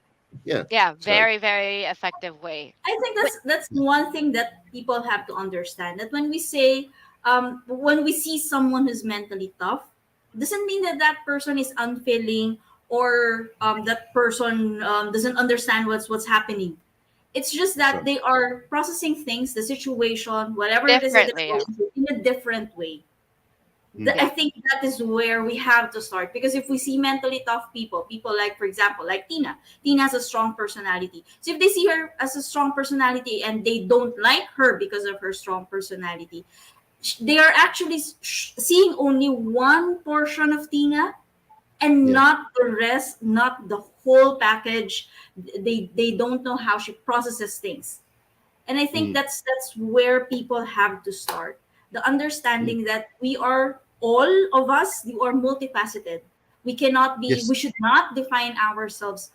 Yeah. Yeah. Very, very effective way. I think that's one thing that people have to understand, that when we say, when we see someone who's mentally tough, doesn't mean that person is unfeeling or that person doesn't understand what's happening. It's just that they are processing things, the situation, whatever it is that they're going through, in a different way. I think that is where we have to start, because if we see mentally tough people like, for example, like Tina has a strong personality. So if they see her as a strong personality and they don't like her because of her strong personality, they are actually seeing only one portion of Tina and not the rest, not the whole package. They don't know how she processes things. And I think that's where people have to start. The understanding that we are, all of us, we are multifaceted. We cannot be, we should not define ourselves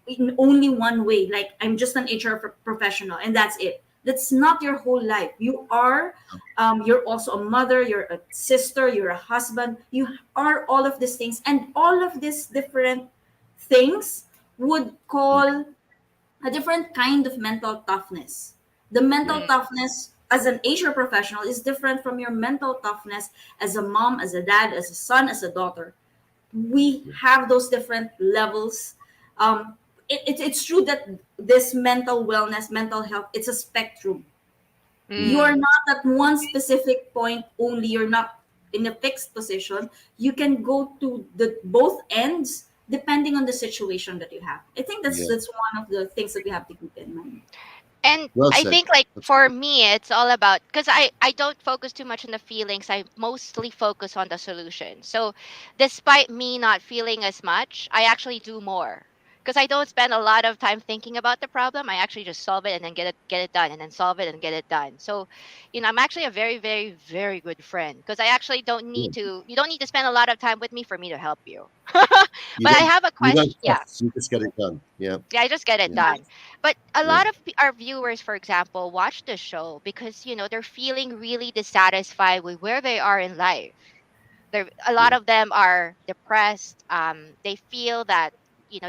in only one way. Like, I'm just an HR professional and that's it. That's not your whole life. You're also a mother, you're a sister, you're a husband. You are all of these things, and all of these different things would call a different kind of mental toughness. The mental Mm. toughness as an HR professional is different from your mental toughness as a mom, as a dad, as a son, as a daughter. We have those different levels. It's true that this mental wellness, mental health, it's a spectrum. You're Mm. not at one specific point only. You're not in a fixed position. You can go to the both ends depending on the situation that you have. I think Yeah. that's one of the things that we have to keep in mind. And Well I said. think like for me it's all about, because I don't focus too much on the feelings. I mostly focus on the solution. So despite me not feeling as much, I actually do more. Because I don't spend a lot of time thinking about the problem. I actually just solve it and then get it done, and then solve it and get it done. So, I'm actually a very, very, very good friend, because I actually don't Yeah. need to you don't need to spend a lot of time with me for me to help you. You But I don't have a you don't question. Yeah. fuss, you just get it done. Yeah. Yeah, I just get it Yeah. done. But a Yeah. lot of our viewers, for example, watch the show because they're feeling really dissatisfied with where they are in life. A lot Yeah. of them are depressed. They feel that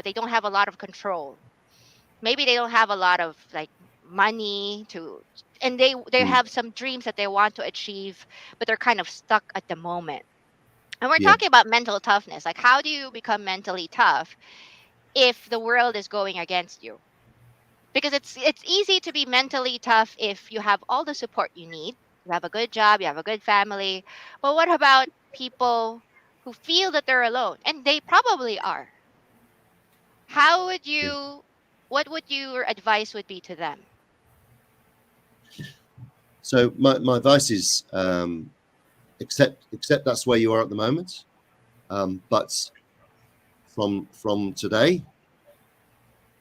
they don't have a lot of control. Maybe they don't have a lot of like money to, and they Mm. have some dreams that they want to achieve, but they're kind of stuck at the moment. And we're Yeah. talking about mental toughness. Like, how do you become mentally tough if the world is going against you? Because it's easy to be mentally tough if you have all the support you need. You have a good job, you have a good family. But what about people who feel that they're alone? And they probably are. How would Yeah. you what would your advice would be to them? So my advice is accept that's where you are at the moment. But from today,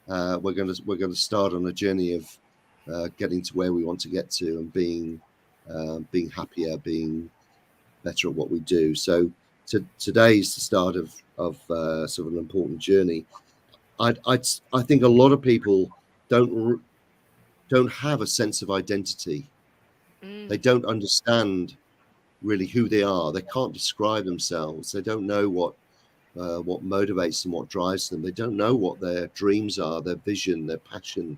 we're going to start on a journey of getting to where we want to get to, and being happier, being better at what we do. So today is the start of sort of an important journey. I think a lot of people don't have a sense of identity. They Mm, don't understand really who they are. They can't describe themselves. They don't know what motivates them, what drives them. They don't know what their dreams are, their vision, their passion,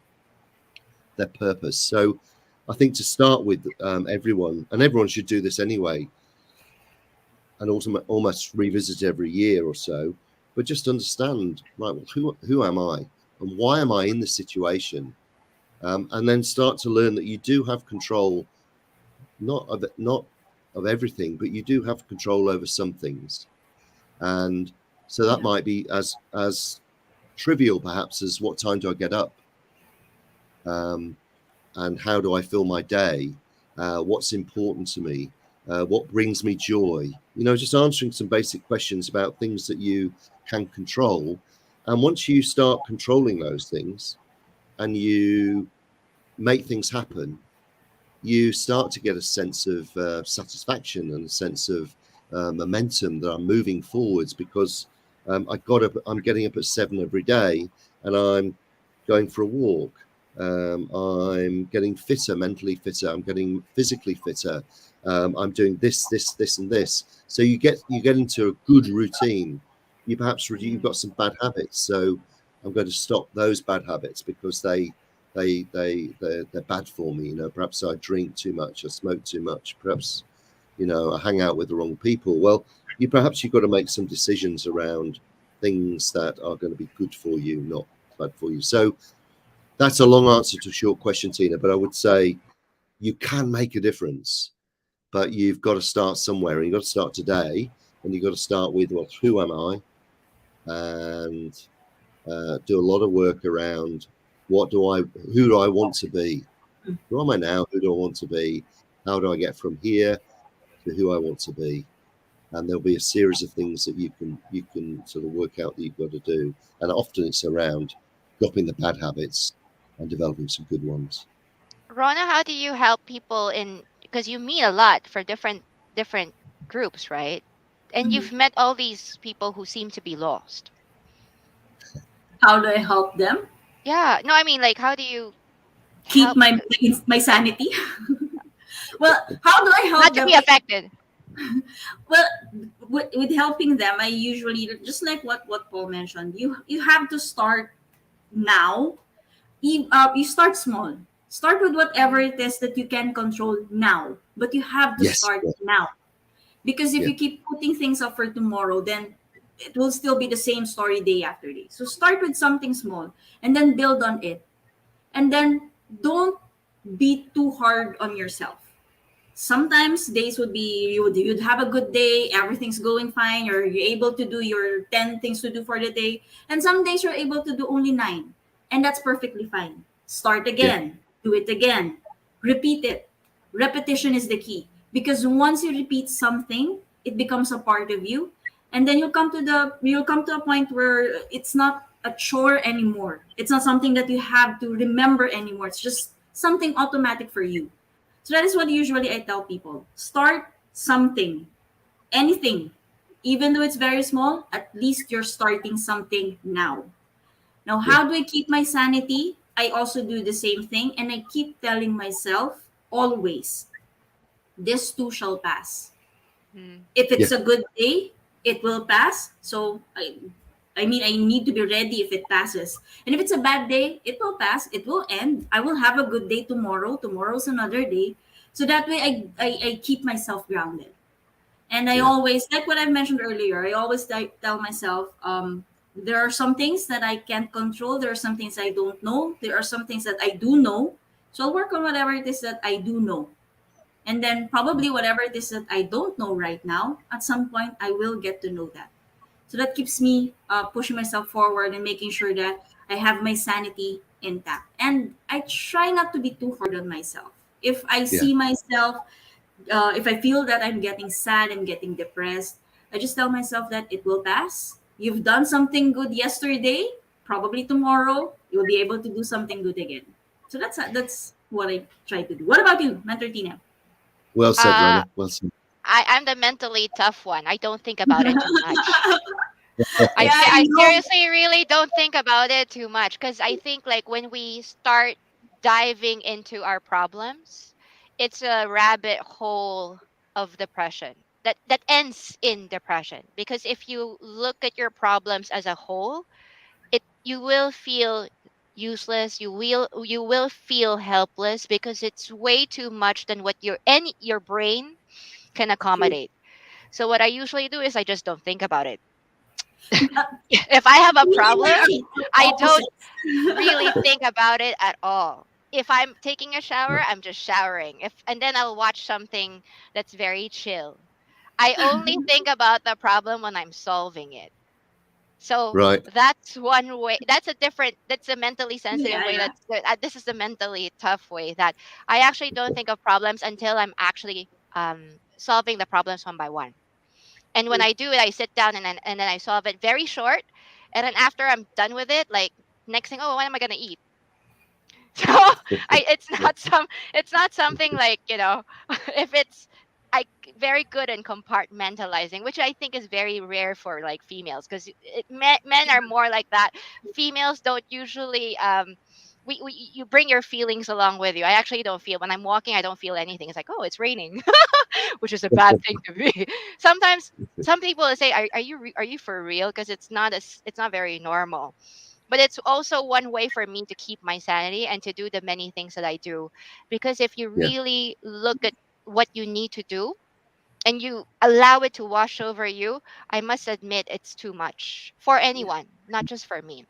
their purpose. So I think to start with, everyone should do this anyway, and almost revisit every year or so, but just understand, right, well, who am I, and why am I in this situation, and then start to learn that you do have control, not of everything, but you do have control over some things. And so that Yeah. might be as trivial perhaps as what time do I get up, um, and how do I fill my day, what's important to me, what brings me joy. Just answering some basic questions about things that you can control. And once you start controlling those things and you make things happen, you start to get a sense of satisfaction and a sense of momentum that I'm moving forwards, because I'm getting up at 7 every day, and I'm going for a walk. I'm getting fitter, mentally fitter. I'm getting physically fitter. I'm doing this, and this. So you get into a good routine. You've got some bad habits, so I'm going to stop those bad habits because they're bad for me. Perhaps I drink too much, I smoke too much, perhaps I hang out with the wrong people. Well, you've got to make some decisions around things that are going to be good for you, not bad for you. So that's a long answer to a short question, Tina, but I would say you can make a difference, but you've got to start somewhere, and you've got to start today, and you've got to start with, well, who am I, and do a lot of work around who do I want to be? Who am I now? Who do I want to be? How do I get from here to who I want to be? And there'll be a series of things that you can sort of work out that you've got to do. And often it's around dropping the bad habits and developing some good ones. Rona, how do you help people because you meet a lot for different groups, right? And Mhm. you've met all these people who seem to be lost. How do I help them? Yeah, no, I mean, like, how do you keep Help my sanity. Well, how do I help not to them? be affected. Well, with helping them, I usually, just like what Paul mentioned, you have to start now. You start small. Start with whatever it is that you can control now, but you have to Yes. start now. Because if Yeah. you keep putting things up for tomorrow, then it will still be the same story day after day. So start with something small and then build on it. And then don't be too hard on yourself. Sometimes days would be you'd have a good day, everything's going fine, you're able to do your 10 things to do for the day, and some days you're able to do only 9, and that's perfectly fine. Start Yeah. again, do it again, repeat it. Repetition is the key, because once you repeat something, it becomes a part of you, and then you'll come to a point where it's not a chore anymore. It's not something that you have to remember anymore. It's just something automatic for you. So that is what usually I tell people. Start something, anything. Even though it's very small, at least you're starting something now. Now, Yeah. how do I keep my sanity? I also do the same thing, and I keep telling myself always, this too shall pass. Mm. If Yeah. it's a good day, it will pass. So I mean, I need to be ready if it passes. And if it's a bad day, it will pass. It will end. I will have a good day tomorrow. Tomorrow's another day. So that way, I keep myself grounded. And I Yeah. always, like what I mentioned earlier, I always tell myself, there are some things that I can't control. There are some things I don't know. There are some things that I do know. So I'll work on whatever it is that I do know. And then probably whatever it is that I don't know right now, at some point I will get to know that. So that keeps me pushing myself forward and making sure that I have my sanity intact. And I try not to be too hard on myself. If I Yeah. see myself, if I feel that I'm getting sad and getting depressed, I just tell myself that it will pass. You've done something good yesterday, probably tomorrow you'll be able to do something good again. So that's what I try to do. What about you, Mentor Tina? Well said, Uh, Rona. Well said. I'm the mentally tough one. I don't think about it too much. Yeah, I I know. seriously really don't think about it too much because I think like when we start diving into our problems, it's a rabbit hole of depression that ends in depression. Because if you look at your problems as a whole, it you will feel useless. You will feel helpless because it's way too much than what your brain can True. accommodate. So what I usually do is I just don't think about it. Uh, If I have a Me and my problem, kids are I don't opposites. really think about it at all. If I'm taking a shower, I'm just showering. If and then I'll watch something that's very chill. I only think about the problem when I'm solving it. So Right. that's one way. That's a mentally sensitive Yeah, way. yeah. This is the mentally tough way that I actually don't think of problems until I'm actually solving the problems one by one. And when True. I do it, I sit down and then I solve it very short. And then after I'm done with it, like next thing, oh, what am I gonna eat? So Yeah. it's not something like if it's very good in compartmentalizing, which I think is very rare for like females because men are more like that. Females don't usually you bring your feelings along with you. I actually don't feel when I'm walking. I don't feel anything. It's like, oh, it's raining, which is a bad thing to be. Sometimes some people will say, are you for real? Because it's not very normal, but it's also one way for me to keep my sanity and to do the many things that I do. Because if you Yeah. really look at what you need to do and you allow it to wash over you, I must admit it's too much for Yeah. anyone, not just for me.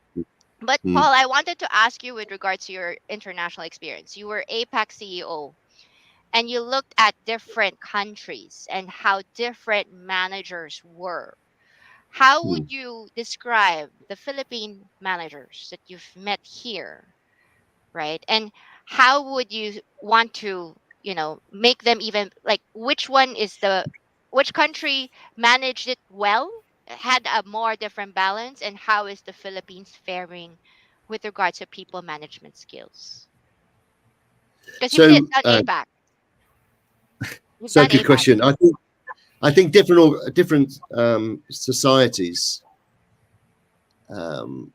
But Mm. Paul, I wanted to ask you with regards to your international experience. You were APAC CEO and you looked at different countries and how different managers were. How would Mm. you describe the Philippine managers that you've met here, right? And how would you want to, make them even like which country managed it well, had a more different balance, and how is the Philippines faring with regards to people management skills? Because you've So, done APAC. You've so done good APAC. question. I think different societies um,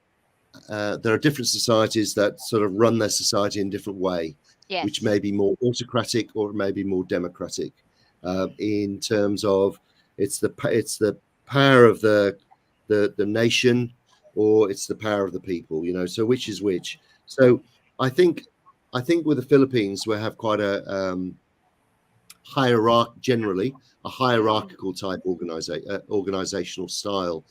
there are different societies that sort of run their society in a different way, Yes. which may be more autocratic or it may be more democratic. In terms of it's the power of the nation, or it's the power of the people. You know, so which is which? So I think with the Philippines we have quite a generally a hierarchical type organizational style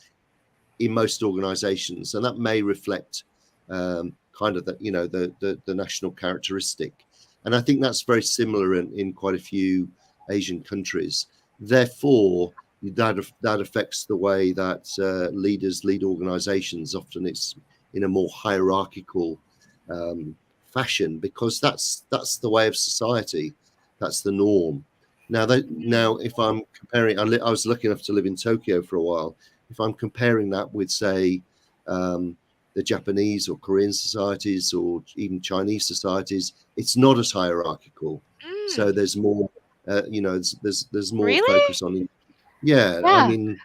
in most organizations, and that may reflect kind of the national characteristic. And I think that's very similar in quite a few Asian countries. Therefore, that affects the way that leaders lead organizations. Often it's in a more hierarchical fashion, because that's the way of society. That's the norm. Now, if I'm comparing, I was lucky enough to live in Tokyo for a while. If I'm comparing that with, say, the Japanese or Korean societies, or even Chinese societies, it's not as hierarchical. So there's more, there's more Really? focus on it. Yeah, Yeah. I mean,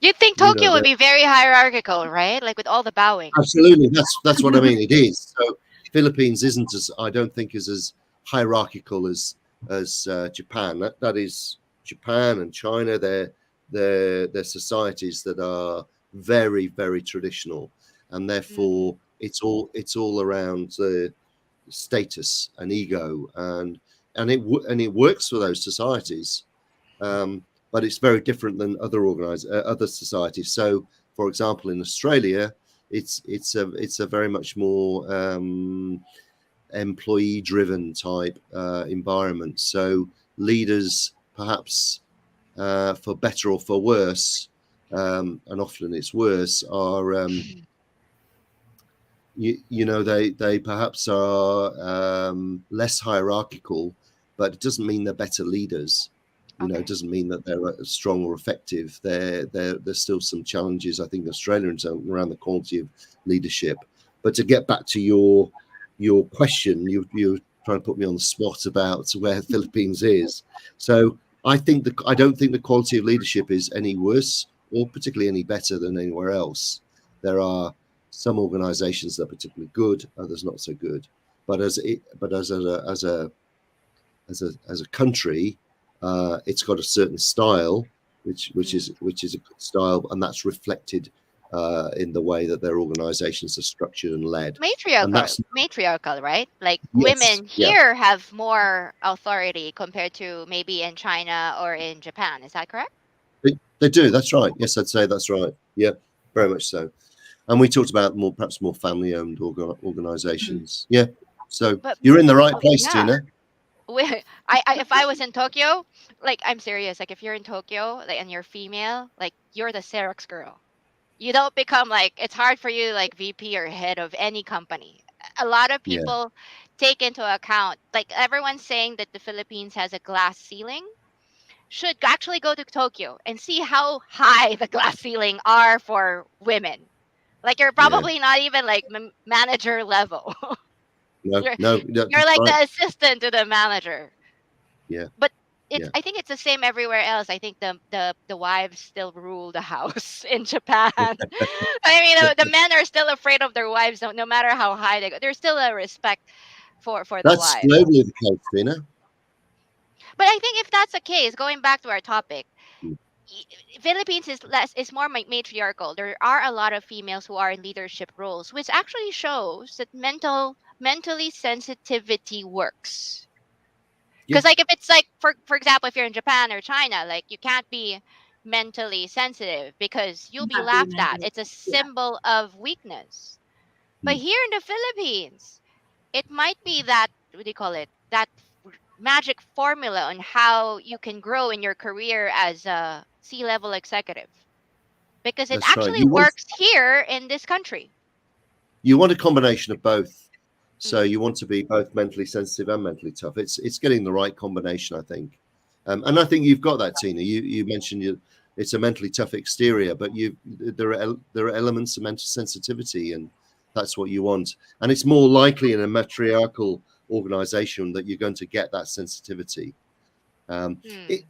You'd think you know, Tokyo would be very hierarchical, right? Like with all the bowing. absolutely, that's what I mean. It is. So Philippines isn't I don't think is as hierarchical as Japan. That is Japan and China. They're societies that are very, very traditional, and therefore it's all around the status and ego, and it works for those societies, but it's very different than other societies. So, for example, in Australia, it's a very much more employee-driven type environment. So leaders, perhaps for better or for worse, and often it's worse, are they perhaps are less hierarchical, but it doesn't mean they're better leaders. It doesn't mean that they're strong or effective. There's still some challenges, I think, in Australia around the quality of leadership. But to get back to your question, you're trying to put me on the spot about where the Philippines is. So I don't think the quality of leadership is any worse or particularly any better than anywhere else. There are some organizations that are particularly good, others not so good. But as a country, it's got a certain style, which is a good style, and that's reflected in the way that their organizations are structured and led. Matriarchal, right? Like Yes, women here have more authority compared to maybe in China or in Japan. Is that correct? They do. That's right. Yes, I'd say that's right. Yeah, very much so. And we talked about perhaps more family-owned organizations. Yeah. So you're in the right place, Tina. If I was in Tokyo, like, I'm serious. Like, if you're in Tokyo, like, and you're female, like, you're the Xerox girl. You don't become like, it's hard for you, like VP or head of any company. A lot of people take into account, like, everyone's saying that the Philippines has a glass ceiling. Should actually go to Tokyo and see how high the glass ceiling are for women. Like, you're probably not even like manager level. No, you're right. like the assistant to the manager. Yeah. But I think it's the same everywhere else. I think the wives still rule the house in Japan. I mean, the men are still afraid of their wives, no matter how high they go. There's still a respect for the That's wives. globally the case, Tina. But I think if that's the case, going back to our topic, Philippines is more matriarchal. There are a lot of females who are in leadership roles, which actually shows that mentally sensitivity works. Because like, if it's like, for example, if you're in Japan or China, like, you can't be mentally sensitive because you'll be laughed at. It's a symbol of weakness. But here in the Philippines, it might be that, what do you call it, that magic formula on how you can grow in your career as a C-level executive, because it actually works here in this country. You want a combination of both. So you want to be both mentally sensitive and mentally tough. It's getting the right combination, I think. And I think you've got that, Tina. You mentioned it's a mentally tough exterior, but there are elements of mental sensitivity, and that's what you want. And it's more likely in a matriarchal organization that you're going to get that sensitivity.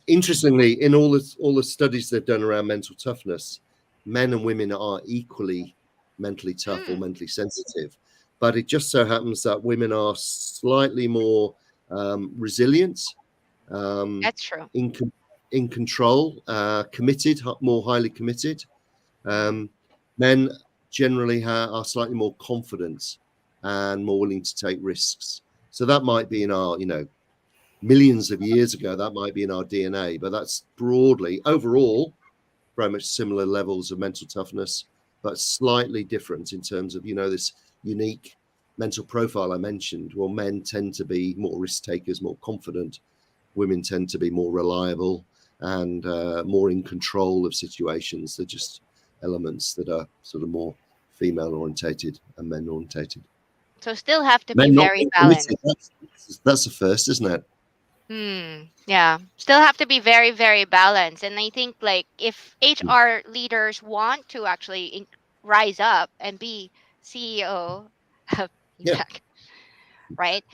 Interestingly, in all the studies they've done around mental toughness, men and women are equally mentally tough or mentally sensitive. But it just so happens that women are slightly more resilient, That's true. in control, committed, more highly committed. Men generally are slightly more confident and more willing to take risks. So that might be in our, millions of years ago, that might be in our DNA, but that's broadly, overall, very much similar levels of mental toughness, but slightly different in terms of, this unique mental profile I mentioned. Well, men tend to be more risk takers, more confident. Women tend to be more reliable and more in control of situations. They're just elements that are sort of more female orientated and men orientated. So still have to be Men not very being balanced. committed, that's the first, isn't it? Yeah. Still have to be very, very balanced. And I think like if HR leaders want to actually rise up and be CEO, Yeah. right?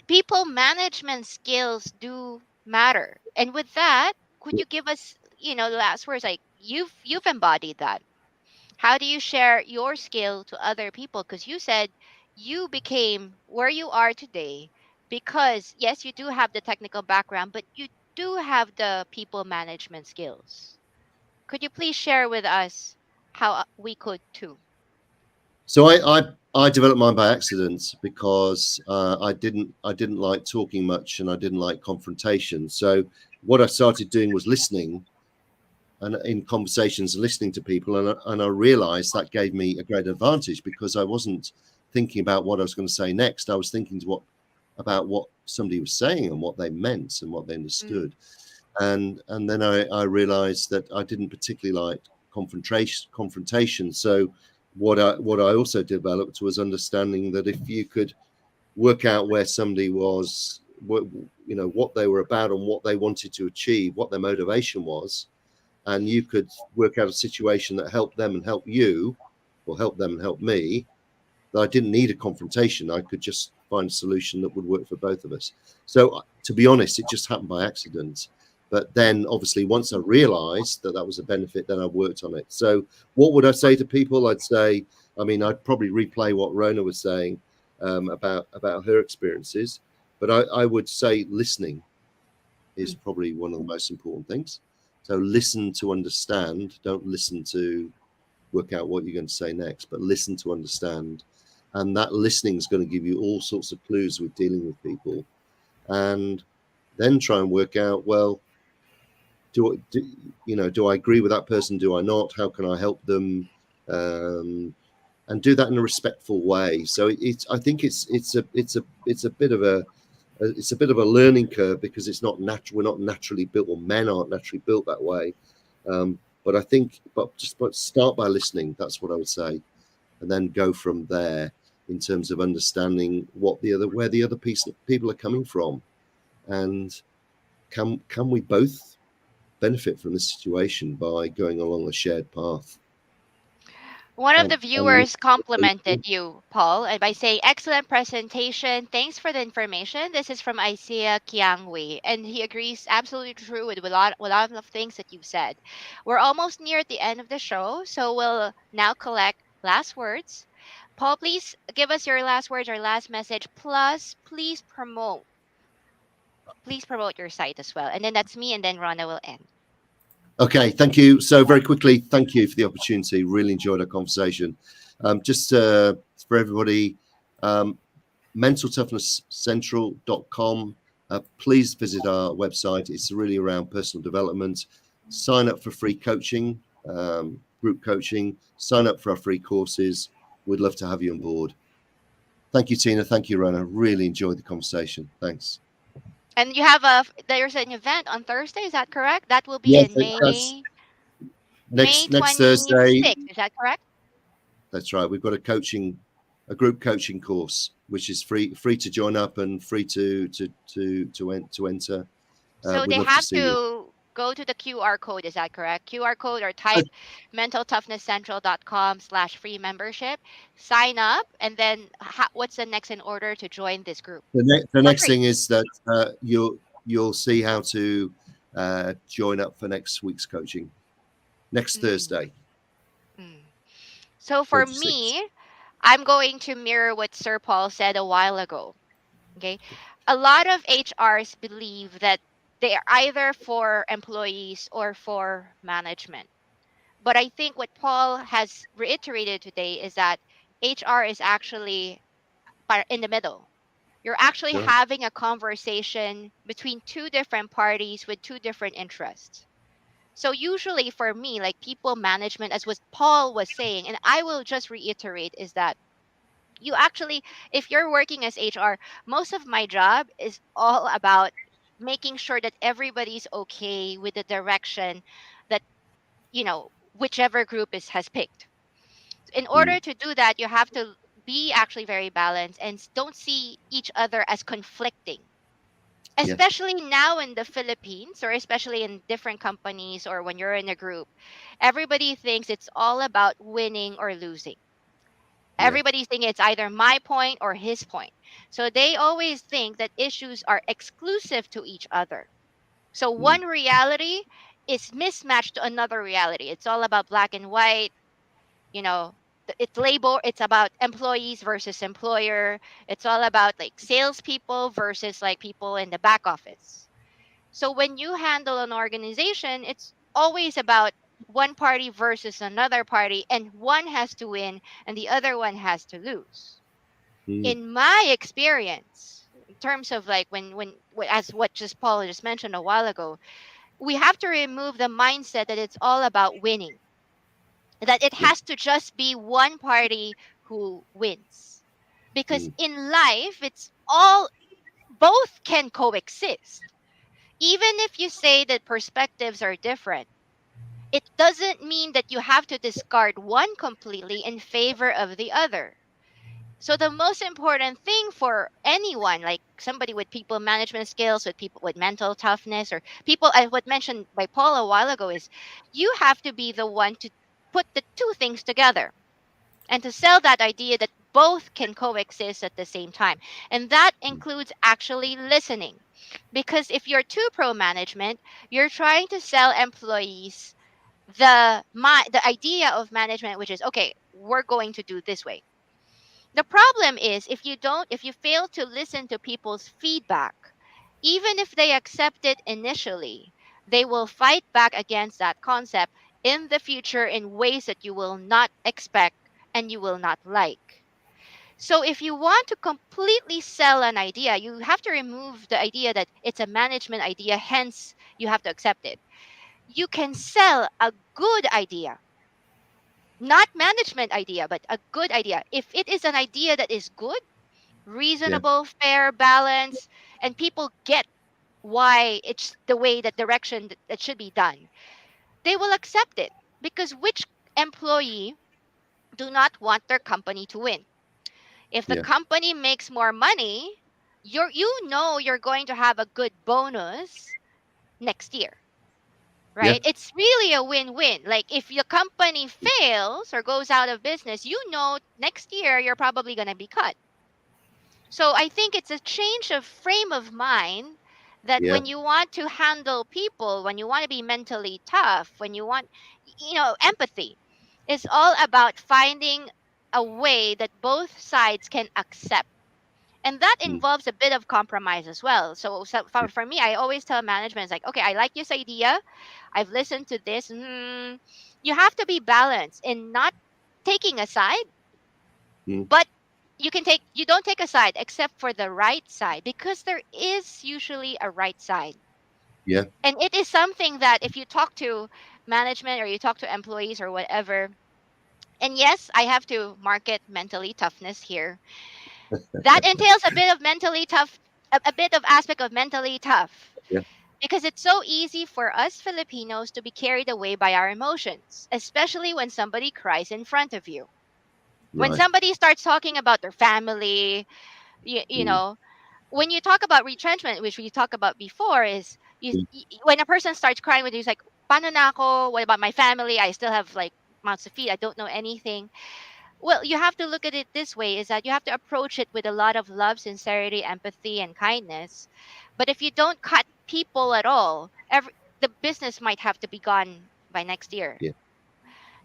People management skills do matter. And with that, could you give us, last words? Like you've embodied that. How do you share your skill to other people? Because you said you became where you are today because, yes, you do have the technical background, but you do have the people management skills. Could you please share with us how we could too? So I developed mine by accident because I didn't like talking much and I didn't like confrontation. So what I started doing was listening, and in conversations, listening to people, and I realized that gave me a great advantage because I wasn't thinking about what I was going to say next. I was thinking about what somebody was saying and what they meant and what they understood. And then I realized that I didn't particularly like confrontation. So what I also developed was understanding that if you could work out where somebody was, what they were about and what they wanted to achieve, what their motivation was, and you could work out a situation that helped them and helped you, or help them and help me, that I didn't need a confrontation. I could just find a solution that would work for both of us. So to be honest, it just happened by accident. But then obviously once I realized that was a benefit, then I worked on it. So what would I say to people? I'd say, I'd probably replay what Rona was saying about her experiences, but I would say listening is probably one of the most important things. So listen to understand. Don't listen to work out what you're going to say next, but listen to understand. And that listening is going to give you all sorts of clues with dealing with people. And then try and work out, well, do I agree with that person? Do I not? How can I help them? And do that in a respectful way. So I think it's a bit of a learning curve because it's not natural. We're not naturally built, or men aren't naturally built that way. But I think, but start by listening. That's what I would say, and then go from there in terms of understanding where the other people are coming from, and can we both benefit from this situation by going along a shared path. One of the viewers complimented you, Paul, and by saying, excellent presentation. Thanks for the information. This is from Isaiah Kiangwei, and he agrees absolutely true with a lot of things that you've said. We're almost near at the end of the show, so we'll now collect last words. Paul, please give us your last words or last message. Plus, please promote your site as well. And then that's me, and then Rona will end. Okay, thank you. So very quickly, thank you for the opportunity. Really enjoyed our conversation. Just for everybody, mentaltoughnessscentral.com. Please visit our website. It's really around personal development. Sign up for free coaching, group coaching. Sign up for our free courses. We'd love to have you on board. Thank you, Tina. Thank you, Rona. Really enjoyed the conversation. Thanks. And you have there's an event on Thursday, is that correct? That will be in May. Next 26th, Thursday. Is that correct? That's right. We've got a group coaching course, which is free to join up and free to enter. So they have to go to the QR code, is that correct? QR code, or type mentaltoughnessscentral.com/free membership, sign up, and then what's the next in order to join this group? The next thing is that you'll see how to join up for next week's coaching, next Thursday. So for Page 6. me, I'm going to mirror what Sir Paul said a while ago. Okay. A lot of HRs believe that they are either for employees or for management. But I think what Paul has reiterated today is that HR is actually in the middle. You're actually Right. having a conversation between two different parties with two different interests. So usually for me, like people management, as what Paul was saying, and I will just reiterate, is that you actually, if you're working as HR, most of my job is all about making sure that everybody's okay with the direction that, whichever group is has picked. In Mm. order to do that, you have to be actually very balanced and don't see each other as conflicting, Yeah. especially now in the Philippines, or especially in different companies, or when you're in a group. Everybody thinks it's all about winning or losing. Yeah. Everybody's thinking it's either my point or his point. So they always think that issues are exclusive to each other. So Mm. one reality is mismatched to another reality. It's all about black and white, you know. It's label. It's about employees versus employer. It's all about like salespeople versus like people in the back office. So when you handle an organization, it's always about one party versus another party, and one has to win and the other one has to lose. Mm. In my experience, in terms of like as what just Paul just mentioned a while ago, we have to remove the mindset that it's all about winning, that it Yeah. has to just be one party who wins. Because Mm. in life, it's all, both can coexist. Even if you say that perspectives are different, it doesn't mean that you have to discard one completely in favor of the other. So the most important thing for anyone, like somebody with people management skills, with people with mental toughness, or people, what mentioned by Paul a while ago, is you have to be the one to put the two things together and to sell that idea that both can coexist at the same time. And that includes actually listening. Because if you're too pro management, you're trying to sell employees the idea of management, which is okay, we're going to do this way. The problem is if you fail to listen to people's feedback, even if they accept it initially, they will fight back against that concept in the future in ways that you will not expect and you will not like. So if you want to completely sell an idea, you have to remove the idea that it's a management idea, hence you have to accept it. You can sell a good idea, not management idea, but a good idea. If it is an idea that is good, Yeah. reasonable, fair, balanced, and people get why it's the way, that direction that should be done, they will accept it. Because which employee do not want their company to win? If the Yeah. company makes more money, you're going to have a good bonus next year, Yeah. right? It's really a win-win. Like if your company fails or goes out of business, next year you're probably going to be cut. So I think it's a change of frame of mind, that Yeah. when you want to handle people, when you want to be mentally tough, when you want, empathy, it's all about finding a way that both sides can accept. And that Mm. involves a bit of compromise as well. So Yeah. for me, I always tell management, it's like, okay, I like this idea. I've listened to this. You have to be balanced in not taking a side, Mm. but you don't take a side except for the right side, because there is usually a right side. Yeah. And it is something that if you talk to management or you talk to employees or whatever, and yes, I have to market mentally toughness here. That entails a bit of mentally tough, a bit of aspect of mentally tough. Yeah. Because it's so easy for us Filipinos to be carried away by our emotions, especially when somebody cries in front of you. When Right. somebody starts talking about their family, you Mm. know, when you talk about retrenchment, which we talked about before, is Mm. when a person starts crying with you, it's like, "Paano na ako? What about my family? I still have like mouths to feed. I don't know anything." Well, you have to look at it this way: is that you have to approach it with a lot of love, sincerity, empathy, and kindness. But if you don't cut people at all, the business might have to be gone by next year. Yeah.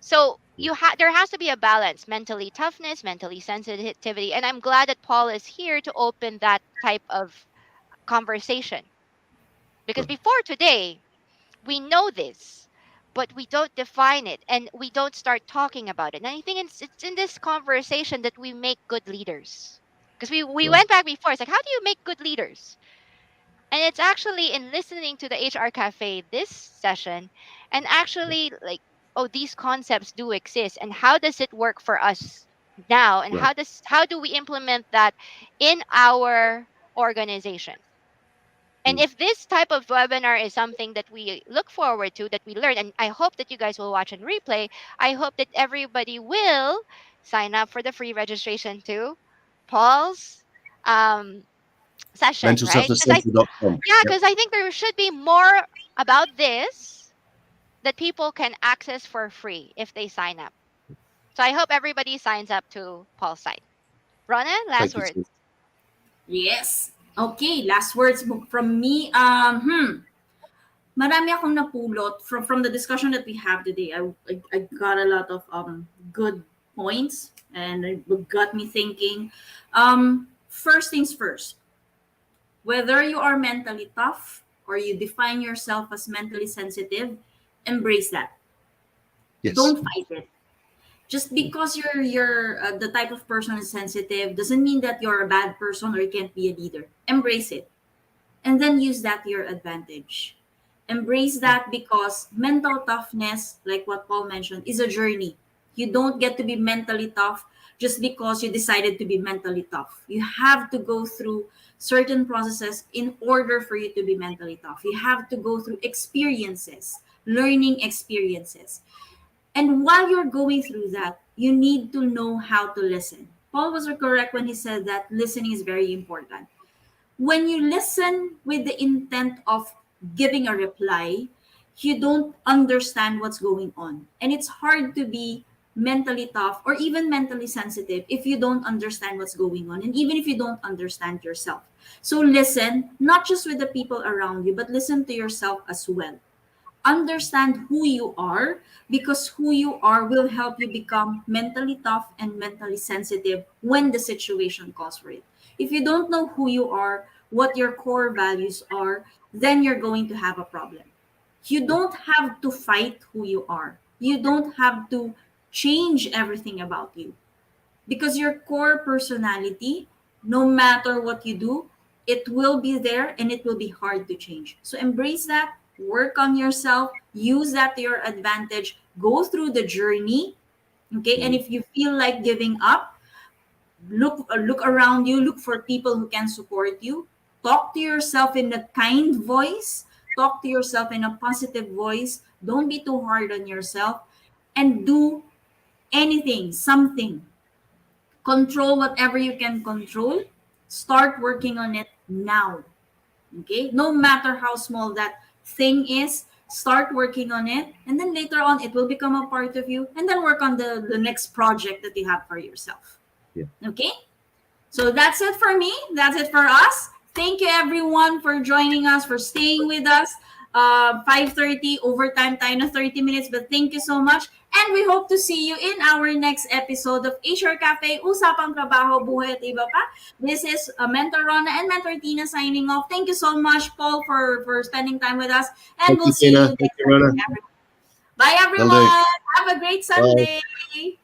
So there has to be a balance, mentally toughness, mentally sensitivity, and I'm glad that Paul is here to open that type of conversation. Because before today, we know this, but we don't define it and we don't start talking about it. And I think it's in this conversation that we make good leaders. Because we Right. went back before. It's like, how do you make good leaders? And it's actually in listening to the HR Cafe this session and actually like, oh, these concepts do exist. And how does it work for us now? And Right. how do we implement that in our organization? And Mm. if this type of webinar is something that we look forward to, that we learn, and I hope that you guys will watch and replay, I hope that everybody will sign up for the free registration to Paul's um, session, right? MentalToughnessCentral.com. Yep. Because I think there should be more about this that people can access for free if they sign up. So I hope everybody signs up to Paul's site. Rona, last Thank you, word. Sue. Yes. Okay, last words from me. Marami akong napulot from the discussion that we have today. I got a lot of good points, and it got me thinking. First things first, whether you are mentally tough or you define yourself as mentally sensitive, embrace that. Yes. Don't fight it. Just because you're the type of person is sensitive doesn't mean that you're a bad person or you can't be a leader. Embrace it, and then use that to your advantage. Embrace that, because mental toughness, like what Paul mentioned, is a journey. You don't get to be mentally tough just because you decided to be mentally tough. You have to go through certain processes in order for you to be mentally tough. You have to go through experiences, learning experiences. And while you're going through that, you need to know how to listen. Paul was correct when he said that listening is very important. When you listen with the intent of giving a reply, you don't understand what's going on. And it's hard to be mentally tough or even mentally sensitive if you don't understand what's going on, and even if you don't understand yourself. So listen, not just with the people around you, but listen to yourself as well. Understand who you are, because who you are will help you become mentally tough and mentally sensitive when the situation calls for it. If you don't know who you are, what your core values are, then you're going to have a problem. You don't have to fight who you are. You don't have to change everything about you, because your core personality, no matter what you do, it will be there and it will be hard to change. So embrace that, work on yourself, use that to your advantage, go through the journey. Okay, and if you feel like giving up, look around you, look for people who can support you. Talk to yourself in a kind voice, talk to yourself in a positive voice. Don't be too hard on yourself, and do anything, something. Control whatever you can control. Start working on it now. Okay, no matter how small that thing is, start working on it, and then later on it will become a part of you, and then work on the next project that you have for yourself. Yeah. Okay, so that's it for me, that's it for us. Thank you everyone for joining us, for staying with us. 5:30 overtime tayo na 30 minutes, but thank you so much. And we hope to see you in our next episode of HR Cafe, Usapang Trabaho, Buhay at Iba Pa. This is Mentor Rona and Mentor Tina signing off. Thank you so much, Paul, for spending time with us. And Thank we'll you, see Tina. you Thank next you, Rona. time. Bye, Will do. everyone. Have a great Bye. Sunday.